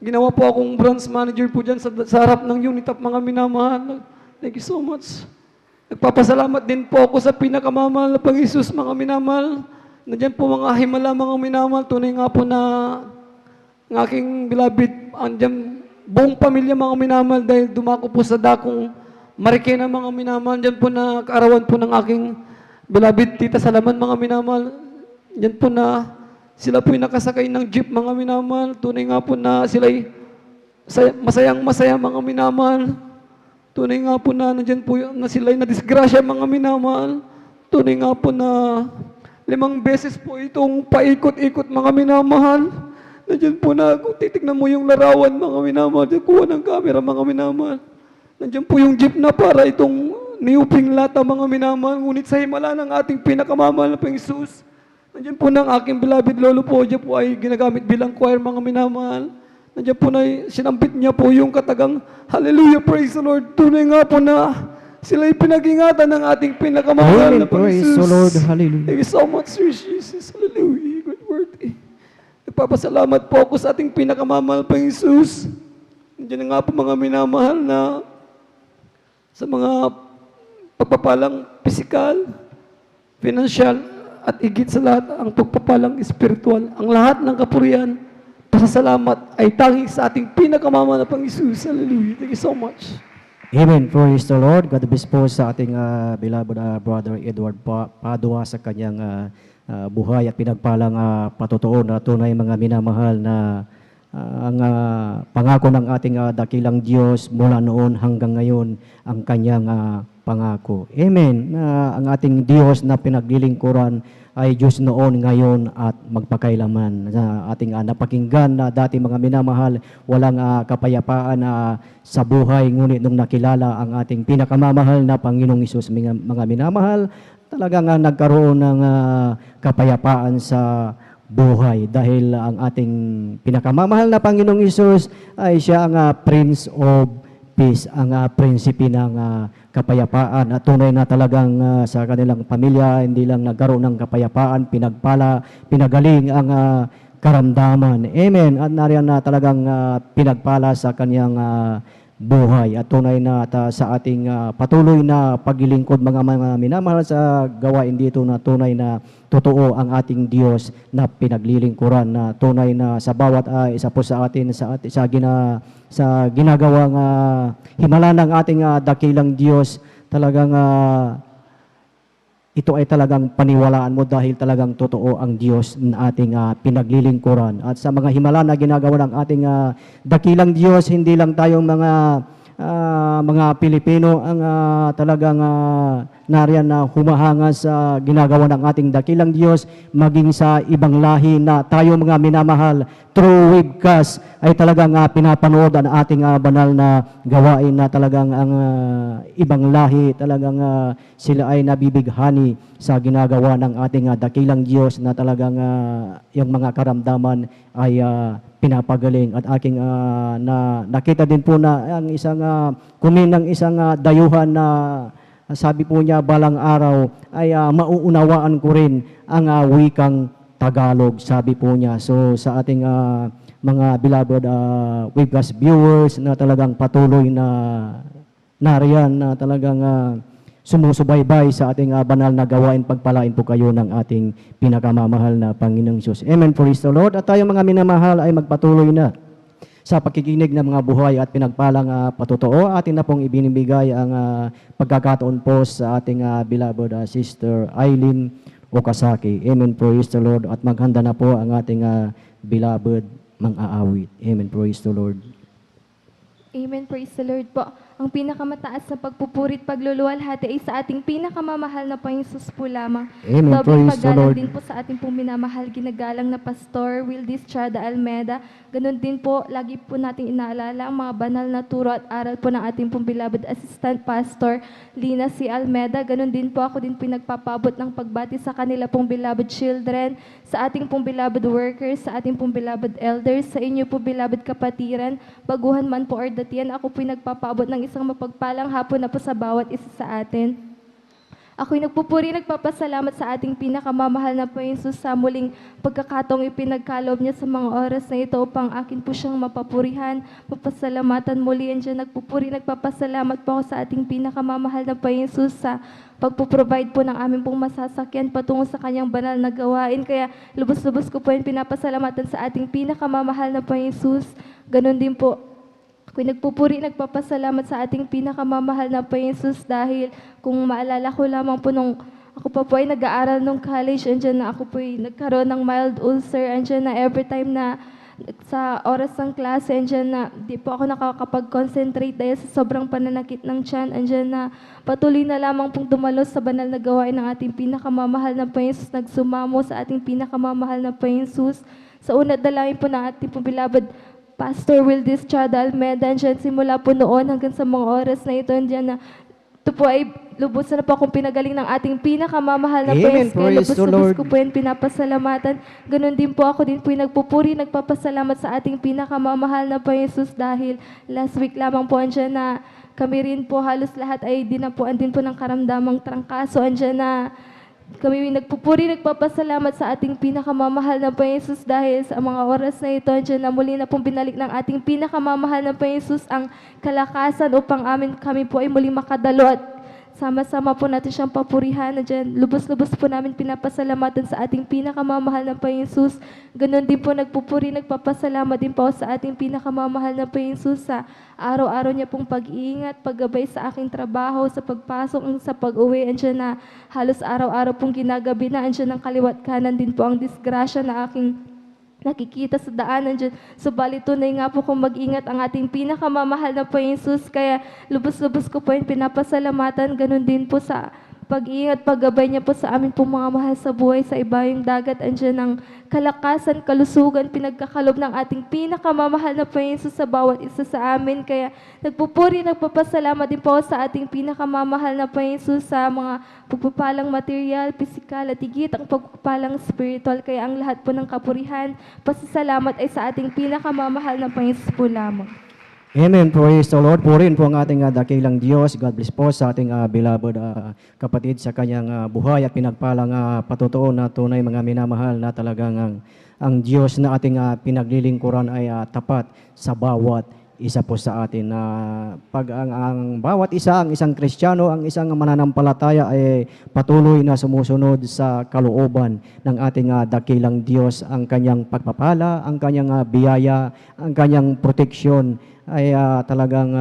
ginawa po akong branch manager po dyan sa harap ng unit of mga minamahal. Thank you so much. Nagpapasalamat din po ako sa pinakamamahal na pang Jesus mga minamahal. Nandiyan po mga himala mga minamahal, tunay nga po na ang aking beloved, andyan buong pamilya mga minamahal dahil dumako po sa dakong Marikina mga minamahal. Diyan po na kaarawan po ng aking beloved tita Salaman mga minamahal. Diyan po na sila po nakasakay ng jeep mga minamahal. Tunay nga po na sila'y masayang-masaya mga minamahal. Tunay nga po na nandiyan po na sila'y nadisgrasya mga minamahal. Tunay nga po na 5 beses po itong paikot-ikot mga minamahal. Nandiyan po na, kung titignan mo yung larawan, mga minamahal, kuha ng camera, mga minamahal. Nandiyan po yung jeep na para itong niyuping lata, mga minamahal. Ngunit sa himala ng ating pinakamamahal na pang Jesus, nandiyan po ng aking beloved lolo po, diyan po ay ginagamit bilang choir, mga minamahal. Nandiyan po na sinambit niya po yung katagang, Hallelujah, praise the Lord. Tunay nga po na sila'y pinag-ingatan ng ating pinakamamahal na pang Jesus. Praise the Lord, hallelujah. Thank you so much, Sir Jesus. Hallelujah, good word. Nagpapasalamat po ako sa ating pinakamamahal pang Jesus. Nandiyan nga po mga minamahal na sa mga pagpapalang pisikal, financial, at higit sa lahat ang pagpapalang espiritual. Ang lahat ng kapurihan, pasasalamat ay tanging sa ating pinakamamahal na Panginoong Hesus. Hallelujah. Thank you so much. Amen. Praise the Lord. God bless po sa ating beloved brother Edward Padua sa kanyang buhay at pinagpalang patutuon na tunay mga minamahal na ang pangako ng ating dakilang Diyos mula noon hanggang ngayon ang kanyang pangako. Amen. Ang ating Diyos na pinaglilingkuran ay Diyos noon, ngayon at magpakailaman. Ating napakinggan na dati mga minamahal, walang kapayapaan sa buhay, ngunit nung nakilala ang ating pinakamamahal na Panginoong Hesus, mga minamahal, talagang nagkaroon ng kapayapaan sa buhay dahil ang ating pinakamamahal na Panginoong Hesus ay siya ang Prince of Peace, ang prinsipe ng kapayapaan at tunay na talagang sa kanilang pamilya hindi lang nagkaroon ng kapayapaan, pinagaling ang karamdaman. Amen. At nariyan na talagang pinagpala sa kanyang buhay at tunay na sa ating patuloy na paglilingkod mga minamahal sa gawain dito na tunay na totoo ang ating Diyos na pinaglilingkuran na tunay na sa bawat isa po sa atin sa ginagawang himala ng ating dakilang Diyos talagang ito ay talagang paniwalaan mo dahil talagang totoo ang Diyos na ating pinaglilingkuran. At sa mga himala na ginagawa ng ating dakilang Diyos, hindi lang tayong mga Pilipino ang talagang nariyan na humahanga sa ginagawa ng ating dakilang Diyos, maging sa ibang lahi na tayo mga minamahal, through webcast ay talagang pinapanood ang ating banal na gawain na talagang ang ibang lahi talagang sila ay nabibighani sa ginagawa ng ating dakilang Diyos na talagang yung mga karamdaman ay pinapagaling at aking nakita din po na ang isang ng isang dayuhan na sabi po niya balang araw ay mauunawaan ko rin ang wikang Tagalog, sabi po niya. So sa ating mga beloved webcast viewers na talagang patuloy na nariyan na talagang sumusubaybay sa ating banal na gawain, pagpalain po kayo ng ating pinakamamahal na Panginoong Diyos. Amen. Praise the Lord. At tayo mga minamahal ay magpatuloy na sa pakikinig ng mga buhay at pinagpalang patotoo. Atin na pong ibinibigay ang pagkakataon po sa ating beloved Sister Eileen Okasaki. Amen. Praise the Lord. At maghanda na po ang ating beloved mang-aawit. Amen. Praise the Lord. Amen. Praise the Lord po. Ang pinakamataas na pagpupurit, pagluluwalhati ay sa ating pinakamamahal na Panginoong Hesus po lamang. Amen. Dobling Praise the paggalang Lord. din po sa ating pong minamahal, ginagalang na Pastor Wildis Chada Almeda. Ganon din po, lagi po natin inaalala ang mga banal na turo at aral po ng ating pong beloved Assistant Pastor Lina C. Almeda. Ganon din po ako din pinagpapabot ng pagbati sa kanila pong beloved children, sa ating pong beloved workers, sa ating pong beloved elders, sa inyo po beloved kapatiran, baguhan man po or datian, ako po nagpapabot ng isang mapagpalang hapon na po sa bawat isa sa atin. Ako'y nagpupuri, nagpapasalamat sa ating pinakamamahal na Panginoon Hesus sa muling pagkakataong ipinagkaloob niya sa mga oras na ito upang akin po siyang mapapurihan, mapasalamatan muli. Andiyan nagpupuri, nagpapasalamat po ako sa ating pinakamamahal na Panginoon Hesus sa pagpuprovide po ng aming pong masasakyan patungo sa kanyang banal na gawain. Kaya lubos-lubos ko po yung pinapasalamatan sa ating pinakamamahal na Panginoon Hesus. Ganon din po, ako'y nagpupuri, nagpapasalamat sa ating pinakamamahal na Panginoon Hesus dahil kung maalala ko lamang po nung ako pa po ay nag-aaral nung college, andyan na ako po ay nagkaroon ng mild ulcer, andyan na every time na sa oras ng klase, andyan na di po ako nakakapag-concentrate dahil sa sobrang pananakit ng tiyan, andyan na patuloy na lamang pong dumalos sa banal na gawain ng ating pinakamamahal na Panginoon Hesus, nagsumamo sa ating pinakamamahal na Panginoon Hesus. Sa unat dalangin po ng ating pong beloved Pastor Wildis Chada Almeda, andyan simula po noon hanggang sa mga oras na ito, andyan na ito po ay lubos na po akong pinagaling ng ating pinakamamahal na Amen. Panginoon. Kaya Praise the lubos-lubos Lord. ko po yan pinapasalamatan. Ganon din po ako din po yung nagpupuri, nagpapasalamat sa ating pinakamamahal na Panginoon Hesus dahil last week lamang po andyan na kami rin po halos lahat ay dinapuan din po ng karamdamang trangkaso. Andyan na kami nagpupuri, nagpapasalamat sa ating pinakamamahal na Panginoon Hesus dahil sa mga oras na ito, andyan na muli na pong binalik ng ating pinakamamahal na Panginoon Hesus ang kalakasan upang kami po ay muli makadalo at Sama-sama po natin siyang papurihan na dyan. Lubos-lubos po namin pinapasalamatan sa ating pinakamamahal na Panginoon Jesus. Ganon din po nagpupuri, nagpapasalamat din po sa ating pinakamamahal na Panginoon Jesus sa araw-araw niya pong pag-iingat, paggabay sa aking trabaho, sa pagpasok, sa pag-uwi. Andiyan na halos araw-araw pong ginagabi na. Andiyan ng kaliwat kanan din po ang disgrasya na aking nakikita sa daanan dyan. Subalit tunay nga po kung mag-ingat ang ating pinakamamahal na Panginoon Jesus. Kaya lubos-lubos ko po yung pinapasalamatan. Ganun din po sa pag-iingat, paggabay niya po sa amin po mga mahal sa buhay sa ibayong dagat. Andiyan ang kalakasan, kalusugan, pinagkakalob ng ating pinakamamahal na Panginoon Jesus sa bawat isa sa amin. Kaya nagpupuri, nagpapasalamat din po sa ating pinakamamahal na Panginoon Jesus sa mga pagpapalang material, pisikal at higit ang pagpapalang spiritual. Kaya ang lahat po ng kapurihan, pasasalamat ay sa ating pinakamamahal na Panginoon Jesus po lamang. Amen. Praise the Lord. Purihin po ang ating dakilang Diyos. God bless po sa ating beloved kapatid sa kanyang buhay at pinagpalang patutuo na tunay mga minamahal na talagang ang Diyos na ating pinaglilingkuran ay tapat sa bawat isa po sa atin. Pag ang bawat isa, ang isang Kristiyano, ang isang mananampalataya ay patuloy na sumusunod sa kalooban ng ating dakilang Diyos, ang kanyang pagpapala, ang kanyang biyaya, ang kanyang proteksyon ay talagang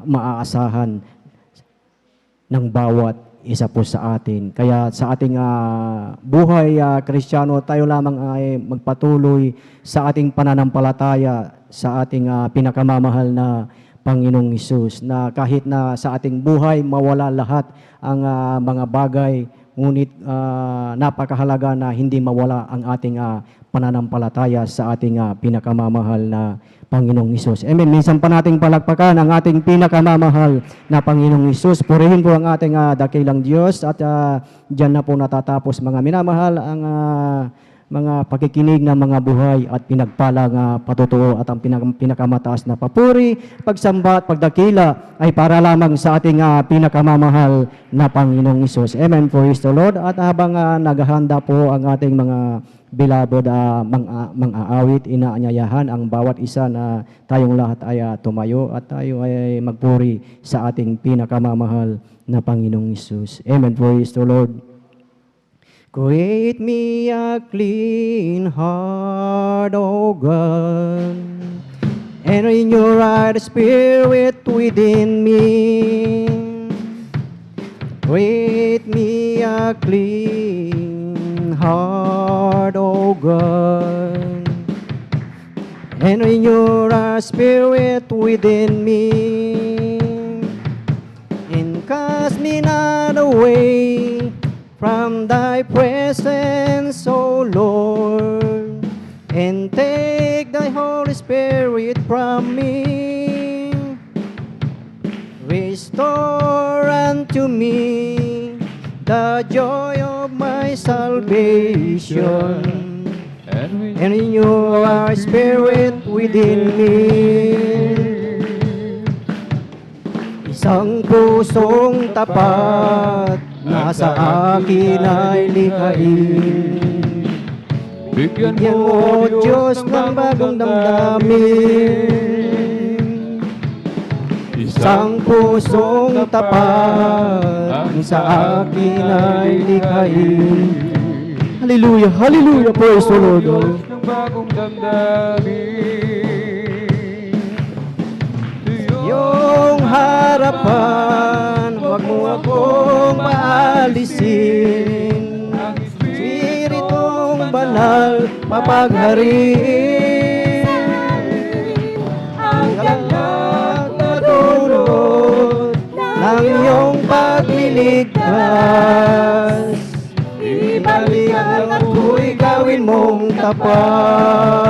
maaasahan ng bawat isa po sa atin. Kaya sa ating buhay Kristiyano, tayo lamang ay magpatuloy sa ating pananampalataya sa ating pinakamamahal na Panginoong Hesus, na kahit na sa ating buhay mawala lahat ang mga bagay, ngunit napakahalaga na hindi mawala ang ating pananampalataya sa ating pinakamamahal na Panginoong Hesus. Amen. Minsan pa nating palakpakan ang ating pinakamamahal na Panginoong Hesus. Purihin po ang ating dakilang Diyos at dyan na po natatapos mga minamahal ang mga pakikinig ng mga buhay at pinagpalang patutuo at ang pinakamataas na papuri, pagsamba at pagdakila ay para lamang sa ating pinakamamahal na Panginoong Hesus. Amen. Praise the Lord. At habang naghahanda po ang ating mga beloved mang-aawit, inaanyayahan ang bawat isa na tayong lahat ay tumayo at tayo ay magpuri sa ating pinakamamahal na Panginoong Hesus. Amen. Praise the Lord. Create me a clean heart, O God, and renew your right spirit within me. Create me a clean heart, O God, and renew your spirit within me. And cast me not away from thy presence, O Lord, and take thy Holy Spirit from me. Restore unto me the joy of my salvation, and renew our spirit within me. Isang pusong tapat nasa akin ay likhain. Bigyan mo, Diyos, ng bagong damdamin. Isang pusong tapat sa akin ay likhain. Hallelujah, hallelujah, praise the Lord. Diyos ng bagong damdamin. Iyong harapan, huwag mo akong maalisin. Ang Espiritong banal, papaghariin. Ang galak na dulot ng iyong pagliligtas. Ibalik ang ako'y gawin mong tapat.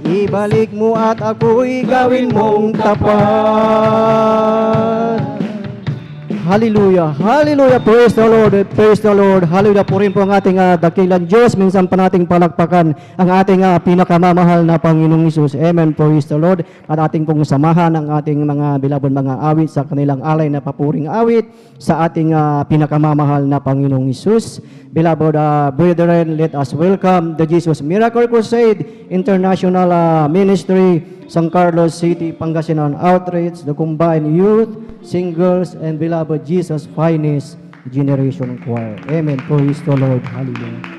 Ibalik mo at ako'y gawin mong tapat. Hallelujah, hallelujah, praise the Lord, praise the Lord. Hallelujah, purihin po ang ating dakilang Diyos. Minsan pa nating palakpakan ang ating pinakamamahal na Panginoong Hesus. Amen, praise the Lord. At ating pong samahan ang ating mga beloved mga awit sa kanilang alay na papuring awit sa ating pinakamamahal na Panginoong Hesus. Beloved brethren, let us welcome the Jesus Miracle Crusade International Ministry San Carlos City, Pangasinan Outreach, the combined youth, singles, and beloved Jesus Finest Generation Choir. Amen. Praise the Lord. Hallelujah.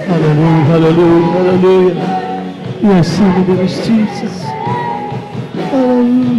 Hallelujah, hallelujah, hallelujah. Yes, in the name of Jesus. Hallelujah.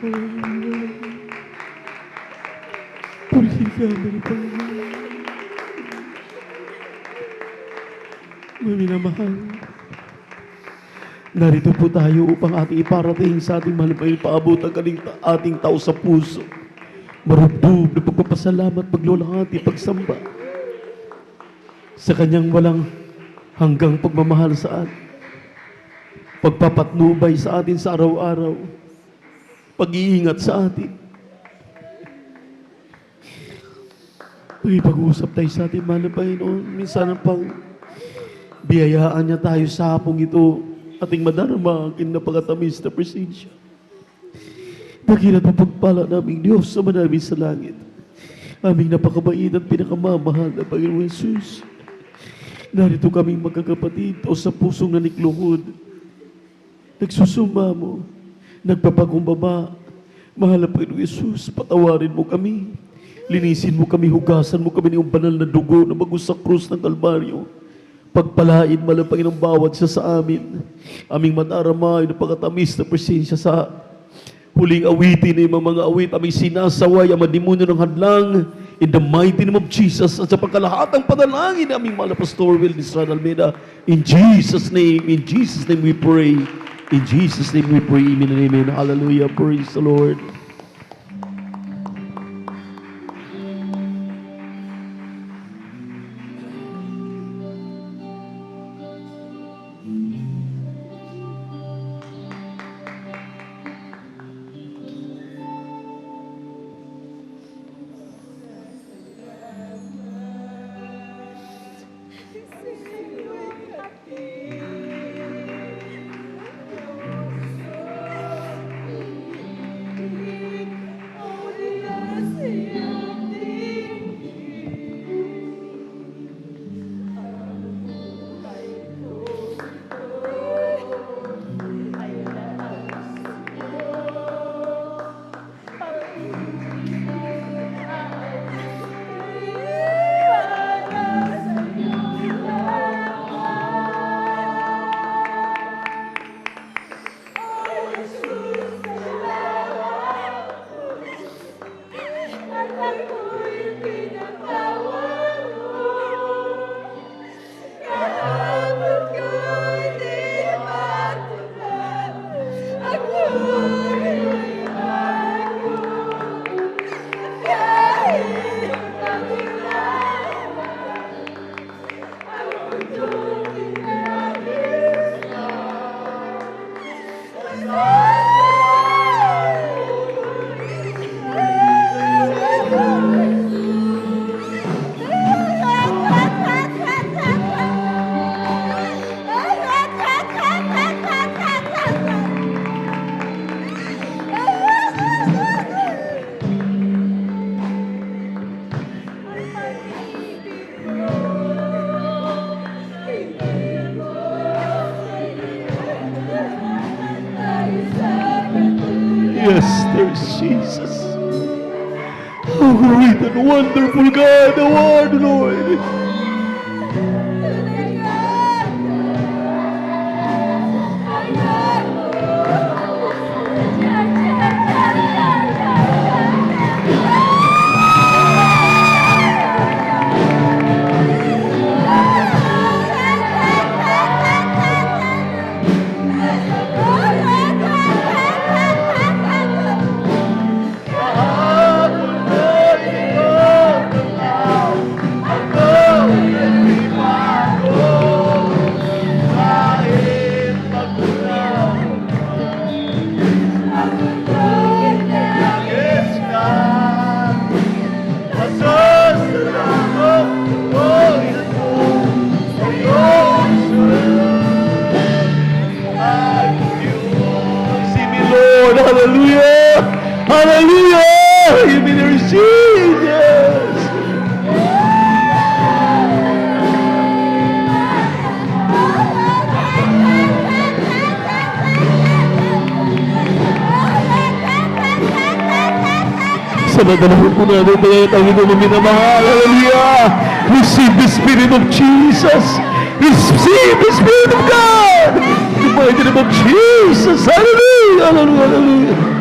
Hallelujah. Purifikan dari Panginoon. Minamahal, narito po tayo upang ating iparating sa ating malupaing paabot ang ating tao sa puso. Marubdob na pagpapasalamat, paglulahati, pagsamba sa kanyang walang hanggang pagmamahal sa atin. pagpapatnubay sa atin sa araw-araw, pag-iingat sa atin. May pag-uusap tayo sa atin, mahal na Panginoon. Minsan pang biyayaan niya tayo sa hapong ito, ating madarama ang kinapakatamis na presensya. Dakilat at pagpala naming Diyos sa manami sa langit. Aming napakabait at pinakamamahal na Panginoon Jesus. Narito kaming magkakapatid o sa pusong nanikluhod. Nagsusumamo, nagpapakumbaba. Mahal na Panginoon Jesus, patawarin mo kami. Linisin mo kami, hugasan mo kami ng banal na dugo na bago sa krus ng Kalbaryo. Pagpalain, mahal na Panginoon, bawat siya sa amin. Aming madarama, napakatamis na presensya sa huling awitin ng mga awit, aming sinasaway, ang demonyo ng hadlang, in the mighty name of Jesus, at sa pagkalahatang panalangin aming mahal na Pastor Will Estrada Almeida, in Jesus' name we pray. In Jesus' name we pray, amen and amen. Hallelujah, praise the Lord. Yes, there's Jesus. Oh, great and wonderful God, thou art, Lord. Hallelujah! Hallelujah! You mean there's Jesus! Sa nadalawin po natin tayo ang inyong minamahal. Hallelujah! Receive the Spirit of Jesus! Receive the Spirit of God! In the mighty name of Jesus! Hallelujah! Hallelujah! Hallelujah!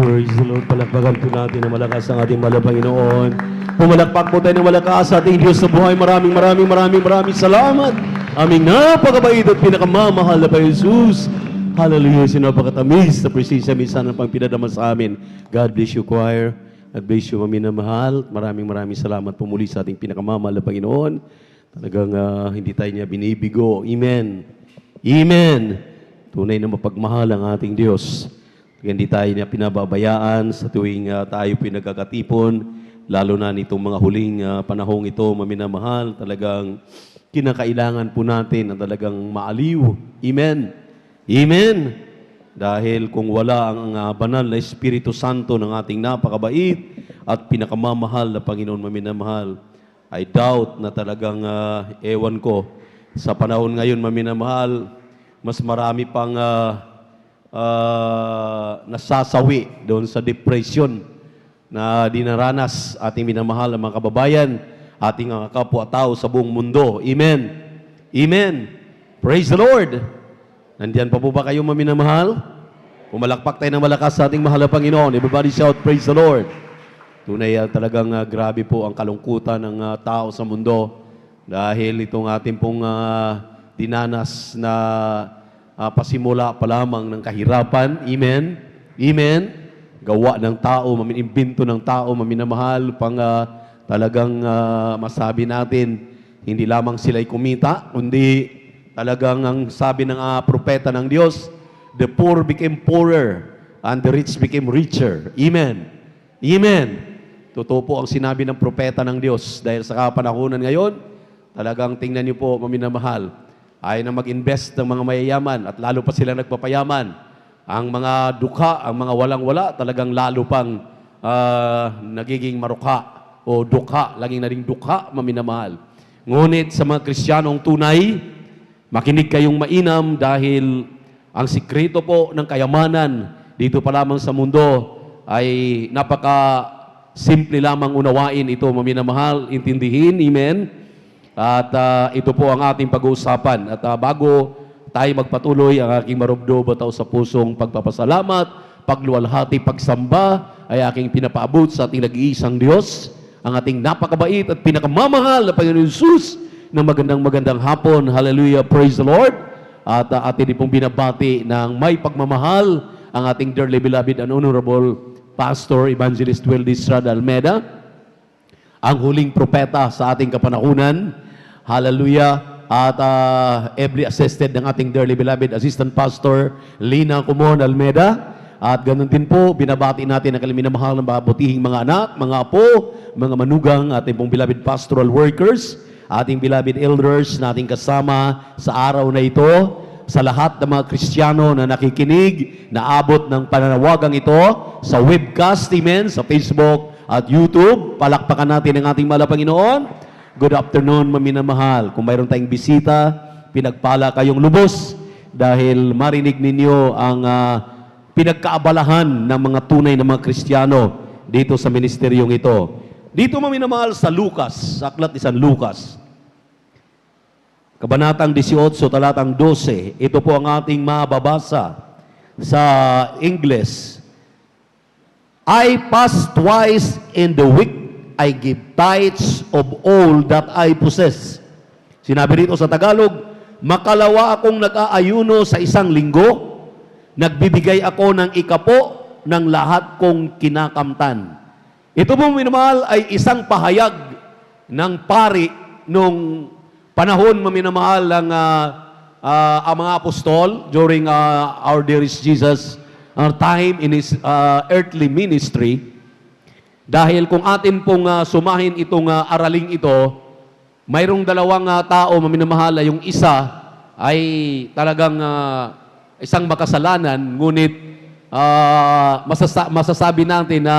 Praise the Lord. Palakpakan po natin na malakas ang ating mahal na Panginoon. Pumalakpak po tayo ng malakas sa ating Diyos sa buhay. Maraming salamat. Aming napakabait at pinakamamahal na Panginoon Jesus. Hallelujah. Sinapakatamis na presensya minsan ng pang pinadama sa amin. God bless you, choir. God bless you, mami na mahal. Maraming salamat po muli sa ating pinakamamahal na Panginoon. Talagang hindi tayo niya binibigo. Amen. Amen. Tunay na mapagmahal ang ating Diyos. Hindi tayo niya pinababayaan sa tuwing tayo pinagkakatipon, lalo na nitong mga huling panahong ito, maminamahal, talagang kinakailangan po natin na talagang maaliw. Amen. Amen. Dahil kung wala ang banal na Espiritu Santo ng ating napakabait at pinakamamahal na Panginoon maminamahal, I doubt na talagang, ewan ko, sa panahon ngayon maminamahal, mas marami pang nasasawi doon sa depression na dinaranas ating minamahal ng mga kababayan, ating kapwa-tao sa buong mundo. Amen. Amen. Praise the Lord. Nandiyan pa po ba kayo maminamahal? Pumalakpak tayo ng malakas sa ating mahal na Panginoon. Everybody shout, praise the Lord. Tunay talagang grabe po ang kalungkutan ng tao sa mundo dahil itong ating pong dinanas na pasimula pa lamang ng kahirapan. Amen. Amen. Gawa ng tao, imbento ng tao, maminamahal, pang talagang masabi natin, hindi lamang sila'y kumita, kundi talagang ang sabi ng propeta ng Diyos, the poor became poorer and the rich became richer. Amen. Amen. Totoo po ang sinabi ng propeta ng Diyos dahil sa kapanahunan ngayon, talagang tingnan niyo po, maminamahal, ay na mag-invest ng mga mayayaman at lalo pa sila nagpapayaman. Ang mga dukha, ang mga walang-wala, talagang lalo pang nagiging maruka o dukha, laging na ring dukha, maminamahal. Ngunit sa mga Kristiyanong tunay, makinig kayong mainam dahil ang sikreto po ng kayamanan dito pa lamang sa mundo ay napaka-simple lamang unawain ito, maminamahal, intindihin, amen. At ito po ang ating pag-uusapan. At bago tayo magpatuloy, ang aking marubdo bataw sa pusong pagpapasalamat, pagluwalhati, pagsamba, ay aking pinapaabot sa ating nag-iisang Diyos, ang ating napakabait at pinakamamahal na Panginoon Jesus, ng magandang hapon. Hallelujah, praise the Lord. At atin pong binabati ng may pagmamahal ang ating dearly beloved and honorable Pastor Evangelist Wildy Estrada Almeda, ang huling propeta sa ating kapanahunan. Hallelujah. At every assisted ng ating dearly beloved Assistant Pastor Lina Kumon Almeda. At ganun din po, binabati natin ang kaliminamahal ng mabutihing mga anak, mga apo, mga manugang, ating pong beloved pastoral workers, ating beloved elders na ating kasama sa araw na ito, sa lahat ng mga Kristiyano na nakikinig, na abot ng pananawagang ito sa webcast, amen, sa Facebook at YouTube. Palakpakan natin ang ating mahal na Panginoon. Good afternoon, maminamahal. Kung mayroon tayong bisita, pinagpala kayong lubos dahil marinig ninyo ang pinagkaabalahan ng mga tunay na mga Kristiyano dito sa ministeryong ito. Dito maminamahal sa Lucas, sa aklat ni San Lucas, Kabanatang 18, talatang 12. Ito po ang ating mababasa sa English. I passed twice in the week, I give tithes of all that I possess. Sinabi rito sa Tagalog, makalawa akong nag-aayuno sa isang linggo, nagbibigay ako ng ikapo ng lahat kong kinakamtan. Ito po minamahal ay isang pahayag ng pari nung panahon maminamahal ng ang mga apostol during our dearest Jesus time in His earthly ministry. Dahil kung atin pong sumahin itong araling ito, mayroong dalawang tao maminamahal, yung isa ay talagang isang makasalanan, ngunit masasabi natin na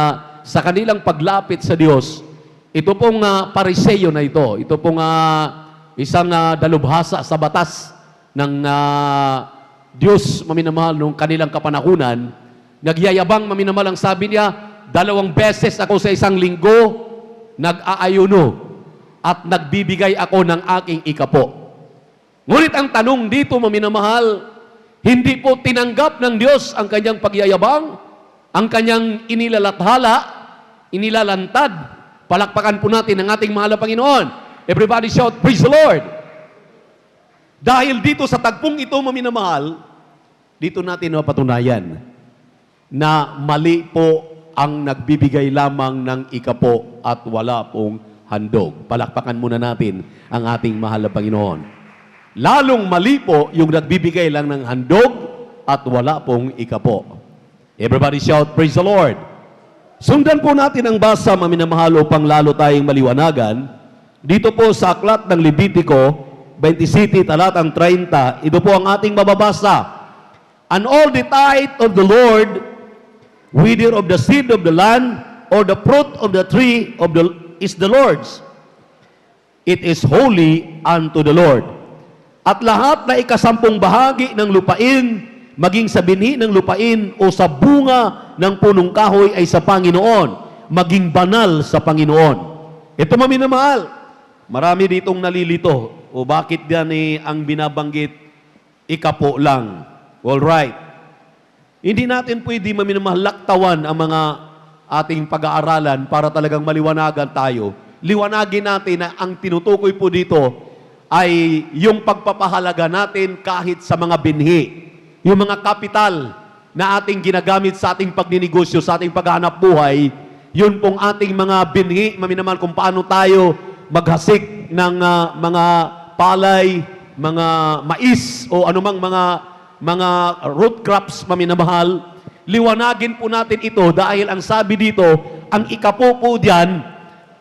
sa kanilang paglapit sa Diyos, ito pong pariseyo na ito pong isang dalubhasa sa batas ng Diyos maminamahal nung kanilang kapanahunan, nagyayabang maminamahal ang sabi niya, 2 beses ako sa isang linggo nag-aayuno at nagbibigay ako ng aking ikapo. Ngunit ang tanong dito maminamahal, hindi po tinanggap ng Diyos ang kanyang pagyayabang, ang kanyang inilalathala, inilalantad. Palakpakan po natin ang ating mahal na Panginoon. Everybody shout, praise the Lord! Dahil dito sa tagpong ito, maminamahal, dito natin mapatunayan na mali po ang nagbibigay lamang ng ikapo at wala pong handog. Palakpakan muna natin ang ating mahal na Panginoon. Lalong mali po yung nagbibigay lang ng handog at wala pong ikapo. Everybody shout, praise the Lord! Sundan po natin ang basa, maminamahal, upang lalo tayong maliwanagan. Dito po sa aklat ng Levitico, 27, talatang 30, ito po ang ating mababasa. And all the tithe of the Lord, whether of the seed of the land, or the fruit of the tree is the Lord's. It is holy unto the Lord. At lahat na ikasampung bahagi ng lupain, maging sa binhi ng lupain o sa bunga ng punong kahoy ay sa Panginoon, maging banal sa Panginoon. Ito maminamahal, marami ditong nalilito. O bakit yan ang binabanggit, ikapo lang. All right. Hindi natin pwede maminamahal laktawan ang mga ating pag-aaralan para talagang maliwanagan tayo. Liwanagin natin na ang tinutukoy po dito ay yung pagpapahalaga natin kahit sa mga binhi. Yung mga kapital na ating ginagamit sa ating pagninegosyo, sa ating paghahanap buhay, yun pong ating mga binhi, maminamahal, kung paano tayo maghasik ng mga palay, mga mais, o anumang mga root crops, maminamahal. Liwanagin po natin ito dahil ang sabi dito, ang ikapo po diyan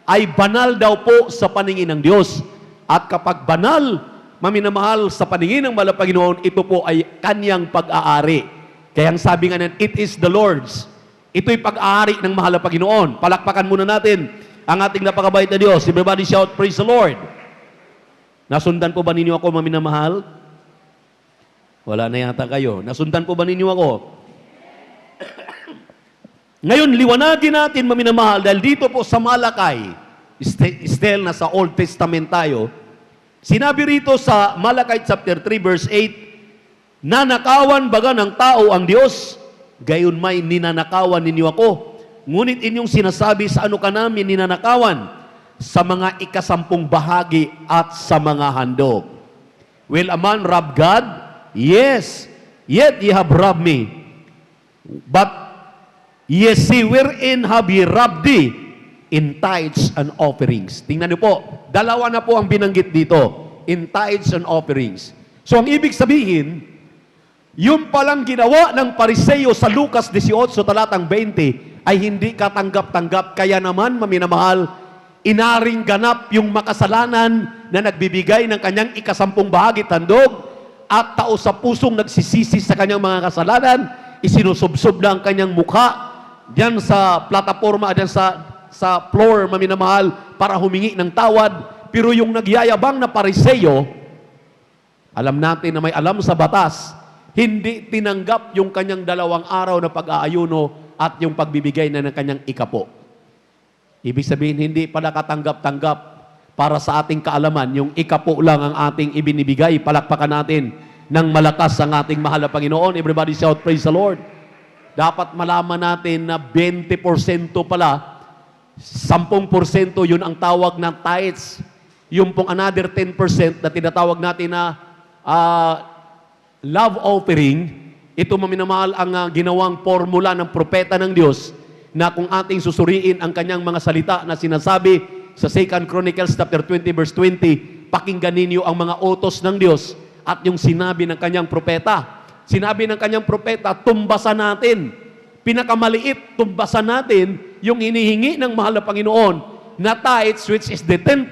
ay banal daw po sa paningin ng Diyos. At kapag banal, maminamahal, sa paningin ng mahal na Panginoon, ito po ay kanyang pag-aari. Kaya ang sabi nga it is the Lord's. Ito'y pag-aari ng mahal na Panginoon. Palakpakan muna natin ang ating napakabait na Diyos. Everybody shout, praise the Lord! Nasundan po ba ninyo ako, maminamahal? Wala na yata kayo. Nasundan po ba ninyo ako? Ngayon, liwanagin natin, maminamahal, dahil dito po sa Malakay, still nasa Old Testament tayo, sinabi rito sa Malakay chapter 3 verse 8, nanakawan baga ng tao ang Diyos, gayon may ninanakawan ninyo ako. Ngunit inyong sinasabi sa ano ka namin ninanakawan? Sa mga ikasampung bahagi at sa mga handog. Will a man rob God? Yes, yet ye have robbed me. But ye see wherein have ye robbed thee? In tithes and offerings. Tingnan niyo po, dalawa na po ang binanggit dito. In tithes and offerings. So ang ibig sabihin, yung palang ginawa ng Pariseo sa Lucas 18, talatang 20, ay hindi katanggap-tanggap. Kaya naman, maminamahal, inaring ganap yung makasalanan na nagbibigay ng kanyang ikasampung bahagi handog at tao sa pusong nagsisisi sa kanyang mga kasalanan, isinusubsob na ang kanyang mukha diyan sa plataforma, diyan sa floor, maminamahal, para humingi ng tawad. Pero yung nagyayabang na Pariseo, alam natin na may alam sa batas, hindi tinanggap yung kanyang 2 araw na pag-aayuno at yung pagbibigay na ng kanyang ikapo. Ibig sabihin, hindi pala katanggap-tanggap para sa ating kaalaman. Yung ikapo lang ang ating ibinibigay. Palakpakan natin ng malakas ang ating mahal na Panginoon. Everybody shout, praise the Lord. Dapat malaman natin na 20% pala, 10% yun ang tawag ng tithes. Yung pong another 10% na tinatawag natin na love offering, ito maminamahal ang ginawang formula ng propeta ng Diyos na kung ating susuriin ang kanyang mga salita na sinasabi sa 2 Chronicles chapter 20 verse 20, pakinggan ninyo ang mga utos ng Diyos at yung sinabi ng kanyang propeta. Sinabi ng kanyang propeta, tumbasan natin. Pinakamaliit, tumbasan natin yung hinihingi ng mahal na Panginoon na tithes, which is the 10%,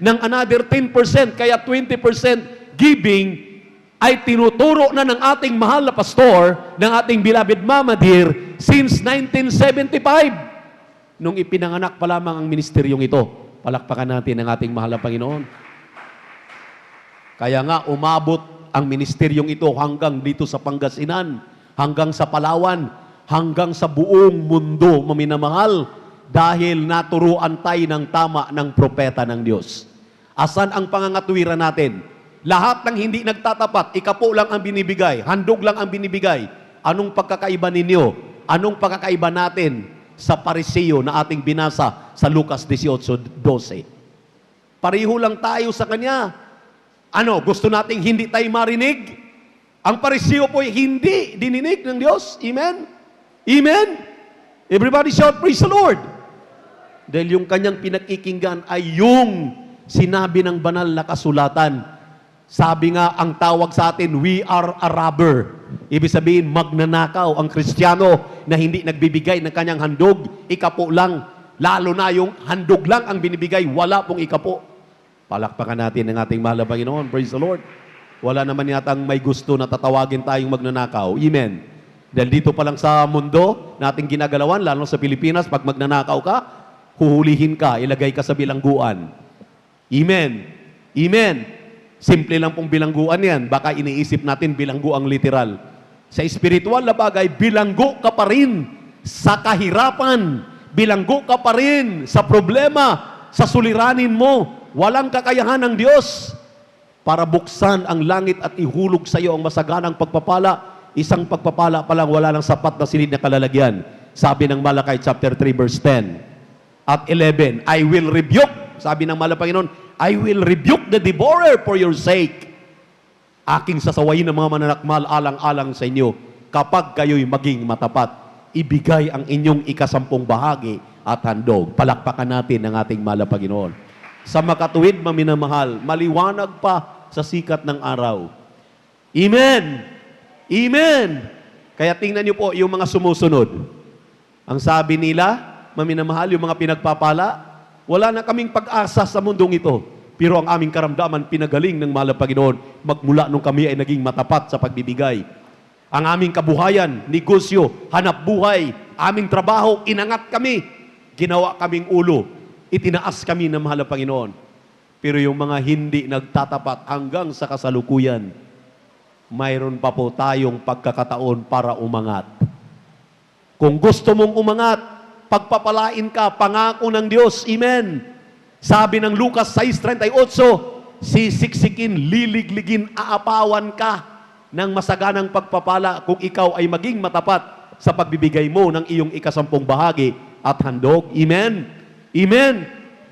ng another 10%, kaya 20% giving ay tinuturo na ng ating mahal na pastor, ng ating beloved Mama Dear, since 1975. Nung ipinanganak pa lamang ang ministeryong ito. Palakpakan natin ang ating mahal na Panginoon. Kaya nga, umabot ang ministeryong ito hanggang dito sa Pangasinan, hanggang sa Palawan, hanggang sa buong mundo, maminamahal, dahil naturuan tayo ng tama ng propeta ng Diyos. Asan ang pangangatwiran natin? Lahat ng hindi nagtatapat, ikapo lang ang binibigay, handog lang ang binibigay. Anong pagkakaiba ninyo? Anong pagkakaiba natin sa Pariseo na ating binasa sa Lucas 18:12? Pareho lang tayo sa kanya. Ano, gusto nating hindi tayo marinig? Ang Pariseo po ay hindi dininig ng Diyos. Amen? Amen? Everybody shout, praise the Lord! Dahil yung kanyang pinakikinggan ay yung sinabi ng banal na kasulatan. Sabi nga, ang tawag sa atin, we are a robber. Ibig sabihin, magnanakaw ang Kristiyano na hindi nagbibigay ng kanyang handog, ikapo lang. Lalo na yung handog lang ang binibigay, wala pong ikapo. Palakpakan natin ang ating mahal na Panginoon. Praise the Lord. Wala naman yatang may gusto na tatawagin tayong magnanakaw. Amen. Dahil dito pa lang sa mundo, nating ginagalawan, lalo sa Pilipinas, pag magnanakaw ka, huhulihin ka, ilagay ka sa bilangguan. Amen. Amen. Simple lang pong bilangguan yan. Baka iniisip natin bilanggo ang literal. Sa espiritual na bagay, bilanggo ka pa rin sa kahirapan. Bilanggo ka pa rin sa problema, sa suliranin mo. Walang kakayahan ng Diyos para buksan ang langit at ihulog sa iyo ang masaganang pagpapala. Isang pagpapala pa lang, wala lang sapat na silid na kalalagyan. Sabi ng Malakay chapter 3 verse 10 at 11, I will rebuke, sabi ng mahal na Panginoon, I will rebuke the devourer for your sake. Aking sasawayin ng mga mananakmal alang-alang sa inyo kapag kayo'y maging matapat. Ibigay ang inyong ikasampung bahagi at handog. Palakpakan natin ang ating mahal na Panginoon. Sa makatuwid, maminamahal, maliwanag pa sa sikat ng araw. Amen! Amen! Kaya tingnan niyo po yung mga sumusunod. Ang sabi nila, maminamahal, yung mga pinagpapala, wala na kaming pag-asa sa mundong ito. Pero ang aming karamdaman, pinagaling ng mahal na Panginoon, magmula nung kami ay naging matapat sa pagbibigay. Ang aming kabuhayan, negosyo, hanap buhay, aming trabaho, inangat kami, ginawa kaming ulo, itinaas kami ng mahal na Panginoon. Pero yung mga hindi nagtatapat hanggang sa kasalukuyan, mayroon pa po tayong pagkakataon para umangat. Kung gusto mong umangat, pagpapalain ka, pangako ng Diyos. Amen. Sabi ng Lucas 6:38, sisiksikin, liligligin, aapawan ka ng masaganang pagpapala kung ikaw ay maging matapat sa pagbibigay mo ng iyong ikasampung bahagi at handog. Amen. Amen.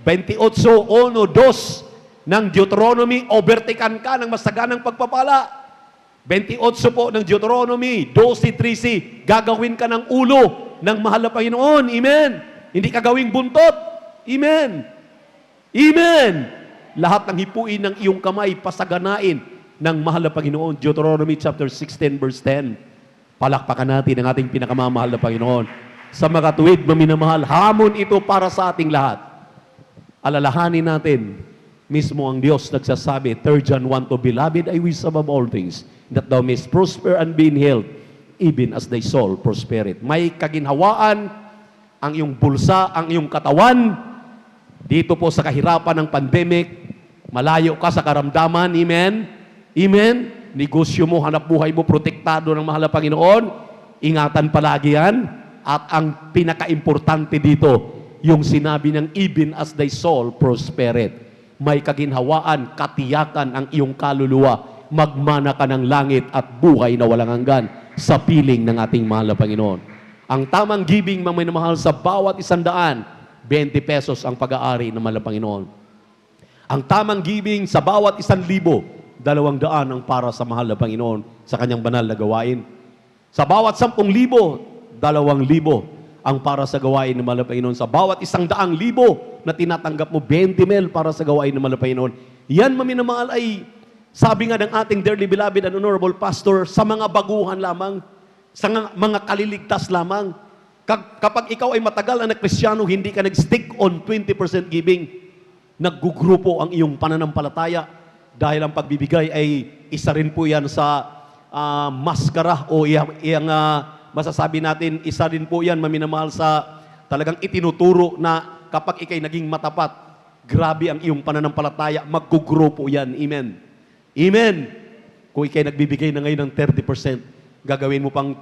28:1-2 ng Deuteronomy, overtaken ka ng masaganang pagpapala. 28 po ng Deuteronomy, 12:13, gagawin ka ng ulo ng mahal na Panginoon. Amen. Hindi ka gawing buntot. Amen. Amen. Lahat ng hipuin ng iyong kamay, pasaganain ng mahal na Panginoon. Deuteronomy chapter 16 verse 10. Palakpakan natin ang ating pinakamamahal na Panginoon. Sa makatuwid, maminamahal, hamon ito para sa ating lahat. Alalahanin natin, mismo ang Diyos nagsasabi, 3 John 1:2, Beloved, I wish above all things that thou mayest prosper and be in health, even as thy soul prospereth. May kaginhawaan ang iyong bulsa, ang iyong katawan, dito po sa kahirapan ng pandemic, malayo ka sa karamdaman, amen? Amen? Negosyo mo, hanap buhay mo, protektado ng mahal na Panginoon, ingatan palagi yan. At ang pinaka-importante dito, yung sinabi ng even as thy soul prospereth. May kaginhawaan, katiyakan ang iyong kaluluwa, magmana ka ng langit at buhay na walang hanggan sa piling ng ating mahal na Panginoon. Ang tamang giving, maminamahal, sa bawat 100, 20 pesos ang pag-aari ng mahal na Panginoon. Ang tamang giving sa bawat 1,000, 200 ang para sa mahal na Panginoon sa kanyang banal na gawain. Sa bawat 10,000, 2,000 ang para sa gawain ng mahal na Panginoon. Sa bawat 100,000 na tinatanggap mo, 20 mil para sa gawain ng mahal na Panginoon. Yan, maminamahal, ay sabi nga ng ating dearly beloved and honorable pastor, sa mga baguhan lamang, sa mga kaliligtas lamang. Kapag ikaw ay matagal na Kristiyano, hindi ka nag-stick on 20% giving, naggugrupo ang iyong pananampalataya dahil ang pagbibigay ay isa rin po yan sa maskara o masasabi natin, isa rin po yan, maminamahal, sa talagang itinuturo na kapag ikay naging matapat, grabe ang iyong pananampalataya, maggugrupo yan. Amen. Amen. Kung ikay nagbibigay na ngayon ng 30%, gagawin mo pang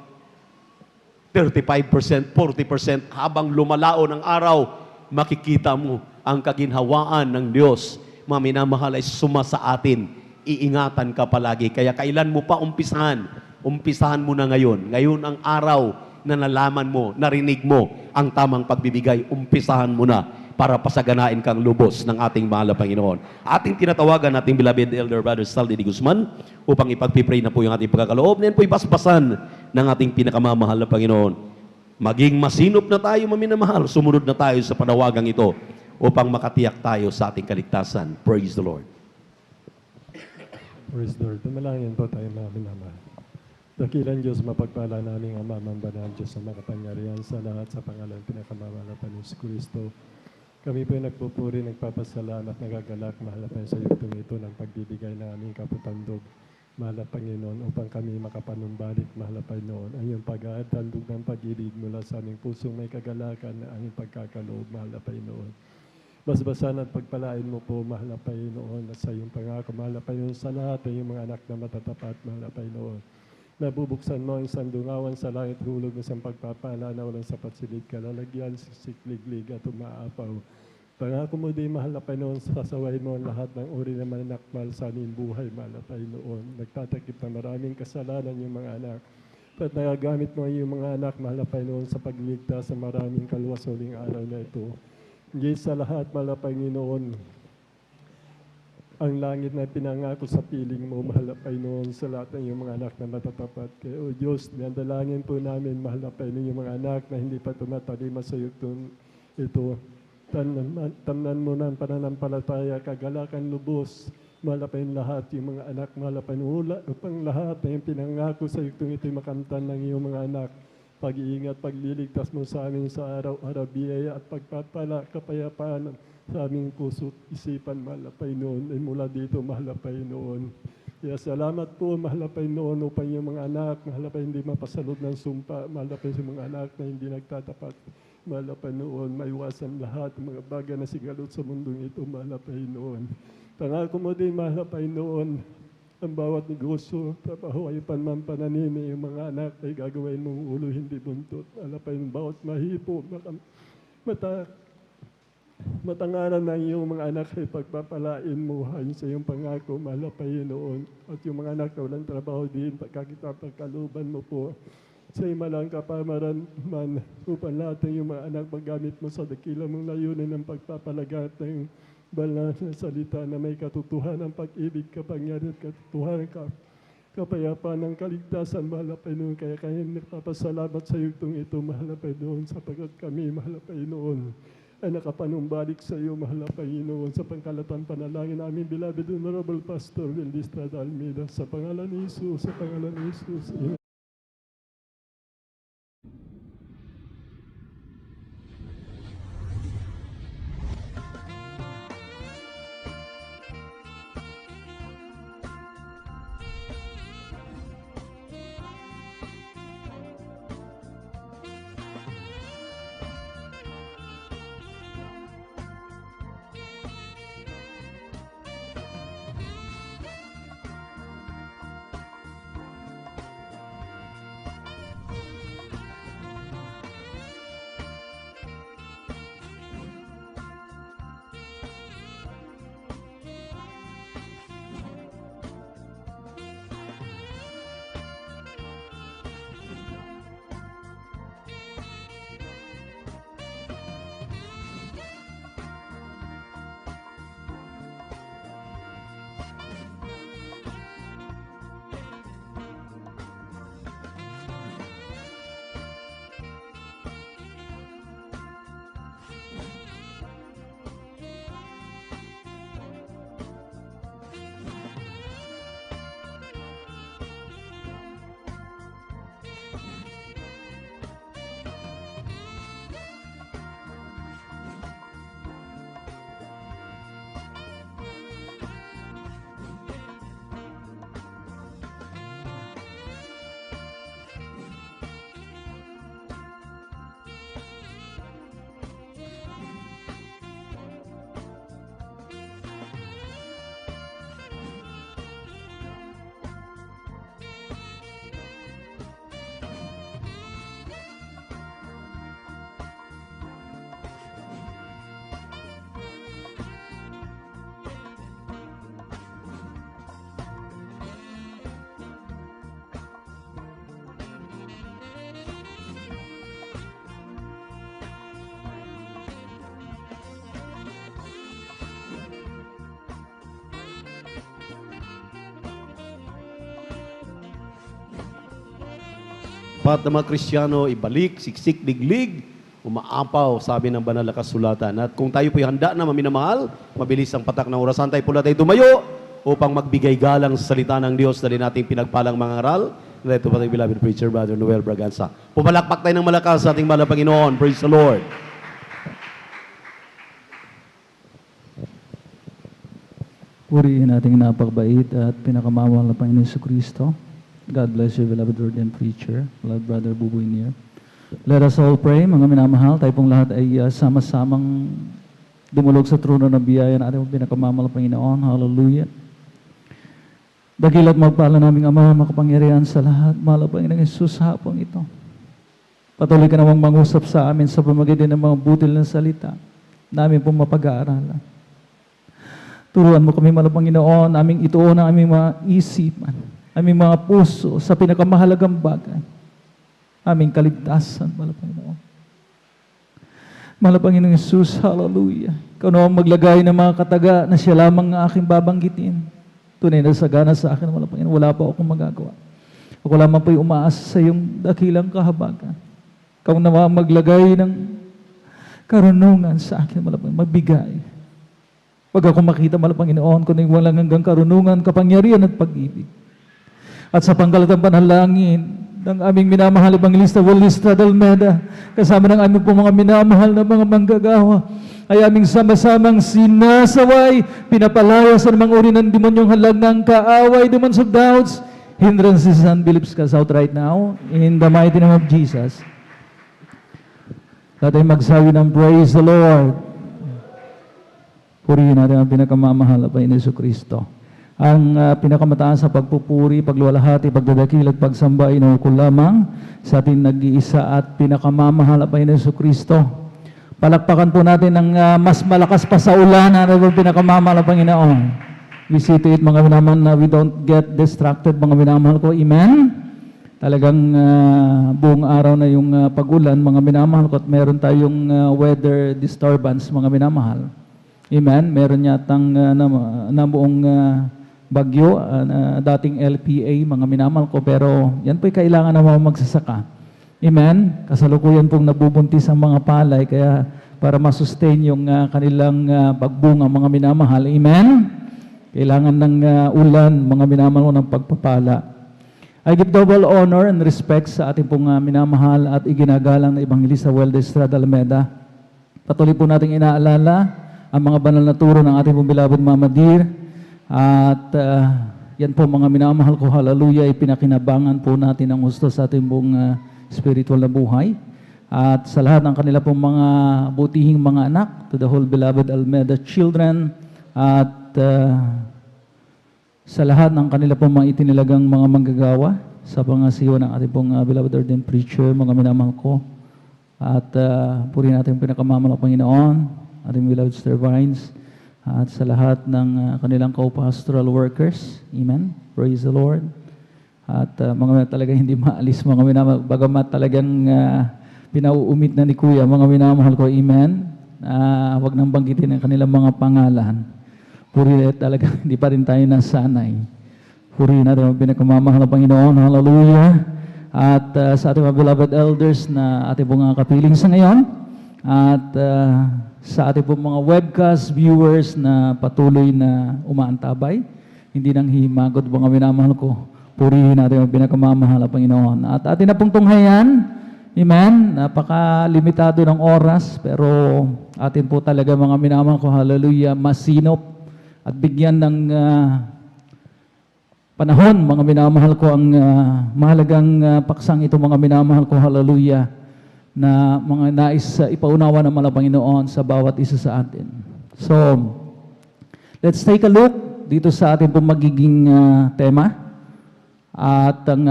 35%, 40%, habang lumalao ng araw, makikita mo ang kaginhawaan ng Diyos. Maminamahal, ay suma sa atin. Iingatan ka palagi. Kaya kailan mo pa umpisahan? Umpisahan mo na ngayon. Ngayon ang araw, na nalaman mo, narinig mo ang tamang pagbibigay, umpisahan mo na para pasaganain kang lubos ng ating mahal na Panginoon. Ating tinatawagan ating beloved Elder Brother Saldi de Guzman upang ipagpipray na po yung ating pagkakaloob. Ngayon po ibasbasan ng ating pinakamamahal na Panginoon. Maging masinop na tayo, maminamahal. Sumunod na tayo sa panawagang ito upang makatiyak tayo sa ating kaligtasan. Praise the Lord. Praise the Lord. Tumalangin po tayo mga minamahal. Dakilang Diyos, mapagpala namin ang Amang Banal Diyos na makapangyarihan sa lahat sa pangalan pinakamamahal na Panginoon Kristo. Kami po ay nagpupuri, nagpapasalamat, nagagalak, mahal na Panginoon sa yugtong ito ng pagbibigay ng aming kaputandog, mahal na Panginoon, upang kami makapanumbalik, mahal na Panginoon, ang iyong pag-aatandog ng pag-ibig mula sa aming pusong may kagalakan na aming pagkakaloob, mahal na Panginoon. Basbasan at pagpalain mo po, mahal na Panginoon, at sa iyong pangako, mahal na Panginoon, sa lahat ng iyong mga anak na matatapat, mahal na Panginoon. Nabubuksan mo ang sandungawan sa langit, hulog ng isang pagpapala na walang sapat silid, kalalagyan, sikliglig at umaapaw. Pangako mo din, mahal na Panginoon, sasaway mo ang lahat ng uri ng manakmal sa aming buhay, mahal na Panginoon. Nagtatakip na maraming kasalanan yung mga anak. At nagagamit mo ang iyong mga anak, mahal na Panginoon, sa pagligtas sa maraming kalwasuling araw na ito. Hindi sa lahat, mahal na Panginoon, ang langit na pinangako sa piling mo, mahal na Panginoon, sa lahat ng iyong mga anak na matatapat. Kaya, O Diyos, nandalangin po namin, mahal na Panginoon, yung mga anak na hindi pa tumatalima sa yugtong ito. Tamnan mo ng pananampalataya, kagalakan lubos, mahal na Panginoon, lahat yung mga anak, mahal na Panginoon, upang lahat na yung pinangako sa yugtong ito, makamtan ng iyong mga anak. Pag-iingat, pagliligtas mo sa amin sa araw-araw, biyaya at pagpapala, kapayapaan sa aming puso, isipan, mahal na Panginoon, ay mula dito, mahal na Panginoon. Kaya salamat po, mahal na Panginoon, upang yung mga anak, mahal na Panginoon, hindi mapasalod ng sumpa, mahal na Panginoon, yung mga anak na hindi nagtatapat, mahal na Panginoon, maiwasan lahat ng mga bagay na sigalot sa mundong ito, mahal na Panginoon. Pangako mo din, mahal na Panginoon, ang bawat negosyo, trabaho ay panmanpananini, yung mga anak ay gagawin mong ulo, hindi buntot. Mahal na Panginoon, bawat mahipo, matanganan ng iyong mga anak ay pagpapalain mo ayon sa iyong pangako, mahal na Panginoon. At yung mga anak na walang trabaho din, pagkakita, pagkaluban mo po sa imalang kapamaran man, upang lahat ng iyong mga anak paggamit mo sa dakilang mong layunin ng pagpapalagat ng banal na salita na may katotohanan, pag-ibig, kapangyarihan, katotohanan, kapayapaan ng kaligtasan, mahal na Panginoon. Kaya kami nagpapasalamat sa yugtong ito, mahal na Panginoon, sapagkat kami, mahal na Panginoon, ay nakapanumbalik sa iyo, mahal na Panginoon, sa pangkalatang panalangin namin, beloved Honorable Pastor Will Estrada Almeida, sa pangalan ni Jesus, sa pangalan ni Jesus. Pat na mga Kristiyano, ibalik, siksik, diglig, umaapaw, sabi ng banal na kasulatan. At kung tayo po'y handa na maminamahal, mabilis ang patak ng orasan, tayo pula tayo tumayo upang magbigay galang sa salita ng Diyos na rin nating pinagpalang mga aral. Ito pa tayo, beloved preacher, Brother Noel Braganza. Pumalakpak tayo ng malakas sa ating mahal na Panginoon. Praise the Lord. Purihin nating napakabait at pinakamamahal na Panginoon Jesucristo. God bless you, beloved Lord and preacher, beloved Brother Buboy Nier. Let us all pray, mga minamahal. Tayo pong lahat ay sama-samang dumulog sa trono ng biyaya na ating pinakamamahal na Panginoon. Hallelujah. Dakilat magpala naming Ama, makapangyarihan sa lahat. Mahal na Panginoon Jesus, hapong ito. Patuloy ka namang mangusap sa amin sa pamagitan ng mga butil ng salita. Namin pong mapag-aaralan. Turuan mo kami, mahal na Panginoon, aming ituon ang aming mga isipan, aming mga puso sa pinakamahalagang bagay. Aming kaligtasan, mahal na Panginoon. Mahal na Panginoon Jesus, hallelujah. Ikaw naman maglagay ng mga kataga na siya lamang ang aking babanggitin. Tunay na sagana sa akin, mahal na Panginoon, wala pa akong magagawa. Ako lamang po'y umaasa sa iyong dakilang kahabagan. Ikaw naman maglagay ng karunungan sa akin, mahal na Panginoon, magbigay. Pag ako makita, mahal na Panginoon, kung walang hanggang karunungan, kapangyarihan at pag-ibig. At sa pangkalatang panalangin ng aming minamahal Evangelista Will Estrada Almeda, kasama ng aming po mga minamahal na mga manggagawa, ay aming sama-samang sinasaway, pinapalaya sa namang uri ng demonyong halag ng kaaway, demons of doubts, hindrances and beliefs cast out right now, in the mighty name of Jesus. Tatay magsabi ng praise the Lord. Purihin natin ang pinakamamahal na Panginoon Jesucristo. Ang pinakamataas sa pagpupuri, pagluwalhati, pagdadakil at pagsamba ay inuukol lamang sa ating nag-iisa at pinakamamahal na Panginoon Jesucristo. Palakpakan po natin ng mas malakas pa sa ulan ang pinakamamahal na Panginoon. We see to it, mga minamahal, na we don't get distracted, mga minamahal ko. Amen? Talagang buong araw na yung pag-ulan, mga minamahal ko, at meron tayong weather disturbance, mga minamahal. Amen. Meron yatang nabuong bagyo, dating LPA, mga minamahal ko, pero yan po'y kailangan ng mga magsasaka. Amen. Kasalukuyan pong nabubuntis ang mga palay, kaya para masustain yung kanilang pagbunga, mga minamahal. Amen. Kailangan ng ulan, mga minamahal, ng pagpapala. I give double honor and respect sa ating pong minamahal at iginagalang na Evangelista Will Estrada Almeda. Patuloy po nating inaalala ang mga banal na turo ng ating pong beloved Mama Dear. At yan po, mga minamahal ko, hallelujah, ipinakinabangan po natin ang gusto sa ating pong spiritual na buhay. At sa lahat ng kanila pong mga butihing mga anak, to the whole beloved Almeda children, at sa lahat ng kanila pong mga itinilagang mga manggagawa, sa pangasiwa ng ating pong beloved ordained preacher, mga minamahal ko. At purihin natin ang pinakamamahal na Panginoon, ating beloved Sister Vines, at sa lahat ng kanilang co-pastoral workers. Amen. Praise the Lord. At mga talagang hindi maalis, mga minamahal, bagamat talagang pinauumit na ni Kuya, mga minamahal ko. Amen. Huwag nang banggitin ang kanilang mga pangalan. Puri talaga, hindi pa rin tayo nasanay. Puri natin ang pinakamamahal na Panginoon. Hallelujah. At sa ating mga beloved elders na ating pong kapiling sa ngayon, at sa ating pong mga webcast viewers na patuloy na umaantabay, hindi nang himagod, mga minamahal ko, purihin natin ang pinakamamahal na Panginoon. At atin na pong tunghayan, amen, napakalimitado ng oras, pero atin po talaga, mga minamahal ko, hallelujah, masinop at bigyan ng panahon, mga minamahal ko, ang mahalagang paksang ito, mga minamahal ko, hallelujah, na mga nais ipaunawa ng mga Panginoon sa bawat isa sa atin. So, let's take a look dito sa ating pong magiging tema. At ang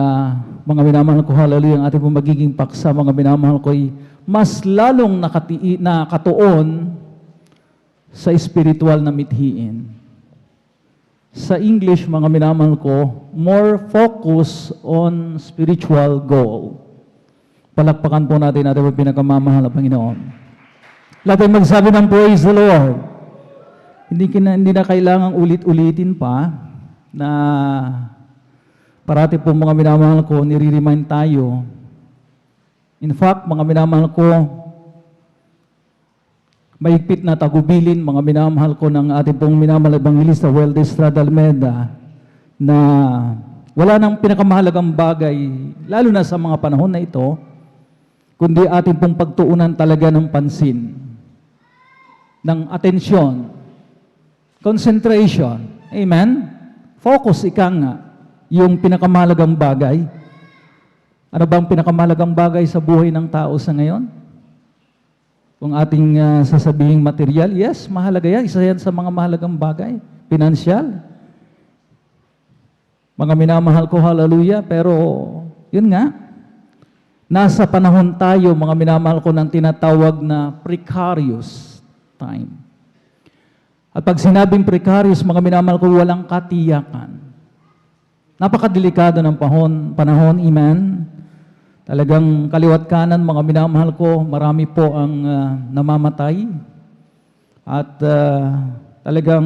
mga minamahal ko, hallelujah, ang ating pong magiging paksa, mga minamahal ko, ay mas lalong nakatuon sa spiritual na mithiin. Sa English, mga minamahal ko, more focus on spiritual goal. Palakpakan po natin ang pinakamamahal na Panginoon. Lahat ay magsabi ng praise the Lord. Hindi na kailangang ulit-ulitin pa na parati po, mga minamahal ko, nire-remind tayo In fact, mga minamahal ko, mahigpit na tagubilin, mga minamahal ko ng ating pong minamahal Evangelista Weldy Estrada Almeda, na wala nang pinakamahalagang bagay, lalo na sa mga panahon na ito, kundi ating pong pagtuunan talaga ng pansin, ng atensyon, concentration, amen? Focus, ika nga, yung pinakamahalagang bagay. Ano bang pinakamahalagang bagay sa buhay ng tao sa ngayon? Kung ating sasabihing material, yes, mahalaga yan. Isa yan sa mga mahalagang bagay. Pinansyal. Mga minamahal ko, hallelujah. Pero, yun nga, nasa panahon tayo, mga minamahal ko, ng tinatawag na precarious time. At pag sinabing precarious, mga minamahal ko, walang katiyakan. Napakadelikado ng panahon, amen? Talagang kaliwat kanan, mga minamahal ko, marami po ang namamatay. At talagang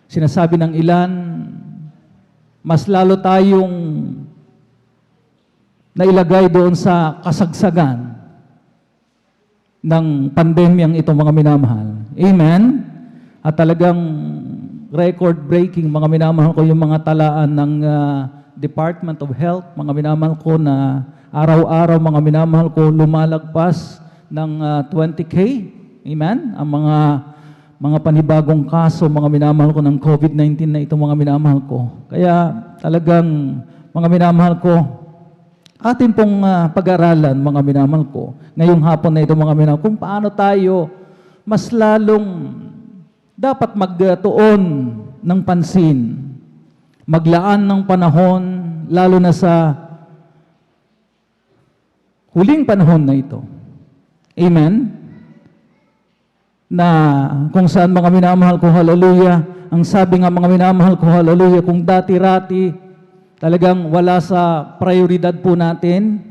sinasabi ng ilan, mas lalo tayong nailagay doon sa kasagsagan ng pandemyang ito, mga minamahal. Amen? At talagang record-breaking, mga minamahal ko, yung mga talaan ng Department of Health, mga minamahal ko, na araw-araw, mga minamahal ko, lumalagpas ng 20K. Amen? Ang mga panibagong kaso, mga minamahal ko, ng COVID-19 na ito, mga minamahal ko. Kaya talagang, mga minamahal ko, atin pong pag-aralan, mga minamahal ko, ngayong hapon na ito, mga minamahal, kung paano tayo mas lalong dapat magtuon ng pansin, maglaan ng panahon, lalo na sa huling panahon na ito. Amen? Na kung saan, mga minamahal ko, hallelujah, ang sabi nga, mga minamahal ko, hallelujah, kung dati-rati talagang wala sa prioridad po natin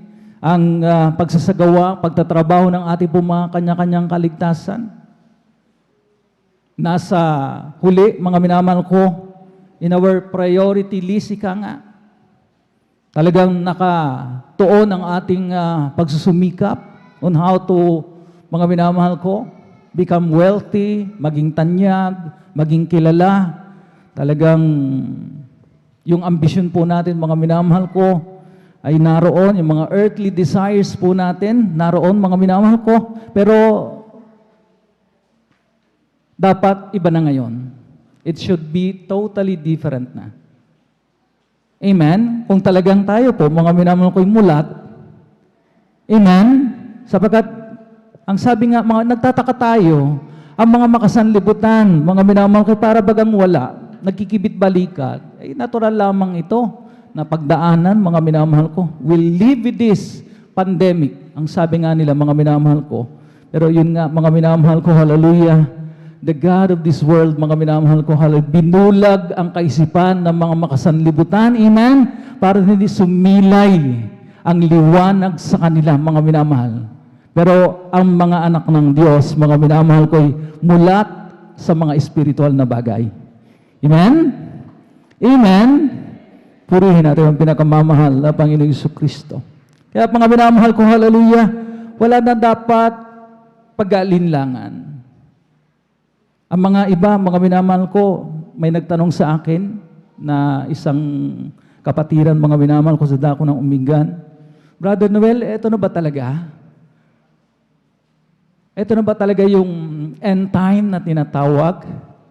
ang pagsasagawa, pagtatrabaho ng ating po mga kanya-kanyang kaligtasan. Nasa huli, mga minamahal ko, in our priority list, ika nga, talagang nakatuon ang ating pagsusumikap on how to, mga minamahal ko, become wealthy, maging tanyag, maging kilala. Talagang yung ambisyon po natin, mga minamahal ko, ay naroon, yung mga earthly desires po natin, naroon, mga minamahal ko, pero dapat iba na ngayon. It should be totally different na. Amen? Kung talagang tayo po, mga minamahal ko'y mulat, amen? Sapagkat, ang sabi nga, mga nagtataka tayo, ang mga makasanlibutan, mga minamahal ko'y para bagang wala, nagkikibit balikat, ay natural lamang ito, na pagdaanan, mga minamahal ko. We'll live with this pandemic. Ang sabi nga nila, mga minamahal ko. Pero yun nga, mga minamahal ko, hallelujah, the God of this world, mga minamahal ko, binulag ang kaisipan ng mga makasanlibutan, amen? Para hindi sumilay ang liwanag sa kanila, mga minamahal. Pero ang mga anak ng Diyos, mga minamahal ko, mulat sa mga espiritual na bagay. Amen? Amen? Purihin natin ang pinakamamahal na Panginoong Jesucristo. Kaya mga minamahal ko, hallelujah, wala na dapat pag-aalinlangan. Ang mga iba, mga minamahal ko, may nagtanong sa akin na isang kapatiran, mga minamahal ko, sa dako ng Umingan, Brother Noel, eto na ba talaga? Ito na ba talaga yung end time na tinatawag?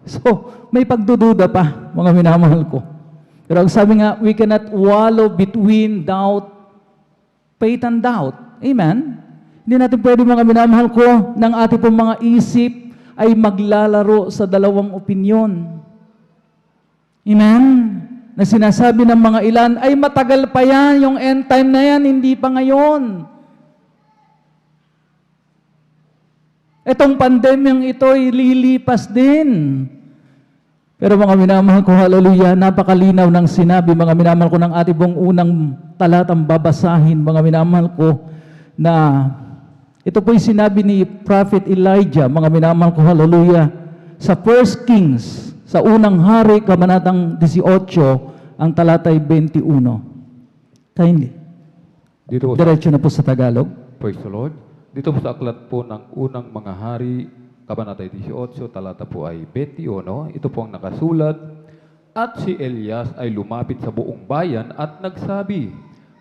So, may pagdududa pa, mga minamahal ko. Pero ang sabi nga, we cannot wallow between doubt, faith and doubt. Amen? Hindi natin pwede, mga minamahal ko, ng ating pong mga isip ay maglalaro sa dalawang opinyon. Amen? Na sinasabi ng mga ilan, ay matagal pa yan, yung end time na yan, hindi pa ngayon. Itong pandemyang ito ay lilipas din. Pero mga minamahal ko, hallelujah, napakalinaw ng sinabi, mga minamahal ko, ng ating pong unang talatang babasahin, mga minamahal ko, na ito po'y sinabi ni Prophet Elijah, mga minamahal ko, hallelujah, sa 1 Kings, sa unang hari, kabanatang 18, ang talatay 21. Kindly. Dito po sa, Diretso na po sa Tagalog. praise the Lord. Dito po sa aklat po ng unang mga hari, Kabanata 18, talata po ay 21. Ito po ang nakasulat. At si Elias ay lumapit sa buong bayan at nagsabi,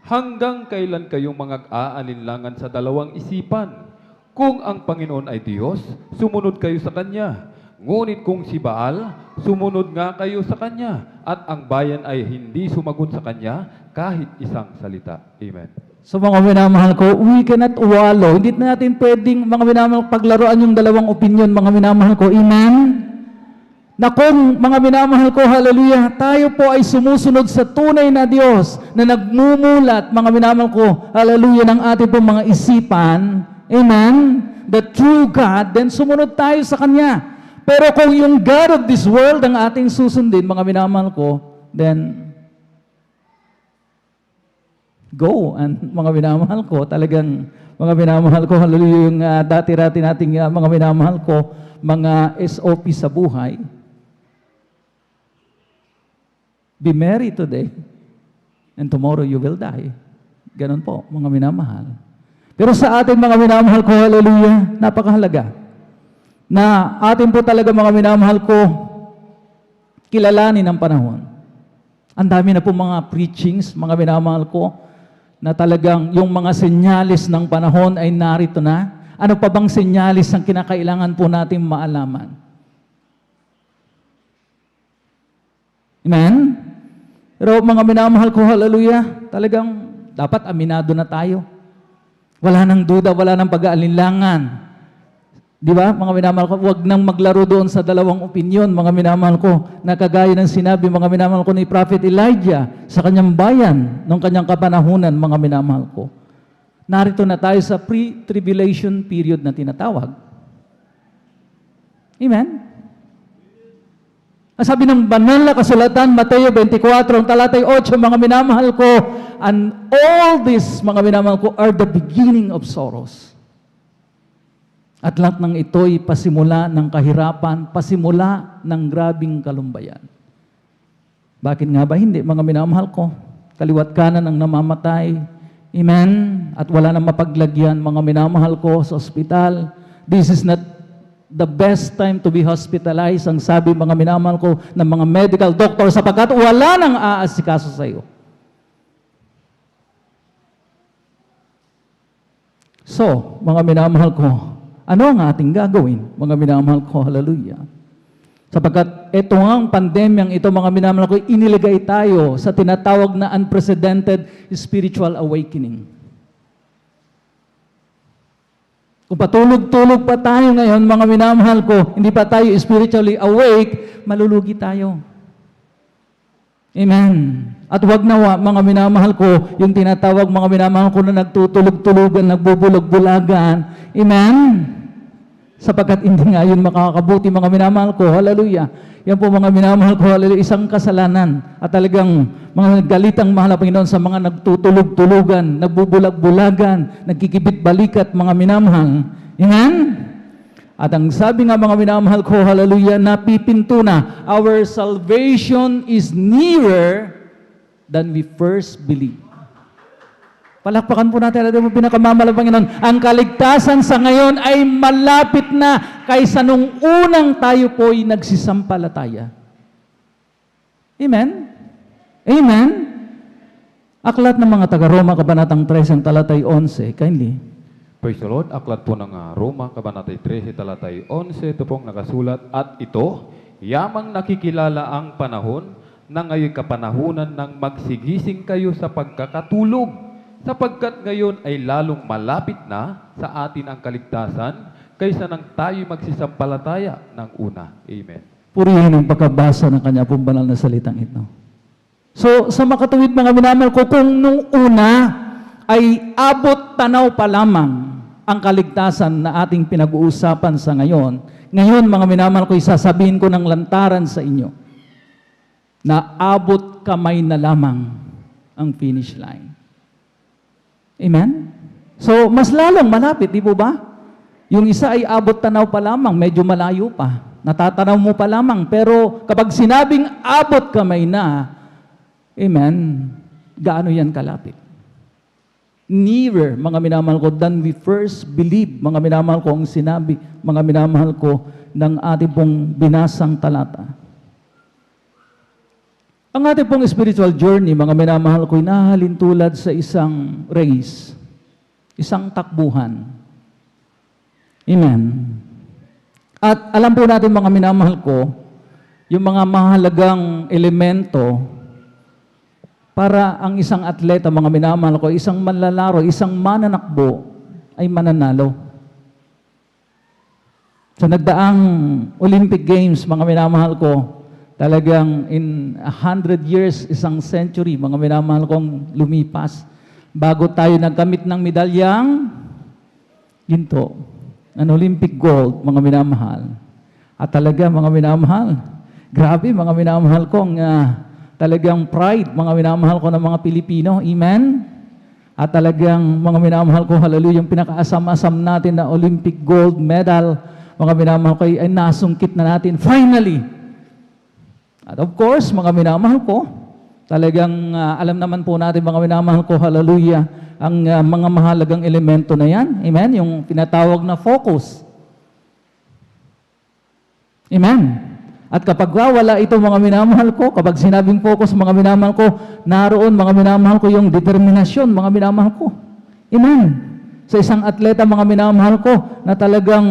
hanggang kailan kayong mga aalinlangan sa dalawang isipan? Kung ang Panginoon ay Diyos, sumunod kayo sa Kanya. Ngunit kung si Baal, sumunod nga kayo sa Kanya. At ang bayan ay hindi sumagot sa Kanya kahit isang salita. Amen. So mga minamahal ko, we cannot wallow. Hindi natin pwedeng, mga minamahal, paglaruan yung dalawang opinion, mga minamahal ko. Amen? Na kung, mga minamahal ko, hallelujah, tayo po ay sumusunod sa tunay na Diyos na nagmumulat, mga minamahal ko, hallelujah, ng ating pong mga isipan. Amen? The true God, then sumunod tayo sa Kanya. Pero kung yung God of this world ang ating susundin, mga minamahal ko, then go. And mga minamahal ko, talagang mga minamahal ko, hallelujah, yung dati-rati nating mga minamahal ko, mga SOP sa buhay. Be merry today, and tomorrow you will die. Ganon po, mga minamahal. Pero sa ating mga minamahal ko, hallelujah, napakahalaga na atin po talaga mga minamahal ko kilalanin ang panahon. Ang dami na po mga preachings, mga minamahal ko, na talagang yung mga senyalis ng panahon ay narito na. Ano pa bang senyalis ang kinakailangan po natin maalaman? Amen? Pero mga minamahal ko, hallelujah, talagang dapat aminado na tayo. Wala nang duda, wala nang pag-aalinlangan. Di ba, mga minamahal ko, huwag nang maglaro doon sa dalawang opinyon, mga minamahal ko, na kagaya ng sinabi, mga minamahal ko, ni Prophet Elijah sa kanyang bayan, nung kanyang kapanahunan, mga minamahal ko. Narito na tayo sa pre-tribulation period na tinatawag. Amen? Ang sabi ng banal na kasulatan, Mateo 24, ang talatay 8, mga minamahal ko, and all this, mga minamahal ko, are the beginning of sorrows. At lahat ng ito'y pasimula ng kahirapan, pasimula ng grabing kalumbayan. Bakit nga ba hindi, mga minamahal ko? Kaliwat kanan ang namamatay. Amen? At wala nang mapaglagyan, mga minamahal ko, sa ospital. This is not the best time to be hospitalized, ang sabi, mga minamahal ko, ng mga medical doctor, sapagkat wala nang aasikaso sa iyo. So, mga minamahal ko, ano ang ating gagawin, mga minamahal ko, hallelujah? Sapagkat ito ang pandemyang ito, mga minamahal ko, inilagay tayo sa tinatawag na unprecedented spiritual awakening. Kung patulog-tulog pa tayo ngayon, mga minamahal ko, hindi pa tayo spiritually awake, malulugi tayo. Amen. At wag nawa, mga minamahal ko, yung tinatawag mga minamahal ko na nagtutulog-tulugan, nagbubulag-bulagan. Amen? Sapagkat hindi nga yun makakabuti, mga minamahal ko. Hallelujah. Yan po mga minamahal ko, hallelujah, isang kasalanan. At talagang mga galitang mahal na Panginoon sa mga nagtutulog-tulugan, nagbubulag-bulagan, nagkikibit-balikat, mga minamahal. Amen? At ang sabi nga mga minamahal ko, hallelujah, napipinto na, our salvation is nearer than we first believe. Palakpakan po natin ang pinakamamalang Panginoon. Ang kaligtasan sa ngayon ay malapit na kaysa nung unang tayo po'y nagsisampalataya. Amen? Amen? Aklat ng mga taga-Roma, Kabanatang 13, talatay 11. Kindly. Praise the Lord. Aklat po ng Roma, Kabanatay 13, talatay 11. Ito pong nakasulat. At ito, yamang nakikilala ang panahon na ngayon kapanahunan ng magsigising kayo sa pagkakatulog, sapagkat ngayon ay lalong malapit na sa atin ang kaligtasan kaysa nang tayo magsisampalataya ng una. Amen. Purihin ang pagkabasa ng kanya pong banal na salitang ito. So, sa makatuwid mga minamahal ko, kung nung una ay abot tanaw pa lamang ang kaligtasan na ating pinag-uusapan sa ngayon, ngayon mga minamahal ko, isasabihin ko ng lantaran sa inyo na abot kamay na lamang ang finish line. Amen? So, mas lalong malapit, di po ba? Yung isa ay abot tanaw pa lamang, medyo malayo pa. Natatanaw mo pa lamang, pero kapag sinabing abot kamay na, amen, gaano yan kalapit? nearer, mga minamahal ko, than we first believe, mga minamahal ko, ang sinabi, mga minamahal ko, ng ating pong binasang talata. Ang ating pong spiritual journey, mga minamahal ko, inahalin tulad sa isang race, isang takbuhan. Amen. At alam po natin, mga minamahal ko, yung mga mahalagang elemento para ang isang atleta, mga minamahal ko, isang manlalaro, isang mananakbo, ay mananalo. Sa nagdaang Olympic Games, mga minamahal ko, talagang in 100 years, isang century, mga minamahal kong lumipas, bago tayo nagkamit ng medalyang ginto, ng Olympic gold, mga minamahal. At talaga, mga minamahal, grabe, mga minamahal kong talagang pride, mga minamahal ko ng mga Pilipino. Amen? At talagang, mga minamahal ko, hallelujah, yung pinakaasam-asam natin na Olympic gold medal, mga minamahal ko, ay nasungkit na natin, finally. At of course, mga minamahal ko, talagang alam naman po natin, mga minamahal ko, hallelujah, ang mga mahalagang elemento na yan. Amen? Yung tinatawag na focus. Amen? At kapag wala ito, mga minamahal ko, kapag sinabing focus, mga minamahal ko, naroon, mga minamahal ko, yung determinasyon, mga minamahal ko. Amen? Sa isang atleta, mga minamahal ko, na talagang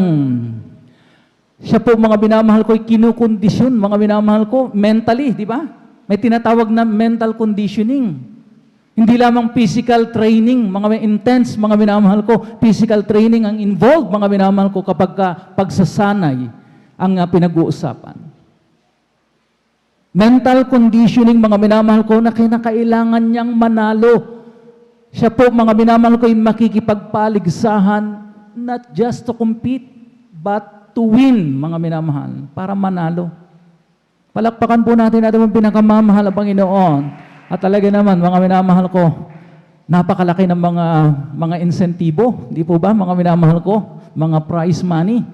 siya po, mga minamahal ko, kinukondisyon, mga minamahal ko, mentally, di ba? May tinatawag na mental conditioning. Hindi lamang physical training, mga intense, mga minamahal ko, physical training ang involved, mga minamahal ko, kapag pagsasanay ang pinag-uusapan. Mental conditioning, mga minamahal ko, na kinakailangan niyang manalo. Siya po, mga minamahal ko, yung makikipagpaligsahan, not just to compete, but to win, mga minamahal, para manalo. Palakpakan po natin ang pinakamamahal na Panginoon. At talaga naman, mga minamahal ko, napakalaki ng mga insentibo, di po ba, mga minamahal ko, mga prize money,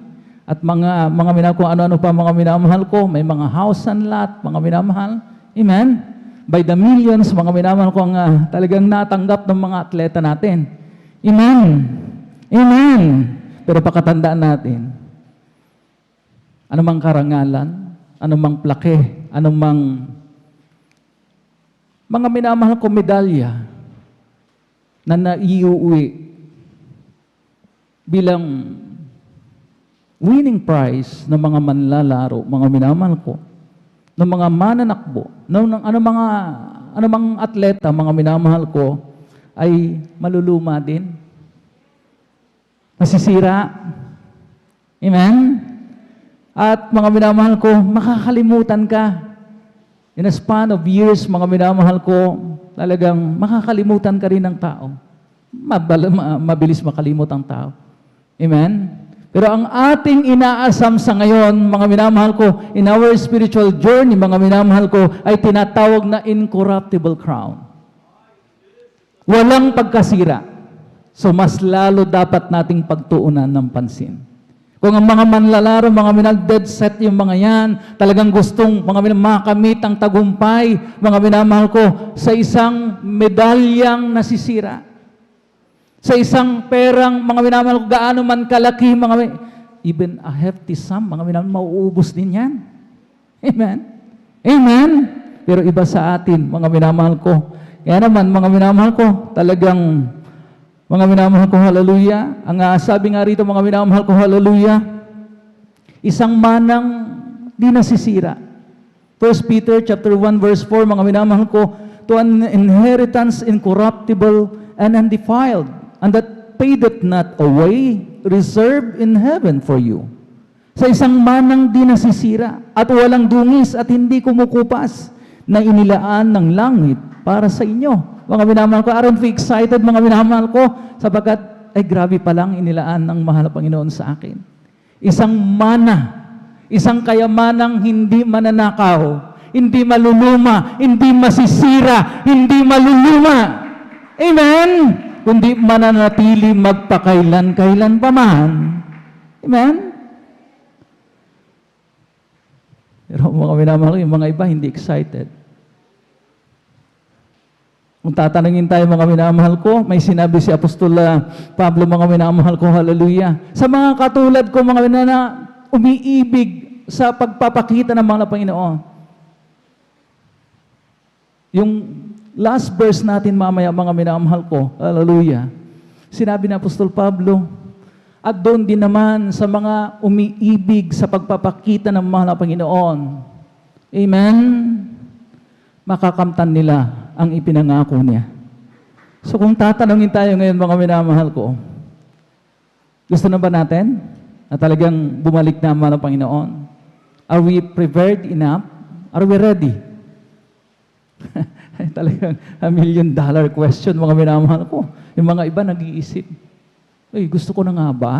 at mga minamahal ko, ano-ano pa, mga minamahal ko, may mga house and lot, mga minamahal. Amen? By the millions, mga minamahal ko, ang talagang natanggap ng mga atleta natin. Amen? Amen? Pero pakatandaan natin, anumang karangalan, anumang plake, anumang mga minamahal ko medalya na naiuwi bilang winning prize ng mga manlalaro, mga minamahal ko, ng mga mananakbo, ng anumang atleta, mga minamahal ko, ay maluluma din. Masisira. Amen? At mga minamahal ko, makakalimutan ka. In a span of years, mga minamahal ko, talagang makakalimutan ka rin ng tao. Mabilis makalimot ang tao. Amen? Pero ang ating inaasam sa ngayon, mga minamahal ko, in our spiritual journey, mga minamahal ko, ay tinatawag na incorruptible crown. Walang pagkasira. So mas lalo dapat nating pagtuunan ng pansin. Kung ang mga manlalaro, mga dead set yung mga yan, talagang gustong makamit ang tagumpay, mga minamahal ko, sa isang medalyang nasisira. Sa isang perang, mga minamahal ko, gaano man kalaki, even a hefty sum, mga minamahal, mauubos din yan. Amen? Amen? Pero iba sa atin, mga minamahal ko. Kaya naman, mga minamahal ko, talagang mga minamahal ko, hallelujah. Ang sabi nga rito, mga minamahal ko, hallelujah, isang manang di nasisira. 1 Peter chapter 1 verse 4, mga minamahal ko, to an inheritance incorruptible and undefiled, and that fadeth not away, reserved in heaven for you. Sa isang manang di nasisira, at walang dungis at hindi kumukupas, na inilaan ng langit para sa inyo. Mga minamahal ko, aren't we excited, mga minamahal ko, sapagkat, ay grabe pa lang inilaan ng mahal na Panginoon sa akin. Isang mana, isang kayamanang hindi mananakaw, hindi maluluma, hindi masisira, hindi maluluma. Amen? Kundi mananatili magpakailan-kailan pa man. Amen? Pero mga minamahal ko, yung mga iba hindi excited. Kung tatanungin tayo mga minamahal ko, may sinabi si Apostol Pablo, mga minamahal ko, hallelujah. Sa mga katulad ko, mga minana, umiibig sa pagpapakita ng mga Panginoon. Yung last verse natin mamaya, mga minamahal ko, hallelujah. Sinabi ni Apostol Pablo, at doon din naman sa mga umiibig sa pagpapakita ng mahal na Panginoon. Amen? Makakamtan nila ang ipinangako niya. So kung tatanungin tayo ngayon, mga minamahal ko, gusto na ba natin na talagang bumalik na ang mahal na Panginoon? Are we prepared enough? Are we ready? Talagang $1 million question, mga minamahal ko. Yung mga iba nag-iisip, gusto ko na nga ba?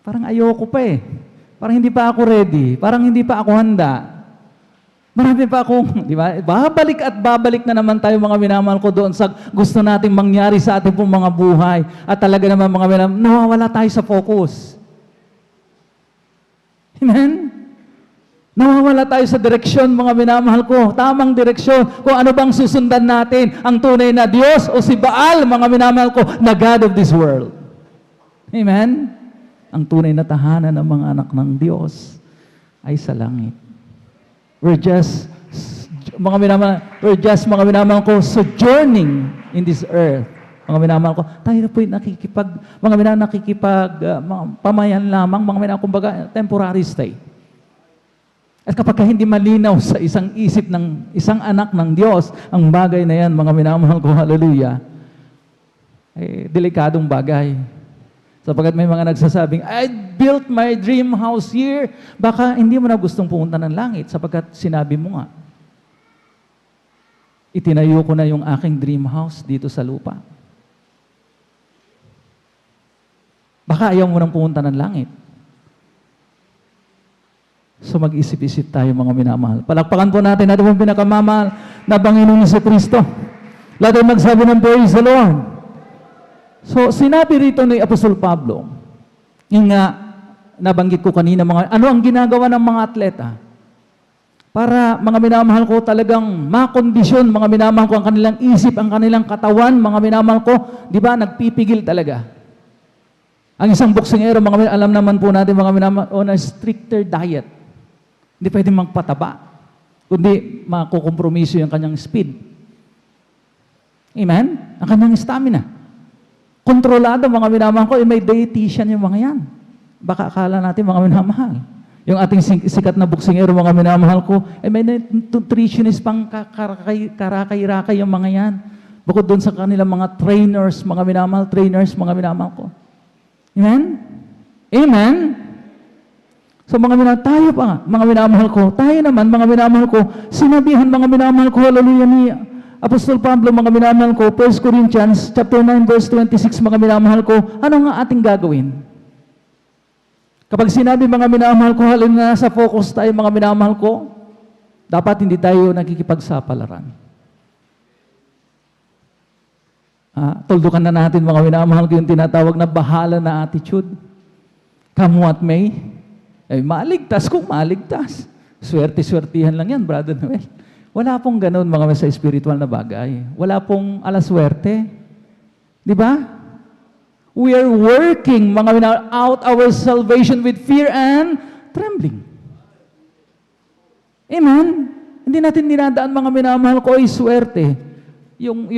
Parang ayoko pa eh. Parang hindi pa ako ready. Parang hindi pa ako handa. Marami pa akong, di ba? Babalik na naman tayo, mga minamahal ko, doon sa gusto nating mangyari sa ating pong mga buhay. At talaga naman, mga minamahal, nawawala tayo sa focus. Amen? Nawawala tayo sa direksyon, mga minamahal ko. Tamang direksyon. Kung ano bang susundan natin, ang tunay na Diyos o si Baal, mga minamahal ko, na God of this world. Amen? Ang tunay na tahanan ng mga anak ng Diyos ay sa langit. We're just, mga minamahal ko, sojourning in this earth. Mga minamahal ko, tayo na po'y pamayan lamang, mga minamahal, kumbaga, temporary stay. At kapag hindi malinaw sa isang isip ng isang anak ng Diyos, ang bagay na yan, mga minamahal ko, hallelujah, delikadong bagay. Sapagkat may mga nagsasabing, I built my dream house here. Baka hindi mo na gustong pumunta ng langit sapagkat sinabi mo nga, itinayo ko na yung aking dream house dito sa lupa. Baka ayaw mo nang pumunta ng langit. So mag-isip-isip tayo, mga minamahal. Palakpakan po natin ang pinakamamahal na Panginoon sa Kristo. Lahat ay magsabi ng praise the Lord. So, sinabi rito ni Apostol Pablo, yung nga, nabanggit ko kanina, ano ang ginagawa ng mga atleta? Para, mga minamahal ko, talagang makondisyon, mga minamahal ko, ang kanilang isip, ang kanilang katawan, mga minamahal ko, di ba, nagpipigil talaga. Ang isang boksingero, mga alam naman po natin, mga minamahal, on a stricter diet. Hindi pwede magpataba, kundi makukompromiso yung kanyang speed. Amen? Ang kanyang stamina. Kontrolado, mga minamahal ko, may dietitian yung mga yan. Baka akala natin, mga minamahal. Yung ating sikat na boksingero, mga minamahal ko, may nutritionist pang karakay-rakay yung mga yan. Bukod doon sa kanilang mga trainers, mga minamahal, mga minamahal ko. Amen? Amen? So mga minamahal, tayo pa, mga minamahal ko, tayo naman, mga minamahal ko, sinabihan, mga minamahal ko, hallelujah niya, Apostol Pablo, mga minamahal ko, 1 Corinthians chapter 9, verse 26, mga minamahal ko, ano nga ating gagawin? Kapag sinabi, mga minamahal ko, halin na sa focus tayo, mga minamahal ko, dapat hindi tayo nakikipagsapalaran. Tuldukan na natin, mga minamahal ko, yung tinatawag na bahala na attitude. Come what may, maligtas kung maligtas. Swerte-swertihan lang yan, Brother Noel. Wala pong ganun, mga sa spiritual na bagay. Wala pong alaswerte. Di ba? We are working, mga minamahal, out our salvation with fear and trembling. Amen? Hindi natin dinadaan, mga minamahal ko, ay swerte. Yung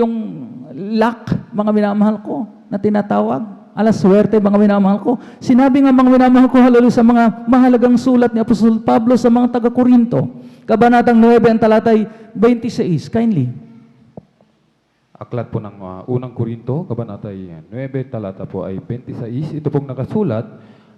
luck, mga minamahal ko, na tinatawag, alaswerte, mga minamahal ko. Sinabi nga, mga minamahal ko, hallelujah, sa mga mahalagang sulat ni Apostol Pablo sa mga taga-Korinto, Kabanatang 9, ang talatay 26. Kindly. Aklat po ng unang Korinto, Kabanatay 9, talata po ay 26. Ito pong nakasulat,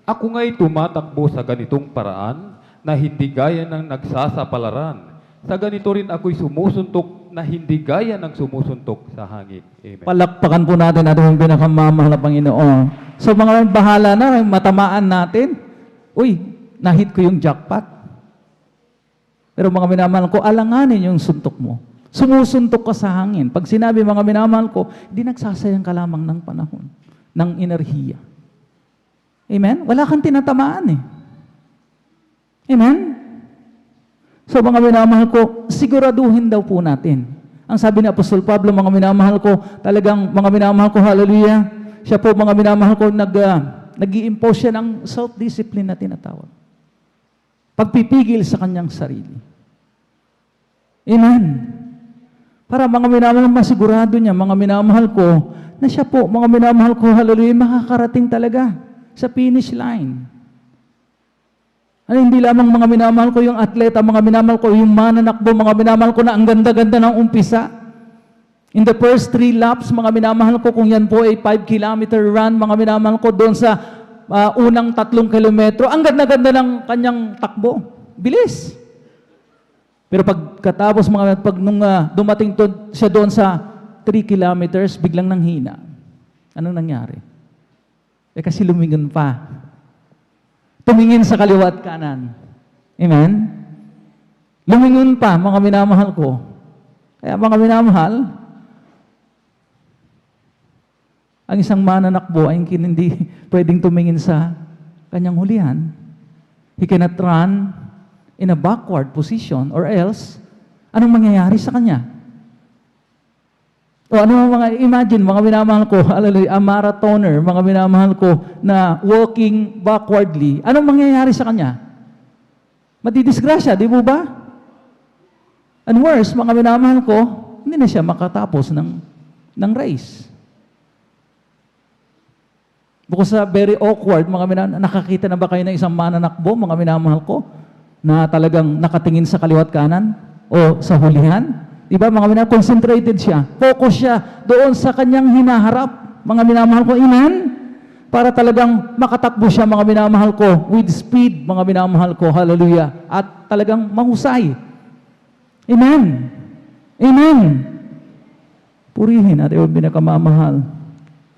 ako nga'y tumatakbo sa ganitong paraan na hindi gaya ng nagsasapalaran. Sa ganito rin ako'y sumusuntok na hindi gaya ng sumusuntok sa hangin. Amen. Palakpakan po natin yung pinakamamahal na Panginoon. So mga bahala na, matamaan natin. Uy, nahit ko yung jackpot. Pero mga minamahal ko, alanganin yung suntok mo. Sumusuntok ka sa hangin. Pag sinabi, mga minamahal ko, hindi nagsasayang ka lamang ng panahon, ng enerhiya. Amen? Wala kang tinatamaan eh. Amen? So mga minamahal ko, siguraduhin daw po natin Ang sabi ni Apostol Pablo, mga minamahal ko, talagang mga minamahal ko, hallelujah, siya po mga minamahal ko, nag-i-impose siya ng self-discipline na tinatawag. Pagpipigil sa kanyang sarili. Amen. Para mga minamahal, masigurado niya, mga minamahal ko, na siya po, mga minamahal ko, hallelujah, makakarating talaga sa finish line. Ano, hindi lamang mga minamahal ko yung atleta, mga minamahal ko yung mananakbo, mga minamahal ko na ang ganda-ganda ng umpisa. In the first 3 laps, mga minamahal ko, kung yan po ay 5-kilometer run, mga minamahal ko, doon sa unang 3 kilometro, ang ganda-ganda ng kanyang takbo. Bilis. Pero pagkatapos, pag nung dumating siya doon sa 3 kilometers, biglang nanghina. Anong nangyari? Kasi lumingon pa. Tumingin sa kaliwa at kanan. Amen? Lumingon pa, mga minamahal ko. Kaya mga minamahal, ang isang mananakbo ay hindi pwedeng tumingin sa kanyang hulihan. He cannot run in a backward position or else, anong mangyayari sa kanya? O ano mga, imagine, mga minamahal ko, hallelujah, a marathoner, mga minamahal ko, na walking backwardly, anong mangyayari sa kanya? Matidisgrasya, di mo ba? And worse, mga minamahal ko, hindi na siya makatapos ng race. Bukod sa very awkward, mga minamahal, nakakita na ba kayo ng isang mananakbo, mga minamahal ko, na talagang nakatingin sa kaliwat kanan o sa hulihan? Diba, mga minamahal, concentrated siya. Focus siya doon sa kanyang hinaharap. Mga minamahal ko, amen? Para talagang makatakbo siya, mga minamahal ko, with speed, mga minamahal ko, hallelujah. At talagang mahusay. Amen? Amen? Purihin natin ang pinakamamahal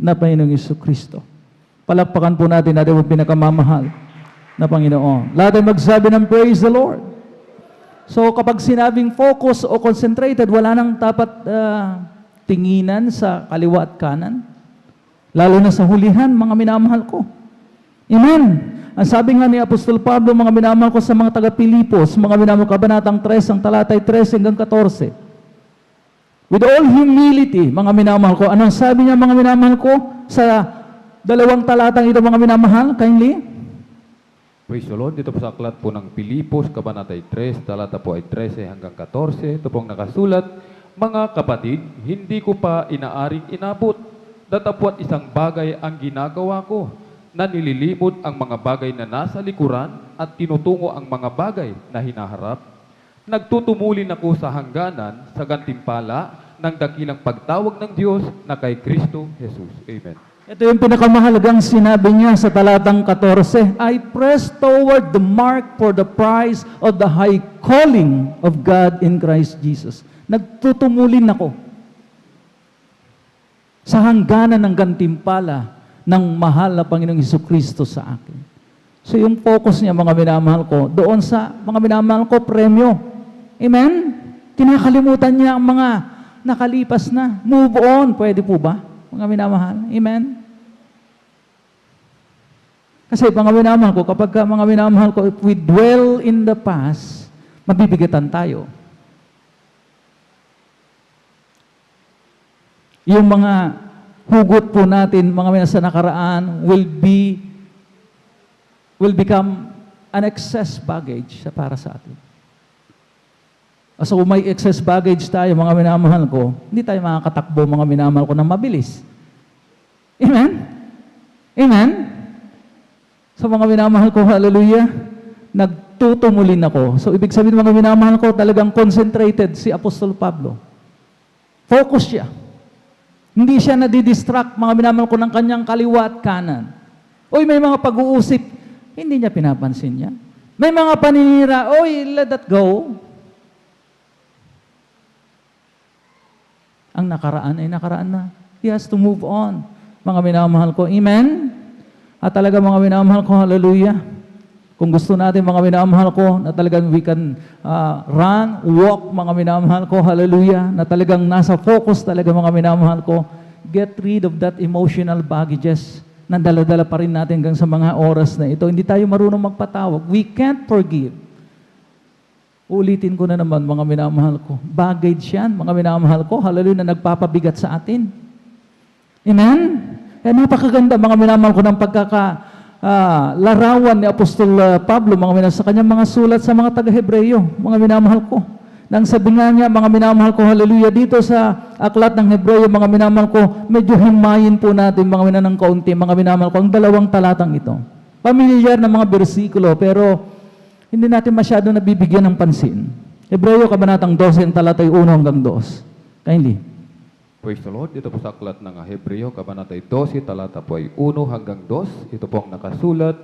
na Panginoong Jesucristo. Palakpakan po natin natin ang pinakamamahal na Panginoon. Lahat ay magsabi ng praise the Lord. So kapag sinabing focus o concentrated, wala nang dapat tinginan sa kaliwa at kanan. Lalo na sa hulihan, mga minamahal ko. Amen. Ang sabi nga ni Apostol Pablo, mga minamahal ko sa mga taga-Pilipos, mga minamahal ko, Kabanatang 3, ang talatay 13 hanggang 14. With all humility, mga minamahal ko, anong sabi niya, mga minamahal ko, sa 2 talatang ito, mga minamahal, kindly? Praise the Lord. Dito po sa aklat po ng Pilipos, Kabanatay 3, talata po ay 13 hanggang 14. Ito pong nakasulat, mga kapatid, hindi ko pa inaaring inabot. Datapwat isang bagay ang ginagawa ko, na nililimot ang mga bagay na nasa likuran at tinutungo ang mga bagay na hinaharap. Nagtutumulin ako sa hangganan sa gantimpala ng dakilang pagtawag ng Diyos na kay Kristo Jesus. Amen. Ito yung pinakamahalagang sinabi niya sa talatang 14, I press toward the mark for the prize of the high calling of God in Christ Jesus. Nagtutumulin ako sa hangganan ng gantimpala ng mahal na Panginoong Jesucristo sa akin. So yung focus niya, mga minamahal ko, doon sa mga minamahal ko, premyo. Amen? Kinakalimutan niya ang mga nakalipas na. Move on. Pwede po ba? Mga minamahal. Amen? Kasi mga minamahal ko, kapag mga minamahal ko, if we dwell in the past, mabibigatan tayo. Yung mga hugot po natin, mga minamahal sa nakaraan, will become an excess baggage para sa atin. So kung may excess baggage tayo, mga minamahal ko, hindi tayo makakatakbo, mga minamahal ko, ng mabilis. Amen? Amen? So mga minamahal ko, hallelujah, nagtutumulin ako. So ibig sabihin, mga minamahal ko, talagang concentrated si Apostol Pablo. Focus siya. Hindi siya nadidistract, mga minamahal ko, ng kanyang kaliwa at kanan. Oy, may mga pag-uusip, hindi niya pinapansin niya. May mga paninira, oy, let that go. Ang nakaraan ay nakaraan na. He has to move on. Mga minamahal ko, amen? At talaga mga minamahal ko, hallelujah. Kung gusto natin mga minamahal ko, na talagang we can run, walk, mga minamahal ko, hallelujah, na talagang nasa focus talaga mga minamahal ko, get rid of that emotional baggages na dala-dala pa rin natin hanggang sa mga oras na ito. Hindi tayo marunong magpatawag. We can't forgive. Ulitin ko na naman, mga minamahal ko. Baggage yan, mga minamahal ko. Hallelujah, na nagpapabigat sa atin. Amen? Napakaganda, mga minamahal ko, ng larawan ni Apostol Pablo, mga minamahal, sa kanyang mga sulat sa mga taga-Hebreyo, mga minamahal ko. Nang sabi nga niya, mga minamahal ko, hallelujah, dito sa aklat ng Hebreyo, mga minamahal ko, medyo himayin po natin, mga minamahal ng kaunti, mga minamahal ko, ang 2 talatang ito. Pamilyar na mga bersikulo, pero hindi natin masyado nabibigyan ng pansin. Hebreyo, kabanatang 12, talatay 1 hanggang 2. Kindly. Praise the Lord. Dito po sa aklat ng Hebreo, kabanatay 12, talata po ay 1 hanggang 2. Ito po ang nakasulat.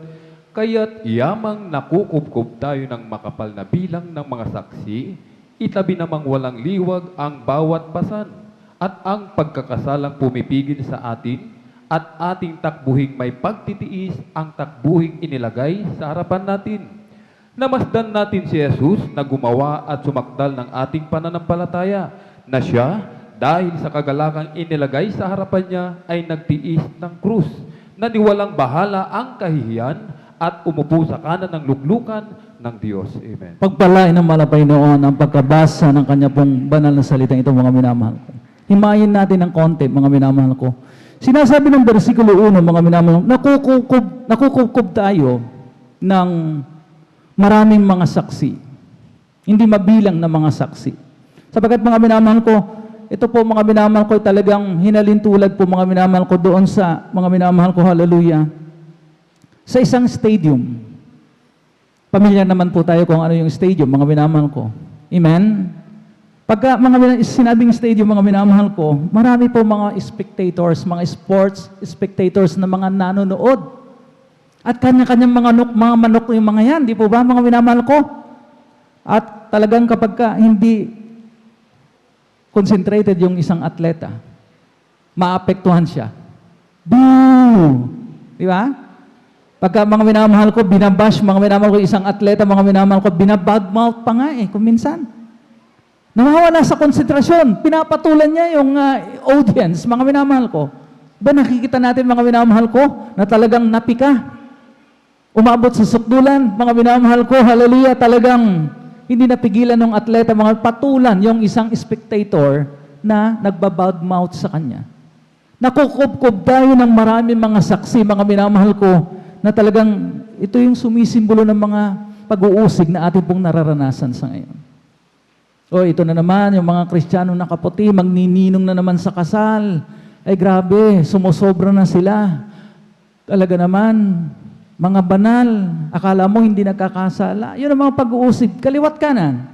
Kaya't yamang nakukubkob tayo ng makapal na bilang ng mga saksi, itabi namang walang liwag ang bawat pasan, at ang pagkakasalang pumipigil sa atin, at ating takbuhing may pagtitiis ang takbuhing inilagay sa harapan natin. Namasdan natin si Jesus na gumawa at sumakdal ng ating pananampalataya, na siya, dahil sa kagalakang inilagay sa harapan niya, ay nagtiis ng krus, na niwalang bahala ang kahihiyan at umupo sa kanan ng luklukan ng Diyos. Amen. Pagpalain ng malapay noon ang pagkabasa ng kanya pong banal na salitang ito, mga minamahal ko. Himayin natin ng konti, mga minamahal ko. Sinasabi ng versikulo 1, mga minamahal, nakukubkob tayo ng maraming mga saksi. Hindi mabilang na mga saksi. Sapagkat, mga minamahal ko, ito po, mga minamahal ko, talagang hinalintulad po, mga minamahal ko, doon sa mga minamahal ko, hallelujah, sa isang stadium. Pamilyar naman po tayo kung ano yung stadium, mga minamahal ko. Amen? Pagka sinabing stadium, mga minamahal ko, marami po mga spectators, mga sports spectators na mga nanonood. At kanya-kanyang mga manok yung mga yan, di po ba, mga minamahal ko? At talagang kapag hindi concentrated yung isang atleta, maapektuhan siya. Boo! Di ba? Pagka, mga minamahal ko, binabash, mga minamahal ko, isang atleta, mga minamahal ko, binabadmouth pa nga kung minsan. Nawawala sa konsentrasyon, pinapatulan niya yung audience, mga minamahal ko. Ba nakikita natin, mga minamahal ko, na talagang napika. Umabot sa sukdulan, mga minamahal ko, hallelujah, talagang hindi napigilan ng atleta, mga patulan yung isang spectator na nagbabadmouth sa kanya. Nakukubkob tayo ng maraming mga saksi, mga minamahal ko, na talagang ito yung sumisimbolo ng mga pag-uusig na ating pong nararanasan sa ngayon. O ito na naman, yung mga Kristiyano na kaputi, magnininong na naman sa kasal. Ay grabe, sumusobra na sila. Talaga naman, mga banal, akala mo hindi nagkakasala. Yun ang mga pag-uusig, kaliwat kanan.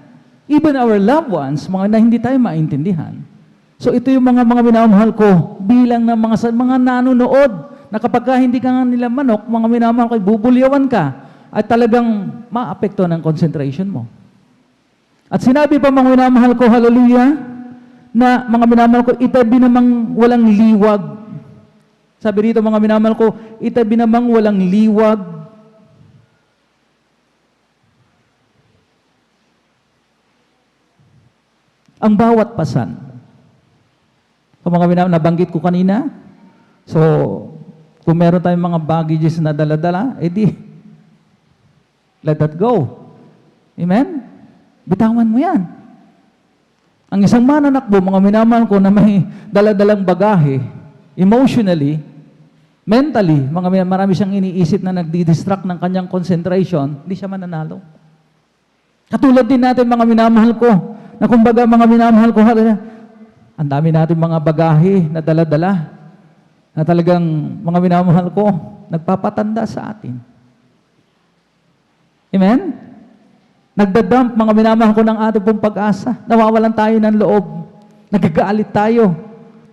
Even our loved ones, mga na hindi tayo maintindihan. So ito yung mga minamahal ko, bilang ng mga nanonood, na kapag hindi ka nga nila manok, mga minamahal ko, bubulyawan ka, at talagang maapekto ng concentration mo. At sinabi pa, mga minamahal ko, hallelujah, na mga minamahal ko, itabi namang walang liwag. Sabi rito, mga minamahal ko, itabi namang walang liwag. Ang bawat pasan. Kung mga minamahal, nabanggit ko kanina, so, kung meron tayong mga baggages na dala-dala, edi, let that go. Amen? Bitawan mo yan. Ang isang mananakbo, mga minamahal ko, na may dala-dalang bagahe, emotionally, mentally, marami siyang iniisip na nagdi-distract ng kanyang concentration, hindi siya mananalo. Katulad din natin, mga minamahal ko, na kumbaga, mga minamahal ko, ang dami natin mga bagahe na dala-dala, na talagang, mga minamahal ko, nagpapatanda sa atin. Amen? Nagdadump, mga minamahal ko, ng ating pong pag-asa. Nawawalan tayo ng loob. Nagagalit tayo.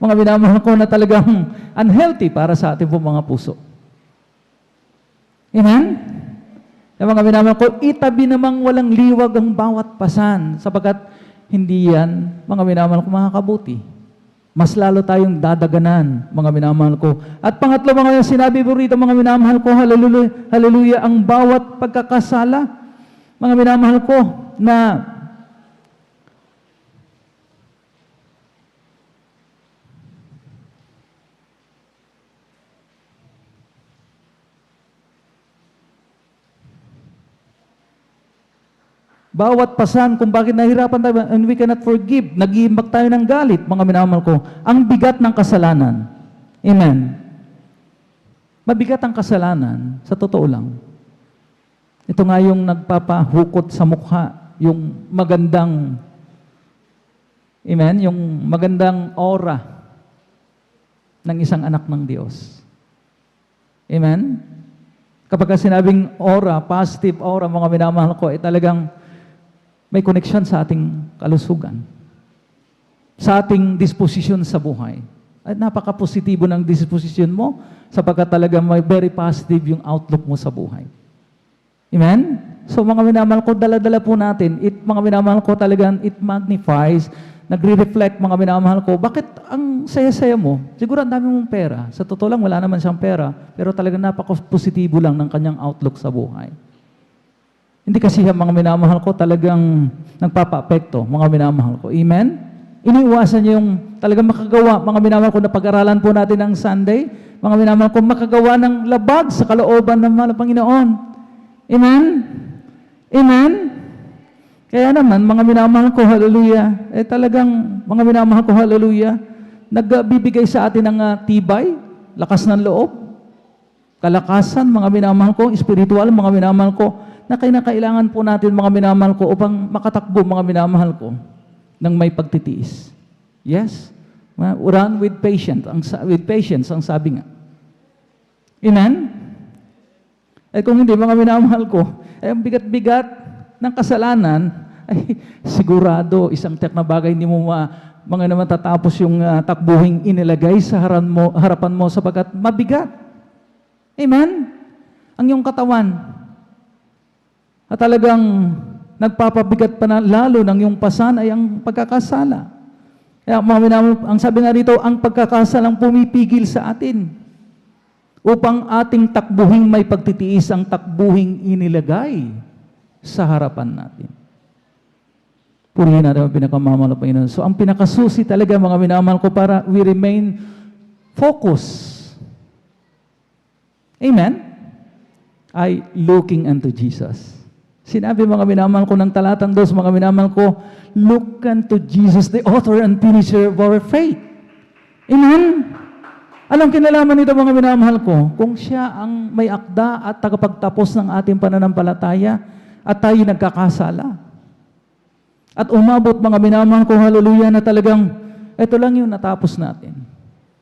Mga minamahal ko, na talagang unhealthy para sa ating pong mga puso. Amen? Yung mga minamahal ko, itabi namang walang liwag ang bawat pasan, sapagkat hindi yan, mga minamahal ko, makakabuti. Mas lalo tayong dadaganan, mga minamahal ko. At pangatlo, mga sinabi po rito, mga minamahal ko, hallelujah, hallelujah, ang bawat pagkakasala, mga minamahal ko, na Bawat pasan kung bakit nahirapan tayo and we cannot forgive. Nag-iimbak tayo ng galit, mga minamahal ko. Ang bigat ng kasalanan. Amen. Mabigat ang kasalanan, sa totoo lang. Ito nga yung nagpapahukot sa mukha, yung magandang, amen, yung magandang aura ng isang anak ng Diyos. Amen? Kapag sinabing aura, positive aura, mga minamahal ko, ay talagang may connection sa ating kalusugan, sa ating disposisyon sa buhay. At napaka-positibo ng disposition mo sapagkat talagang may very positive yung outlook mo sa buhay. Amen? So mga minamahal ko, dala-dala po natin, mga minamahal ko talagang it magnifies, nagre-reflect mga minamahal ko, bakit ang saya-saya mo? Siguro ang dami mong pera. Sa totoo lang, wala naman siyang pera, pero talagang napaka-positibo lang ng kanyang outlook sa buhay. Hindi kasi mga minamahal ko talagang nagpapa-apekto, mga minamahal ko. Amen? Iniiwasan niyo yung talagang makagawa, mga minamahal ko, na pag-aralan po natin ng Sunday, mga minamahal ko, makagawa ng labag sa kalooban ng mahal na Panginoon. Amen? Amen? Kaya naman, mga minamahal ko, hallelujah, talagang, mga minamahal ko, hallelujah, nagbibigay sa atin ng tibay, lakas ng loob, kalakasan, mga minamahal ko, spiritual, mga minamahal ko, na kailangan po natin, mga minamahal ko, upang makatakbo, mga minamahal ko, ng may pagtitiis. Yes? Run with patience, ang sabi nga. Amen? Kung hindi, mga minamahal ko, ang bigat-bigat ng kasalanan, ay sigurado, isang na bagay, hindi mo mga naman tatapos yung takbuhing inilagay sa harapan mo sapagkat mabigat. Amen? Ang iyong katawan. At talagang nagpapabigat pa na lalo ng iyong pasan ay ang pagkakasala. Kaya mga minamahal, ang sabi nga rito, ang pagkakasalang pumipigil sa atin upang ating takbuhing may pagtitiis ang takbuhing inilagay sa harapan natin. Purihin natin ang pinakamamahal na Panginoon. So, ang pinakasusi talaga, mga minamahal ko, para we remain focused. Amen? Ay looking unto Jesus. Sinabi, mga minamahal ko, ng talatang 2, mga minamahal ko, look unto Jesus, the author and finisher of our faith. Amen? Anong kinalaman nito, mga minamahal ko? Kung siya ang may akda at tagapagtapos ng ating pananampalataya, at tayo nagkakasala. At umabot, mga minamahal ko, hallelujah, na talagang, ito lang yung natapos natin.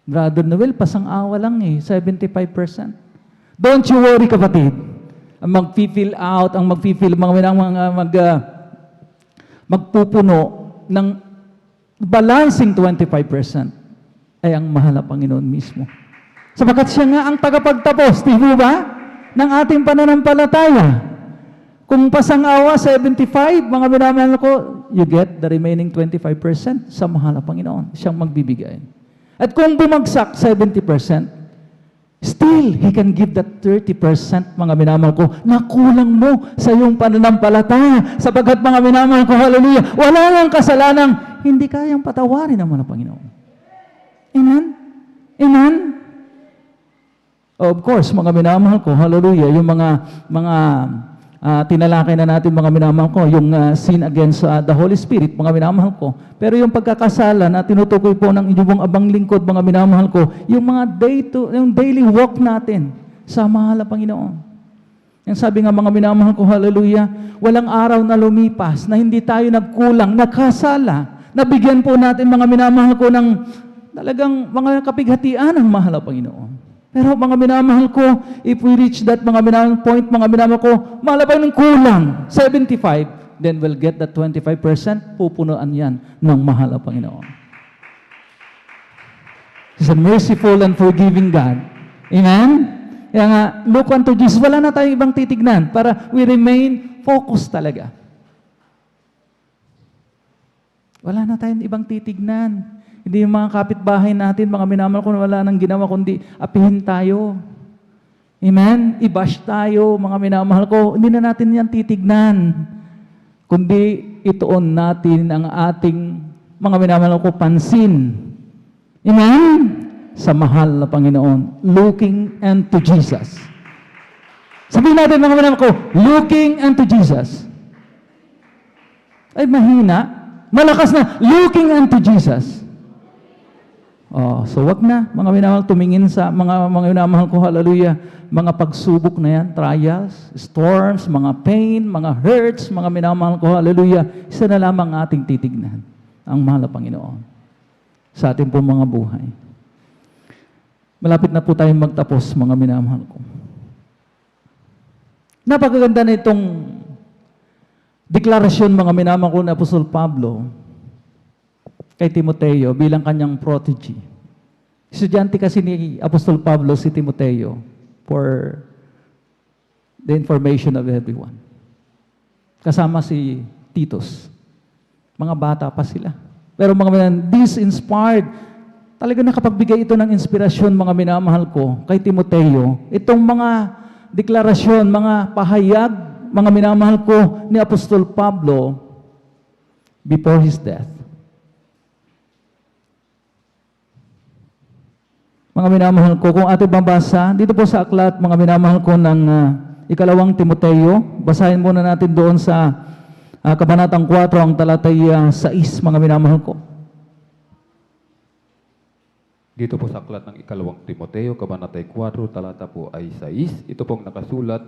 Brother Noel, pasang-awa lang 75%. Don't you worry, kapatid. Ang mag-fill out, ang mag-fill, magpupuno ng balancing 25% ay ang mahal na Panginoon mismo. Sapagkat siya nga ang tagapagtapos, di ba? Ng ating pananampalataya. Kung pasang-awa, 75, mga minamahal ko, you get the remaining 25% sa mahal na Panginoon. Siyang magbibigay. At kung bumagsak, 70%, still, He can give that 30%, mga minamahal ko, na kulang mo sa iyong pananampalataya. Sapagkat, mga minamahal ko, hallelujah, wala lang kasalanang hindi kayang patawarin ng mga Panginoon. Amen? Amen? Of course, mga minamahal ko, hallelujah, yung mga tinalakay na natin, mga minamahal ko, yung sin against the Holy Spirit, mga minamahal ko. Pero yung pagkakasala na tinutukoy po ng inyong abang lingkod, mga minamahal ko, yung mga yung daily walk natin sa mahal na Panginoon. Yung sabi nga, mga minamahal ko, hallelujah, walang araw na lumipas na hindi tayo nagkulang, nagkasala. Nabigyan po natin, mga minamahal ko, ng talagang mga kapighatian ng mahal na Panginoon. Pero mga minamahal ko, if we reach that mga minamahal point, mga minamahal ko, malabay ng kulang, 75, then we'll get that 25%, pupunuan yan ng mahal na Panginoon. He's a merciful and forgiving God. Amen? Kaya nga, look unto Jesus. Wala na tayong ibang titignan para we remain focused talaga. Wala na tayong ibang titignan. Hindi yung mga kapitbahay natin, mga minamahal ko, wala nang ginawa, kundi apihin tayo. Amen? I-bash tayo, mga minamahal ko. Hindi na natin yan titignan. Kundi ituon natin ang ating, mga minamahal ko, pansin. Amen? Sa mahal na Panginoon. Looking unto Jesus. Sabihin natin, mga minamahal ko, looking unto Jesus. ay mahina. Malakas na, looking unto Jesus. Oh, so wag na, mga minamahal, tumingin sa mga minamahal ko, hallelujah, mga pagsubok na yan, trials, storms, mga pain, mga hurts, mga minamahal ko, hallelujah, isa na lamang ating titignan, ang mahal na Panginoon, sa ating pong mga buhay. Malapit na po tayong magtapos, mga minamahal ko. Napakaganda na itong deklarasyon, mga minamahal ko, na Apostol Pablo kay Timoteo bilang kanyang protege. Estudyante kasi ni Apostol Pablo si Timoteo, for the information of everyone. Kasama si Titus. Mga bata pa sila. Pero mga minamahal, this inspired, talaga nakapagbigay ito ng inspirasyon, mga minamahal ko, kay Timoteo. Itong mga deklarasyon, mga pahayag, mga minamahal ko ni Apostol Pablo before his death. Mga minamahal ko, kung ating mabasa, dito po sa aklat, mga minamahal ko, ng ikalawang Timoteo, basahin muna natin doon sa Kabanatang 4, ang talatay 6, mga minamahal ko. Dito po sa aklat ng ikalawang Timoteo, Kabanatay 4, talata po ay 6. Ito pong nakasulat,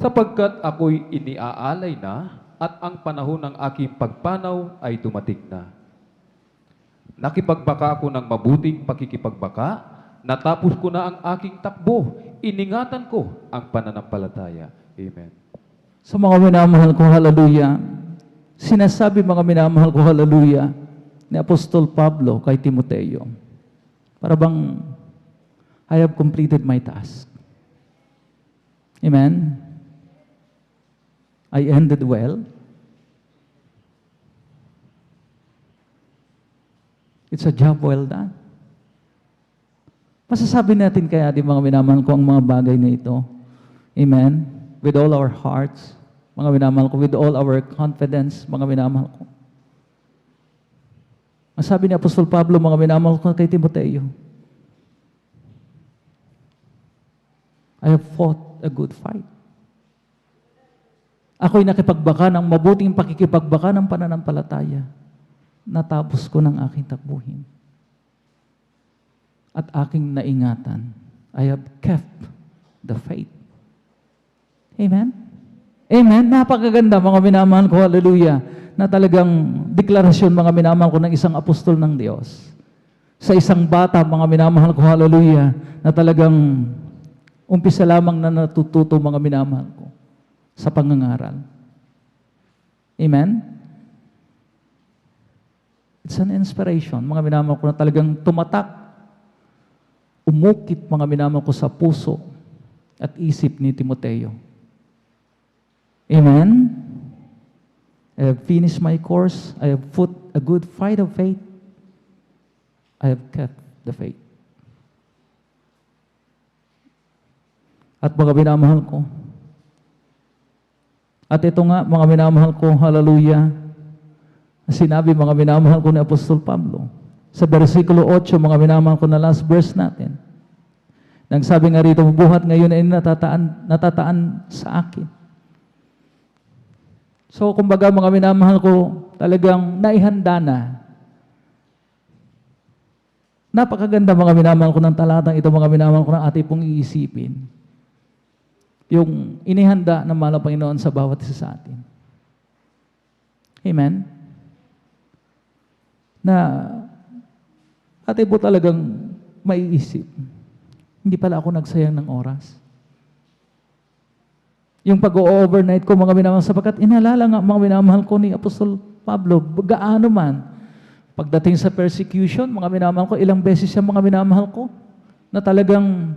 sapagkat ako'y iniaalay na at ang panahon ng aking pagpanaw ay dumating na. Nakipagbaka ako ng mabuting pakikipagbaka, natapos ko na ang aking takbo, iningatan ko ang pananampalataya. Amen. Sa mga minamahal ko, hallelujah, sinasabi, mga minamahal ko, hallelujah, ni Apostol Pablo kay Timoteo, para bang, I have completed my task. Amen? I ended well. It's a job well done. Masasabi natin kaya, di mga minamahal ko, ang mga bagay na ito. Amen? With all our hearts, mga minamahal ko, with all our confidence, mga minamahal ko. Masabi ni Apostol Pablo, mga minamahal ko, kay Timoteo, I have fought a good fight. Ako'y nakipagbaka ng mabuting pakikipagbaka ng pananampalataya. Natapos ko ng aking takbuhin. At aking naingatan. I have kept the faith. Amen? Amen? Napakaganda, mga minamahal ko, hallelujah, na talagang deklarasyon, mga minamahal ko, ng isang apostol ng Diyos. Sa isang bata, mga minamahal ko, hallelujah, na talagang umpisa lamang na natututo, mga minamahal ko, sa pangangaral. Amen? It's an inspiration, mga minamahal ko, na talagang tumatak, umukit, mga minamahal ko, sa puso at isip ni Timoteo. Amen? I have finished my course. I have fought a good fight of faith. I have kept the faith. At mga minamahal ko, at ito nga, mga minamahal ko, hallelujah, sinabi, mga minamahal ko, ni Apostol Pablo, sa versikulo 8, mga minamahal ko, na last verse natin, nang sabi nga rito, buhat ngayon ay natataan sa akin. So, kumbaga, mga minamahal ko, talagang naihanda na. Napakaganda, mga minamahal ko, ng talatang ito, mga minamahal ko, na ating pong iisipin. Yung inihanda ng mahal na Panginoon sa bawat isa sa atin. Amen? Na atin po talagang maiisip, hindi pala ako nagsayang ng oras. Yung pag-overnight ko, mga minamahal, sapagkat inalala nga, mga minamahal ko, ni Apostol Pablo, gaano man, pagdating sa persecution, mga minamahal ko, ilang beses siya, mga minamahal ko, na talagang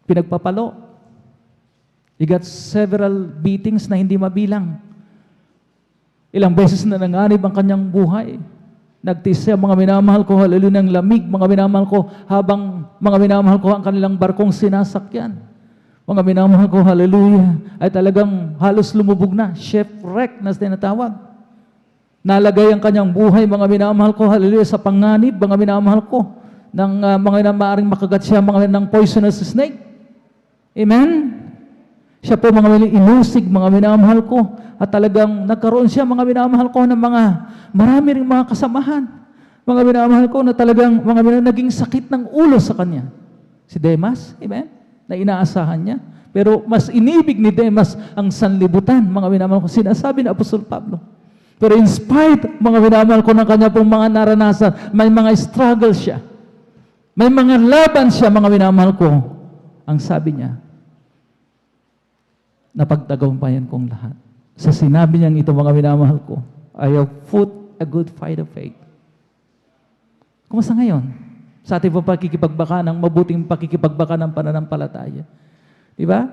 pinagpapalo. He got several beatings na hindi mabilang. Ilang beses na nanganib ang kanyang buhay. Nagtiis siya, mga minamahal ko, hallelujah, ng lamig, mga minamahal ko, habang mga minamahal ko, ang kanilang barkong sinasakyan. Mga minamahal ko, hallelujah, ay talagang halos lumubog na, shipwreck na tinatawag. Nalagay ang kanyang buhay, mga minamahal ko, hallelujah, sa panganib, mga minamahal ko, ng mga maaring makagat siya, mga ng poisonous snake. Amen? Siya po mga inusig, mga minamahal ko. At talagang nagkaroon siya, mga minamahal ko, ng mga marami ring mga kasamahan. Mga minamahal ko na talagang naging sakit ng ulo sa kanya. Si Demas, amen? Na inaasahan niya. Pero mas inibig ni Demas ang sanlibutan, mga minamahal ko. Sinasabi ni Apostol Pablo. Pero in spite, mga minamahal ko, ng kanya pong mga naranasan, may mga struggle siya. May mga laban siya, mga minamahal ko. Ang sabi niya, napagtagumpayan kong lahat. Sa sinabi niyang ito, mga minamahal ko, I have fought a good fight of faith. Kumusta ngayon? Sa ating pakikipagbaka ng mabuting pakikipagbaka ng pananampalataya. Di ba?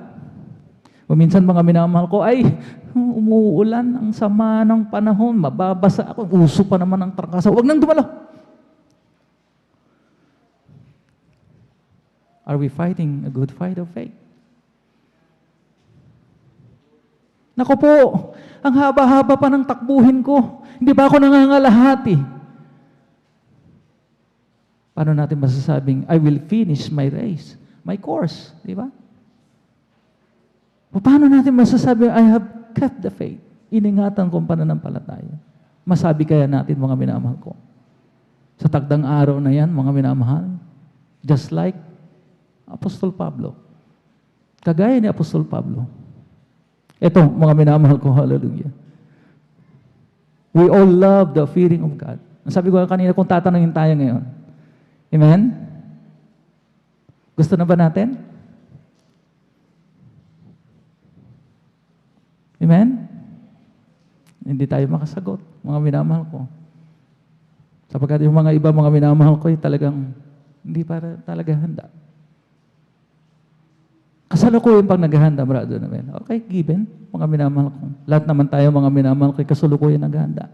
O minsan mga minamahal ko, ay, umuulan, ang sama ng panahon, mababasa ako, uso pa naman ang trangkasa, huwag nang dumalo. Are we fighting a good fight of faith? Naku po, ang haba-haba pa ng takbuhin ko. Hindi ba ako nangangalahati? Paano natin masasabing, I will finish my race, my course, di ba? O paano natin masasabing, I have kept the faith? Iningatan kong pananampalataya. Masabi kaya natin, mga minamahal ko, sa tagdang araw na yan, mga minamahal, just like Apostol Pablo. Kagaya ni Apostol Pablo. Ito, mga minamahal ko, hallelujah. We all love the fearing of God. Sabi ko kanina, kung tatanungin tayo ngayon. Amen? Gusto na ba natin? Amen? Hindi tayo makasagot, mga minamahal ko. Sapagkat yung mga iba, mga minamahal ko, talagang hindi para talaga handa. Kasalukuyan pag naghahanda, brother namin. Okay, given, mga minamahal ko. Lahat naman tayo, mga minamahal ko, kasalukuyan naghahanda.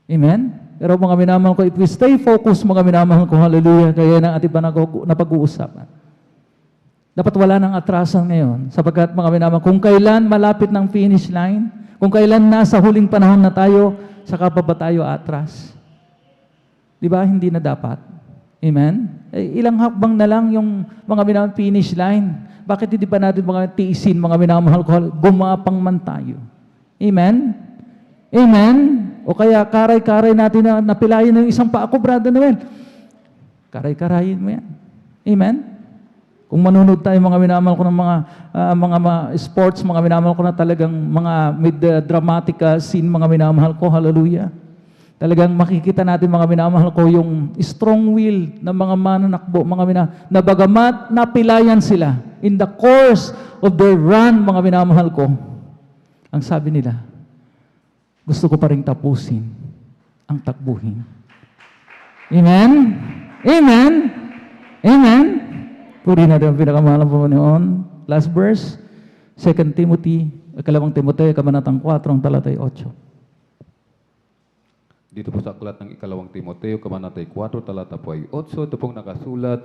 Amen? Pero mga minamahal ko, if we stay focused, mga minamahal ko, hallelujah, kaya ng ating napag-uusapan. Dapat wala nang atrasan ngayon. Sapagkat mga minamahal, kung kailan malapit ng finish line, kung kailan nasa huling panahon na tayo, saka pa ba tayo atras? Di ba? Hindi na dapat. Amen? Ilang hakbang na lang yung mga minamahal finish line. Bakit hindi pa natin mga tiisin, mga minamahal ko, gumapang man tayo? Amen? Amen? O kaya karay-karay natin na napilayan ng isang paa ko, brother Noel. Karay-karayin mo yan. Amen? Kung manunod tayo, mga minamahal ko ng mga sports, mga minamahal ko na talagang mga dramatic scene, mga minamahal ko, hallelujah. Talagang makikita natin, mga minamahal ko, yung strong will ng mga mananakbo, na bagamat napilayan sila in the course of their run, mga minamahal ko, ang sabi nila, gusto ko pa rin tapusin ang takbuhin. Amen? Amen? Amen? Puri natin ang pinakamahal ng Panginoon. Last verse, 2 Timothy, Ikalawang Timoteo, Kabanatang 4, talatay 8. Dito po sa aklat ng Ikalawang Timoteo, Kabanatay 4, talata po ay 8, ito pong nakasulat,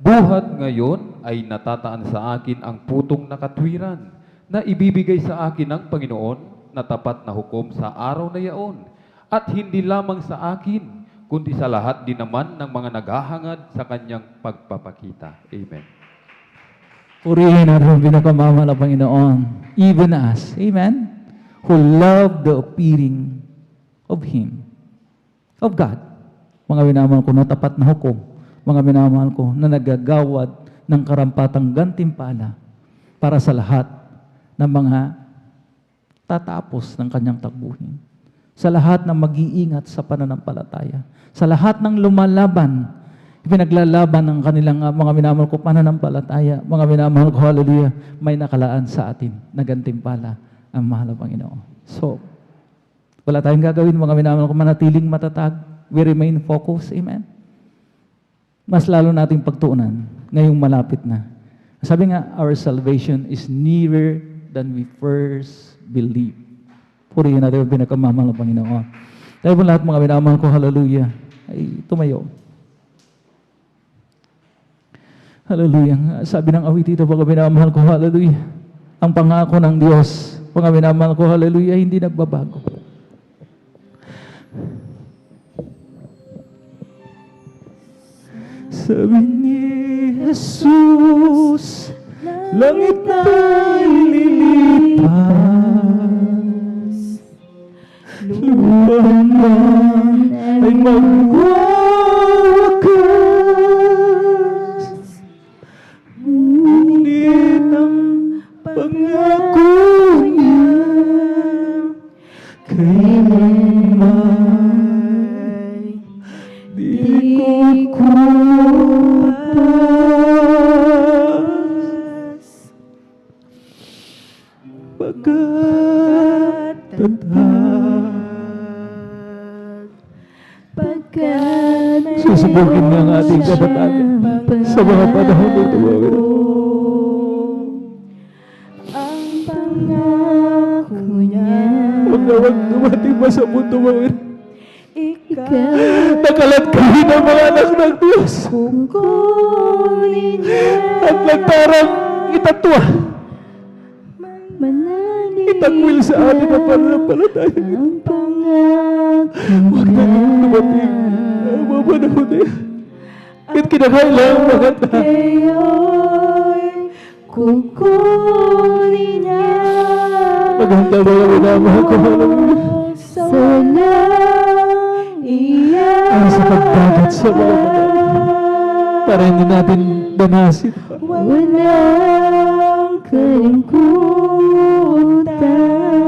buhat ngayon ay natataan sa akin ang putong nakatwiran na ibibigay sa akin ng Panginoon na tapat na hukom sa araw na yaon. At hindi lamang sa akin, kundi sa lahat din naman ng mga naghahangad sa kanyang pagpapakita. Amen. Purihin natin ang pinakamamahal ng Panginoon, even us, amen, who love the appearing of Him, of God. Mga minamahal ko na tapat na hukom, mga minamahal ko na nagagawad ng karampatang gantimpala para sa lahat ng mga tatapos ng kanyang takbuhin. Sa lahat ng mag-iingat sa pananampalataya. Sa lahat ng lumalaban, ipinaglalaban ng kanilang mga minamahal ko pananampalataya. Mga minamahal ko, hallelujah, may nakalaan sa atin na gantimpala ang mahal ng Panginoon. So, wala tayong gagawin, mga minamahal ko, manatiling matatag. We remain focused. Amen? Mas lalo nating pagtuunan ngayong malapit na. Sabi nga, our salvation is nearer than we first believe. Purihin natin ang pinakamamahal ng Panginoon. Tayo po lahat, mga minamahal ko, hallelujah, ay tumayo. Hallelujah. Sabi ng awit dito, mga minamahal ko, hallelujah, ang pangako ng Diyos, mga minamahal ko, hallelujah, hindi nagbabago. Sabi ni Jesus, langit na Lupa man ay magwawakas, ngunit ang pangako niya kailanman di kukupas. Pagkat susubugin ng ating kabatagan sa mga panahon ito. Ang pangako niya, Huwag na huwag dumating ba sa mundo, Mawin? ikaw Nakalatkahin ang mga anak ng Diyos kukunin niya. at nagtarang itatwa, Manalig itakwil sa atin ang pananampalataya. ang pangako Huwag na dumating ang mga panahon na yan. At kinakailangan mga tao. Ngayon, kukunin niya. Maghanda ba yung minamahal ko, Hallelujah? Sa walang iyan. Ay sa pagdagat sa mga panahon para hindi natin danasin. Walang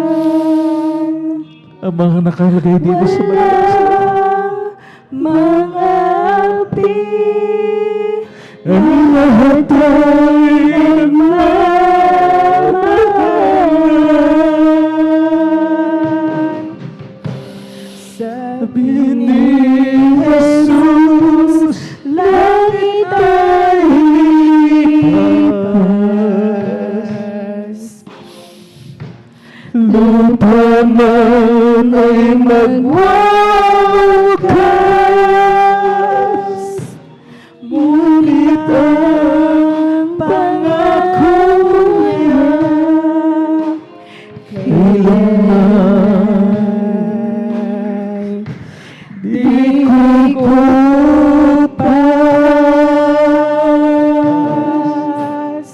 kalungkutan. Ang mga nakalagay dito sa mga Mga api ang lahat ay nagmamahal. Sabi ni Jesus, langit ay lipas. lupa man ay magwawakas, ngunit ang pangako niya kailanman di kukupas.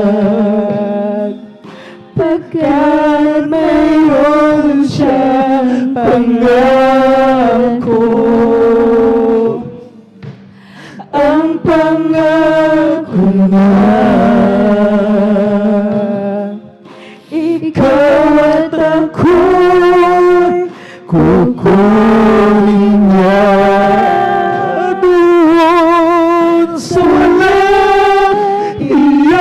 Magpagkatatag, pagkat mayroon siyang pangako. Ang pangako niya, ikaw at ako'y kukunin niya doon sa walang iyakan,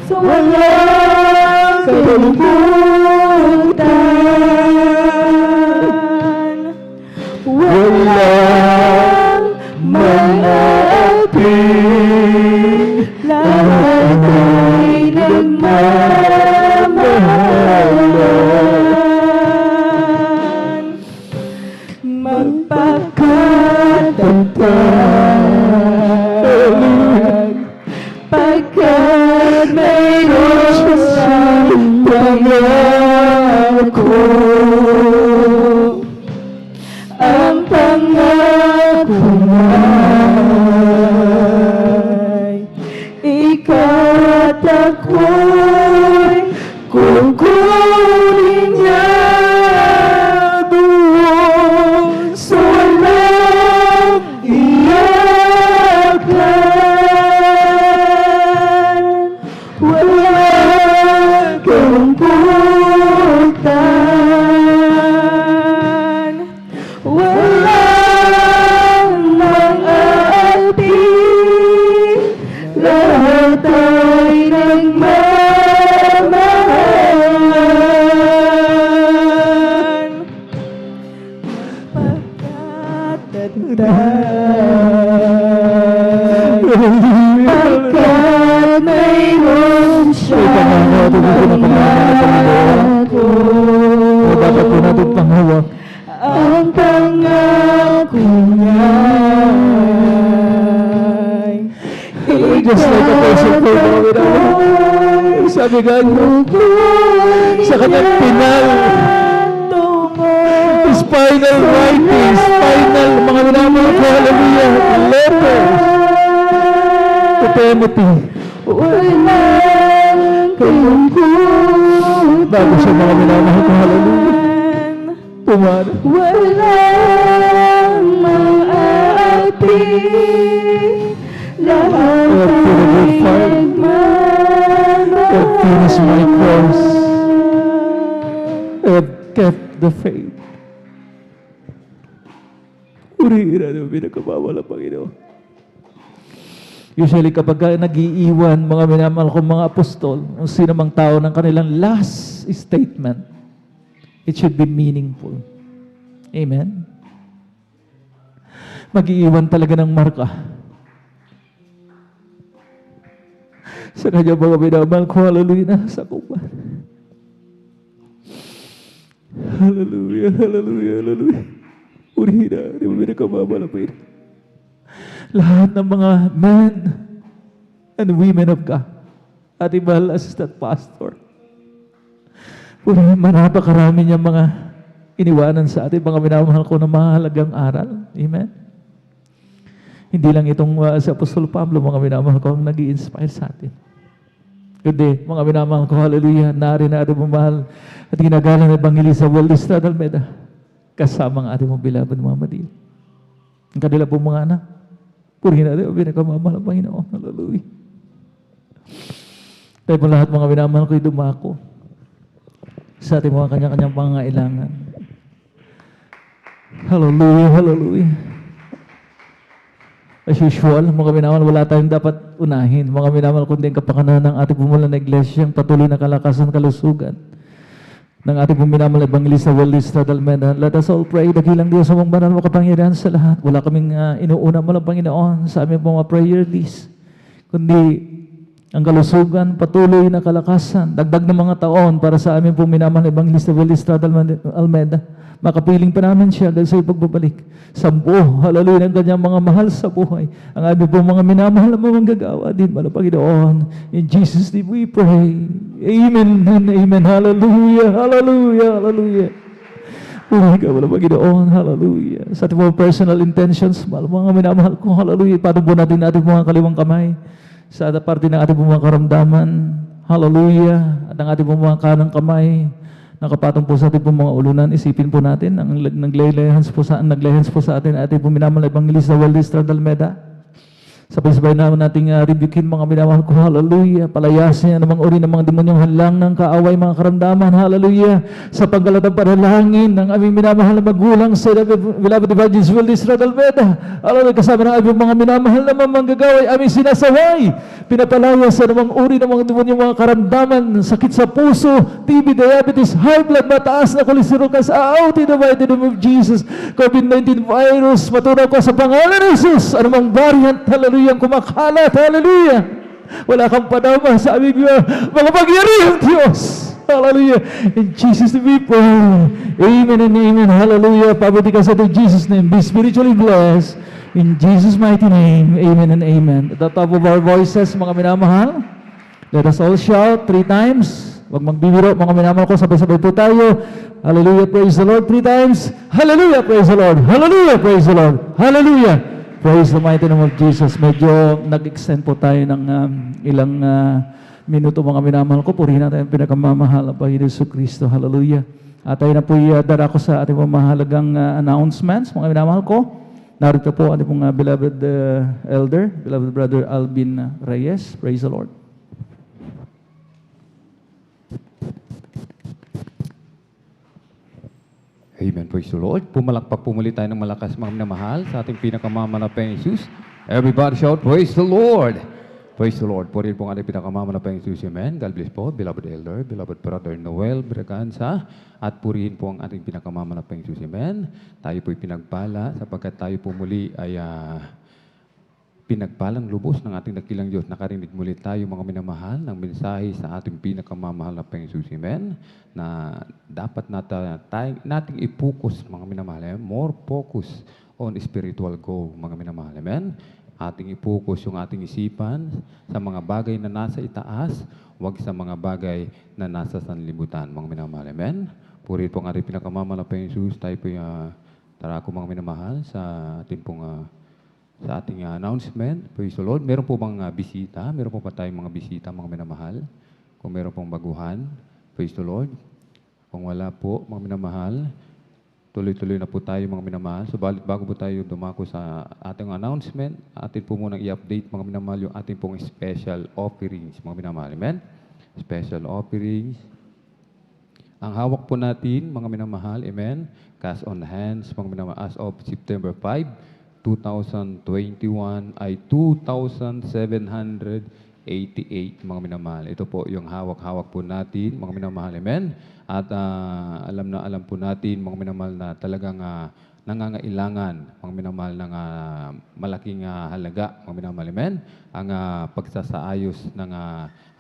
sa walang kalungkutan, walang malapi, lahat ay nagmamahalan. Magpagkatatag, pagkat mayroon siyang pangako. Ang pangako niya'y ikaw at ako'y kukunin niya doon sa walang iyakan, walang kalungkutan, walang mang-aapi, lahat ay nagmamahalan. Pagkat mayroon siyang pangako, dapat po natin panghawak. ang pangako niya'y Just like a person for Sabi nga, sa kanyang pinal, Spinal writings, spinal, mga minamahal ko, hallelujah, letters. To Timothy. Walang kalungkutan. Bago siya mga minamahal ko, hallelujah. Tumara. Walang maapi. Lahat ay I have finished my course. I have kept the faith. Uriira na pinagkabawala, Panginoon. Usually kapag nag-iiwan mga minamahal kong mga apostol, kung sino mang tao ng kanilang last statement, it should be meaningful. Amen? Mag-iiwan talaga ng marka. Sa kanya mga minamahal ko, hallelujah, na sa kupan. Hallelujah, hallelujah, hallelujah. Urihina, di ba pinagkababalapin? Lahat ng mga men and women of God, ating mahal assistant pastor, napakarami niya mga iniwanan sa ating mga minamahal ko na mahalagang aral. Amen? Hindi lang itong si Apostol Pablo, mga minamahal ko, ang nag-i-inspire sa atin. Kundi, mga minamahal ko, hallelujah, narin na ating mahal at ginagalang ng Ebanghelyo sa Estrada Almeda, kasama ang ating mga beloved mga madil. Ang kanila pong mga anak, purihin natin ang pinakamamahal ng Panginoon. Hallelujah. Tayo po lahat mga minamahal ko'y dumako sa ating mga kanya-kanyang pangangailangan. Hallelujah, hallelujah. As usual, mga minamahal, wala tayong dapat unahin. Mga minamahal, kundi ang kapakanan ng ating pumulan na iglesia, ang patuloy na kalakasan, kalusugan ng ating minamahal Evangelista Estrada Almeda. Let us all pray. Dakilang Diyos sa mong banal mo kapangyarihan sa lahat. Wala kaming inuuna mo lang, Panginoon, sa aming mga prayer list, kundi ang kalusugan, patuloy na kalakasan, dagdag ng mga taon para sa aming minamahal Evangelista Estrada Almeda. Makapiling pa namin siya dahil sa pagbabalik. 10, hallelujah, ng kanyang mga mahal sa buhay. Ang aming pong mga minamahal na mga gagawa din, mga Panginoon. In Jesus' name we pray. Amen and amen. Hallelujah, hallelujah, hallelujah. Puri ka, mga Panginoon. Hallelujah. Sa ating mga personal intentions, mga minamahal ko, hallelujah. Paano po natin ating mga kaliwang kamay sa parte ng ating mga karamdaman. Hallelujah. At ang ating mga kanang kamay, nakapatong po sa ating pong mga ulunan, isipin po natin, ang naglay-hands po sa atin, ating pong minamahal na Evangelista Estrada Almeda. Sabay-sabay naman nating rebukin mga minamahal ko, hallelujah. Palayasin ang namang uri ng mga demonyong hadlang ng kaaway, mga karamdaman, hallelujah. Sa panggalatang panalangin ng aming minamahal na magulang sa beloved Evangelist Estrada Almeda. Hallelujah, kasama ng aming mga minamahal na manggagaway, aming sinasaway. Pinapalayas sa namang uri ng mga demonyong mga karamdaman, sakit sa puso, TB, diabetes, high blood, mataas na kolesterol, out in the mighty name of Jesus. COVID-19 virus, matunaw ko sa pangalan ng Jesus. Anumang variant, hallelujah, ang kumakalat, hallelujah. Wala kang padama sa aming mga pagyarihang Diyos. Hallelujah. In Jesus' name we pray. Amen and amen. Hallelujah. Pabati ka sa Jesus' name. Be spiritually blessed. In Jesus' mighty name. Amen and amen. At the top of our voices, mga minamahal, let us all shout 3 times. Huwag magbibiro, mga minamahal ko, sabay-sabay po tayo. Hallelujah, praise the Lord 3 times. Hallelujah, praise the Lord. Hallelujah, praise the Lord. Hallelujah. Praise the mighty name of Jesus. Medyo nag-extend po tayo ng ilang minuto, mga minamahal ko. Purihin natin ang pinakamamahal ng Panginoon Hesus Kristo. Hallelujah. At tayo na po darako sa ating mga mahalagang announcements, mga minamahal ko. Narito po ating pong beloved elder, beloved brother Alvin Reyes. Praise the Lord. Amen. Praise the Lord. Pumalakpak po muli tayo ng malakas, mga minamahal, sa ating pinakamamanapeng Jesus. Everybody shout, praise the Lord. Praise the Lord. Purihin po ang ating pinakamamanapeng Jesus. Amen. God bless po, beloved elder, beloved brother Noel Braganza. At purihin po ang ating pinakamamanapeng Jesus. Amen. Tayo po'y pinagpala sapagkat tayo po muli ay pinagpalang lubos ng ating dakilang Diyos. Nakarinig muli tayo, mga minamahal, ng mensahe sa ating pinakamamahal na Panginoon. Amen. Na dapat nating i-focus, mga minamahal. More focus on spiritual goal, mga minamahal. Amen. ating i-focus yung ating isipan sa mga bagay na nasa itaas, huwag sa mga bagay na nasa sanlibutan. Mga minamahal, amen? Puri po ang ating pinakamamala pa Jesus, tayo po tara ko mga minamahal sa ating pong sa ating announcement. Praise the Lord. Meron po bang bisita? Meron po ba tayong mga bisita, mga minamahal? Kung meron pong baguhan, praise the Lord. Kung wala po, mga minamahal, tuloy-tuloy na po tayo, mga minamahal. Subalit bago po tayo dumako sa ating announcement, atin po munang i-update, mga minamahal, yung ating pong special offerings, mga minamahal. Amen? Special offerings. Ang hawak po natin, mga minamahal, amen, cash on hands, mga minamahal, as of September 5, 2021 ay 2,788, mga minamahal. Ito po yung hawak-hawak po natin, mga minamahal, amen. At alam po natin, mga minamahal, na talagang nangangailangan, mga minamahal, ng malaking halaga, mga minamahal, amen. Ang pagsasaayos ng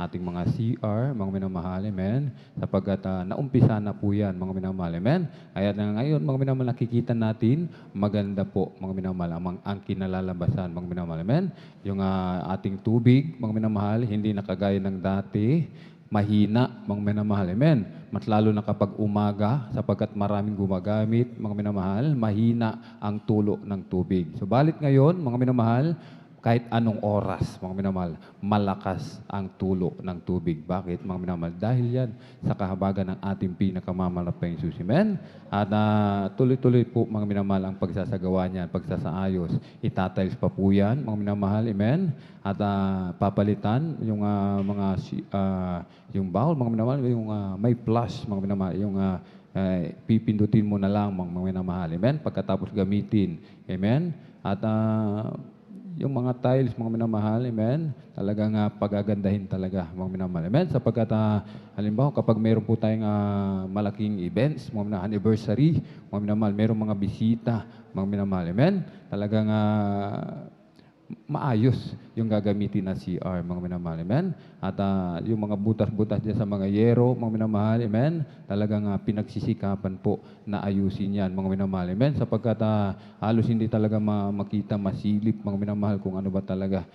ating mga CR, mga minamahal, amen. Sapagkat naumpisa na po yan, mga minamahal, amen. Kaya ngayon, mga minamahal, nakikita natin, maganda po, mga minamahal, ang kinalalabasan, mga minamahal, amen. Yung ating tubig, mga minamahal, hindi nakagaya ng dati, mahina, mga minamahal, amen. Mas lalo na kapag umaga, sapagkat maraming gumagamit, mga minamahal, mahina ang tulo ng tubig. Subalit ngayon, mga minamahal, kahit anong oras, mga minamahal, malakas ang tulo ng tubig. Bakit, mga minamahal? Dahil yan sa kahabagan ng ating pinakamamalapang Jesus. Amen? At tuloy-tuloy po, mga minamahal, ang pagsasagawa niyan, pagsasaayos. Itatiles pa po yan, mga minamahal. Amen? At papalitan yung yung bowl, mga minamahal, yung may flush, mga minamahal, yung pipindutin mo na lang, mga minamahal. Amen? Pagkatapos gamitin. Amen? At yung mga tiles, mga minamahal, amen, talagang pagagandahin talaga, mga minamahal, amen. Sapagkat, halimbawa, kapag mayroon po tayong malaking events, mga minamahal, anniversary, mga minamahal, mayroong mga bisita, mga minamahal, amen, talagang maayos yung gagamitin na CR, mga minamahal, amen. At yung mga butas-butas dyan sa mga yero, mga minamahal, amen, talagang pinagsisikapan po na ayusin yan, mga minamahal, amen. Sapagkat halos hindi talaga makita, masilip, mga minamahal, kung ano ba talaga,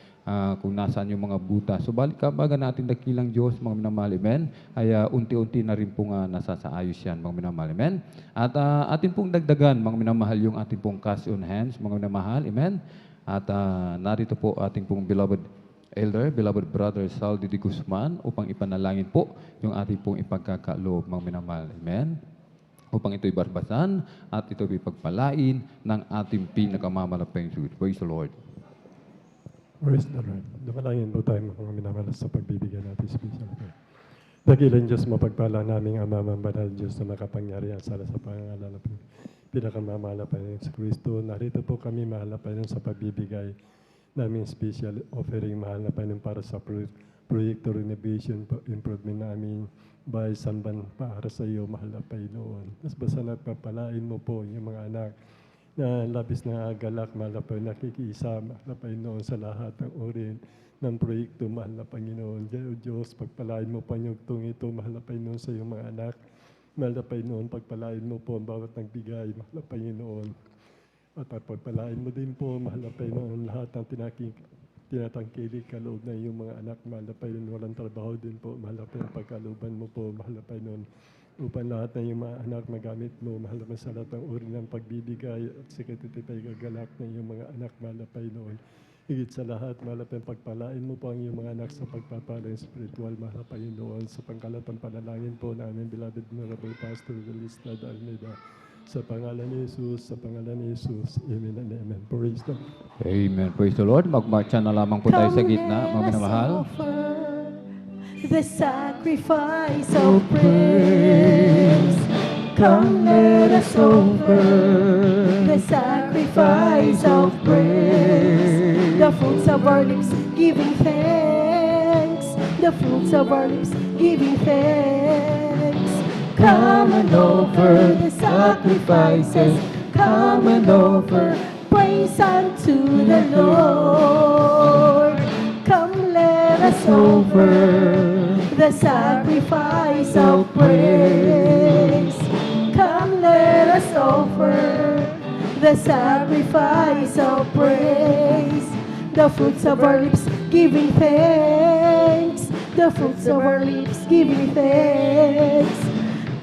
kung nasaan yung mga butas. Subalit kabaga natin dakilang Diyos, mga minamahal, amen, ay unti-unti na rin pong nasasaayos yan, mga minamahal, amen. At atin pong dagdagan, mga minamahal, yung ating pong cash on hands, mga minamahal, amen. At narito po ating pong beloved elder, beloved brother Saldi de Guzman upang ipanalangin po yung ating pong ipagkakaloob, mga minamahal. Amen? Upang ito'y barbasan at ito'y pagpalain ng ating pinakamamalapang Jesus. Praise the Lord. Praise the Lord. Dumalangin po tayo, mga minamahal, sa pagbibigyan natin special prayer. Dakilang Diyos, mapagpala naming Ama, Banal Diyos na makapangyarihan sa pangalan ng pinakamamahal pa rin sa Kristo. Narito po kami, mahal na Panginoon, sa pagbibigay namin special offering, mahal na Panginoon, para sa proyekto renovation improvement namin by Sanban para sa iyo, mahal na Panginoon. Mas basta nagpapalain mo po yung mga anak na labis na galak, mahal na Panginoon, nakikisa, mahal na Panginoon, sa lahat ng uri ng proyekto, mahal na Panginoon. Diyos, pagpalain mo pa yung ito, mahal na Panginoon, sa iyong mga anak. Mahal na Panginoon, pagpalain mo po ang bawat nagbigay, mahal na Panginoon. At pagpalain mo din po, mahal na Panginoon, lahat ng tinatangkilik kaloob na iyong mga anak, mahal na Panginoon, walang trabaho din po, mahal na Panginoon, pagkalooban mo po, mahal na Panginoon, upang lahat ng iyong mga anak magamit mo, mahal na sa lahat ng uri ng pagbibigay at sikatitipay gagalak ng iyong mga anak, mahal na Panginoon. Higit sa lahat, mahal na pagpalain mo po ang iyong mga anak sa pagpapalang spiritual, mahal na Panginoon, sa pangkalatang panalangin po namin, beloved Honorable Pastor Estrada Almeida, sa pangalan ni Jesus, sa pangalan ni Jesus, amen and amen. Praise the Lord. Amen. Praise the Lord. Magmarcha na lamang po tayo sa gitna, mga minamahal. The sacrifice of praise. Come, let us offer the sacrifice of praise. The fruits of our lips giving thanks. The fruits of our lips giving thanks. Come and offer the sacrifices. Come and offer praise unto the Lord. Come, let us offer the sacrifice of praise. Come, let us offer the sacrifice of praise. the fruits of our lips giving thanks, the fruits of our lips giving thanks.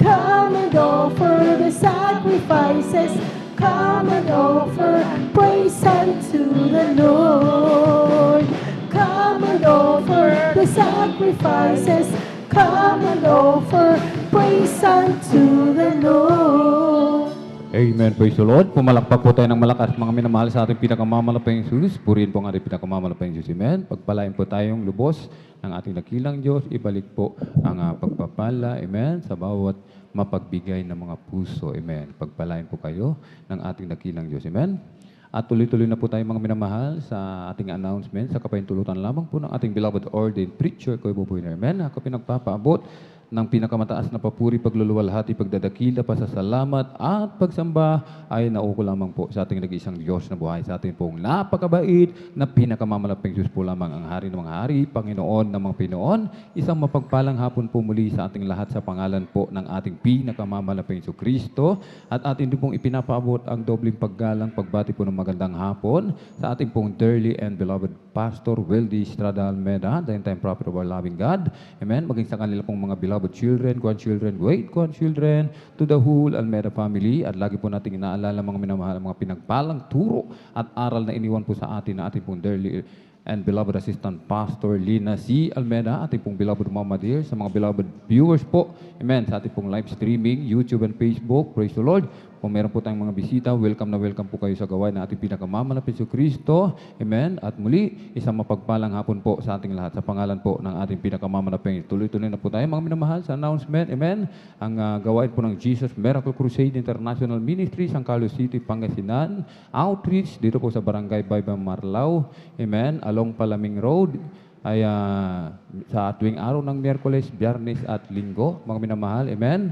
Come and offer the sacrifices, come and offer praise unto the Lord. Come and offer the sacrifices, come and offer praise unto the Lord. Amen. Praise the Lord. Pumalakpak po tayo ng malakas mga minamahal sa ating pinakamamalapayang Diyos. Purihin po ang ating pinakamamalapayang Diyos. Amen. Pagpalain po tayong lubos ng ating nakilang Diyos. Ibalik po ang pagpapala. Amen. Sa bawat mapagbigay ng mga puso. Amen. Pagpalain po kayo ng ating nakilang Diyos. Amen. At tuloy-tuloy na po tayo mga minamahal sa ating announcement sa kapahintulutan lamang po ng ating beloved ordained preacher, Kuya Boboy na. Amen. Ako pinagpapaabot ng pinakamataas na papuri, pagluluwalhati, pagdadakila, pasasalamat at pagsamba ay nauko lamang po sa ating nag-iisang Diyos na buhay, sa ating pong napakabait na pinakamamalaping Diyos po lamang, ang Hari ng mga Hari, Panginoon ng mga Pinoon. Isang mapagpalang hapon po muli sa ating lahat sa pangalan po ng ating pinakamamalaping Kristo. At atin din pong ipinapaabot ang dobling paggalang, pagbati po ng magandang hapon sa ating pong dearly and beloved Pastor Wildy Estrada Almeda, the end-time prophet of our loving God. Amen. Maging sa kanila pong mga beloved children, grandchildren, great-grandchildren, to the whole Almeda family. At lagi po natin inaalala mga minamahal, mga pinagpalang turo at aral na iniwan po sa atin na ating pong dearly and beloved Assistant Pastor Lina C. Almeda, ating pong beloved Mama Dear, sa mga beloved viewers po, amen, sa ating pong live streaming, YouTube and Facebook. Praise the Lord. Kung meron po tayong mga bisita, welcome na welcome po kayo sa gawain na ating pinakamamalapit sa Kristo. Amen. At muli, isang mapagpalang hapon po sa ating lahat sa pangalan po ng ating pinakamamalapit. Tuloy-tuloy na po tayo mga minamahal sa announcement. Amen. Ang gawain po ng Jesus Miracle Crusade International Ministry, San Carlos City, Pangasinan. Outreach dito po sa Barangay Baybang Marlao. Amen. Along Palaming Road ay sa tuwing araw ng Miyerkules, Biyernes at Linggo. Mga minamahal. Amen.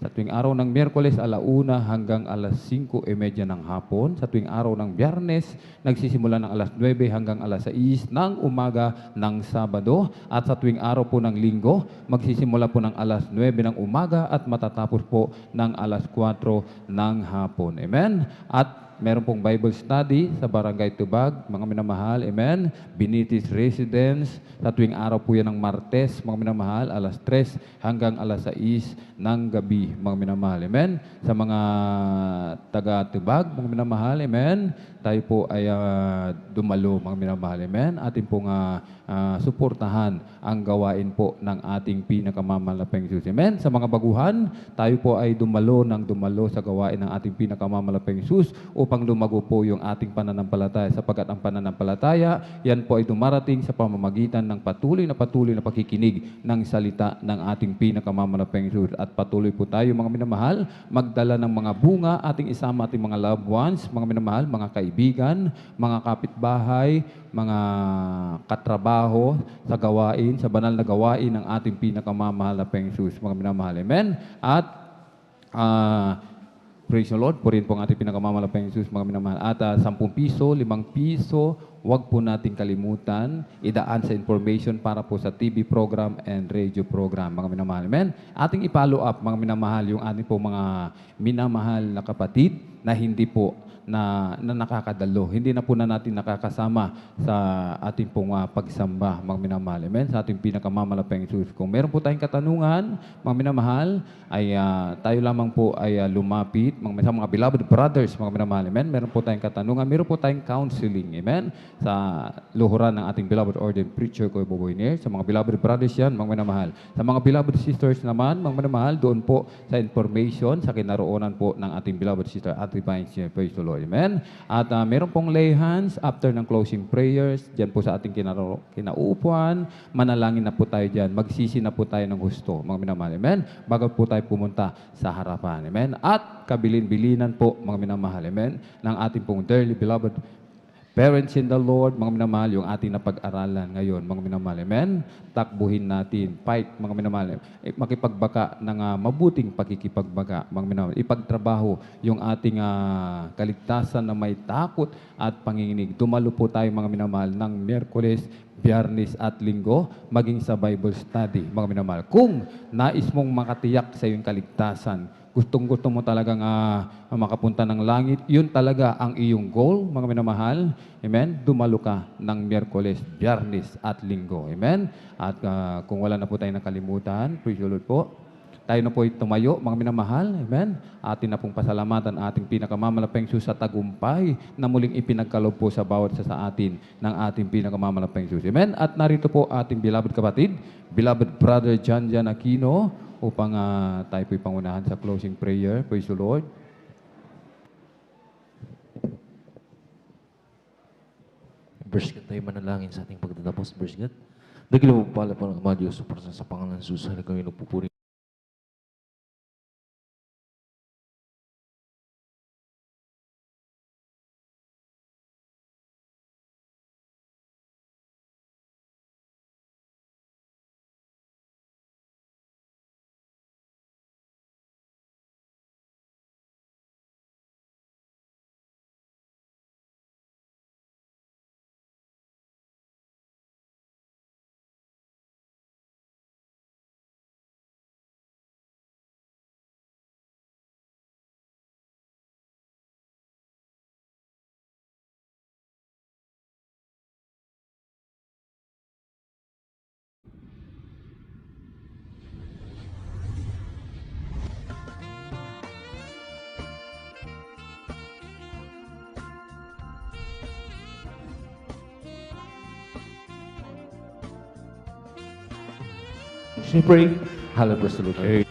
Sa tuwing araw ng Miyerkules, 1:00 hanggang 5:30 ng hapon. Sa tuwing araw ng Biyernes, nagsisimula ng 9:00 hanggang 6:00 ng umaga ng Sabado. At sa tuwing araw po ng Linggo, magsisimula po ng 9:00 ng umaga at matatapos po ng 4:00 ng hapon. Amen? At meron pong Bible study sa Barangay Tubag, mga minamahal, amen. Binitis Residence, sa tuwing araw po yan ng Martes, mga minamahal, 3:00 hanggang 6:00 ng gabi, mga minamahal, amen. Sa mga taga-Tubag, mga minamahal, amen. Tayo po ay dumalo, mga minamahal, amen. Atin pong suportahan ang gawain po ng ating pinakamamalaping Diyos, amen. Sa mga baguhan, tayo po ay dumalo sa gawain ng ating pinakamamalaping Diyos upang lumago po yung ating pananampalataya, sapagkat ang pananampalataya, yan po ay dumarating sa pamamagitan ng patuloy na pakikinig ng salita ng ating pinakamamalaping Diyos. At patuloy po tayo, mga minamahal, magdala ng mga bunga, ating isama ating mga loved ones, mga minamahal, mga kaibigan, mga kapitbahay, mga katrabaho sa gawain, sa banal na gawain ng ating pinakamamahal na Diyos, mga minamahal. Amen? At praise the Lord, purihin po ang ating pinakamamalapang Diyos, mga minamahal. At 10 piso, 5 piso, huwag po natin kalimutan, idaan sa information para po sa TV program and radio program, mga minamahal. Amen? Ating i-follow up, mga minamahal, yung ating po mga minamahal na kapatid na hindi po na nakakadalo. Hindi na po na natin nakakasama sa ating pong pagsamba, mga minamahal. Amen? Sa ating pinakamamalapang Diyos. Kung meron po tayong katanungan, mga minamahal, ay tayo lamang po ay lumapit, sa mga beloved brothers, mga minamahal. Amen? Meron po tayong katanungan, meron po tayong counseling. Amen? Sa luhuran ng ating beloved ordained preacher, Kuya Boboy Nair. Sa mga beloved brothers yan, mga minamahal. Sa mga beloved sisters naman, mga minamahal, doon po sa information, sa kinaroonan po ng ating beloved sister, Ate Vines, praise the Lord. Amen? At meron pong lay hands after ng closing prayers, dyan po sa ating kinaupuan, manalangin na po tayo dyan, magsisi na po tayo ng gusto, mga minamahal. Amen? Bago po tayo pumunta sa harapan. Amen? At kabilin-bilinan po, mga minamahal. Amen? Ng ating pong dearly beloved parents in the Lord, mga minamahal, yung ating napag-aralan ngayon, mga minamahal. Amen? Takbuhin natin, fight, mga minamahal. Makipagbaka ng mabuting pakikipagbaga, mga minamahal. Ipagtrabaho yung ating kaligtasan na may takot at panginginig. Dumalo po tayo, mga minamahal, ng Miyerkules, Biyernes at Linggo, maging sa Bible study, mga minamahal. Kung nais mong makatiyak sa iyong kaligtasan, gustong-gusto mo talagang makapunta ng langit, yun talaga ang iyong goal, mga minamahal. Amen? Dumalo ka ng Miyerkules, Biyernes at Linggo. Amen? At kung wala na po tayo nakalimutan, praise the Lord po, tayo na po ay tumayo, mga minamahal. Amen? Atin na pong pasalamatan ating pinakamamalapeng Diyos sa tagumpay na muling ipinagkaloob po sa bawat isa sa atin ng ating pinakamamalapeng Diyos. Amen? At narito po ating beloved kapatid, beloved brother John Aquino, upang tayo po'y pangunahan sa closing prayer. Praise the Lord. Verse God, tayo manalangin sa ating pagtatapos. Verse God, dakilang pala po ng Ama Diyos sa pangalan ng Jesus, na kami nagpupuri. Should we pray? Hallelujah, praise the Lord.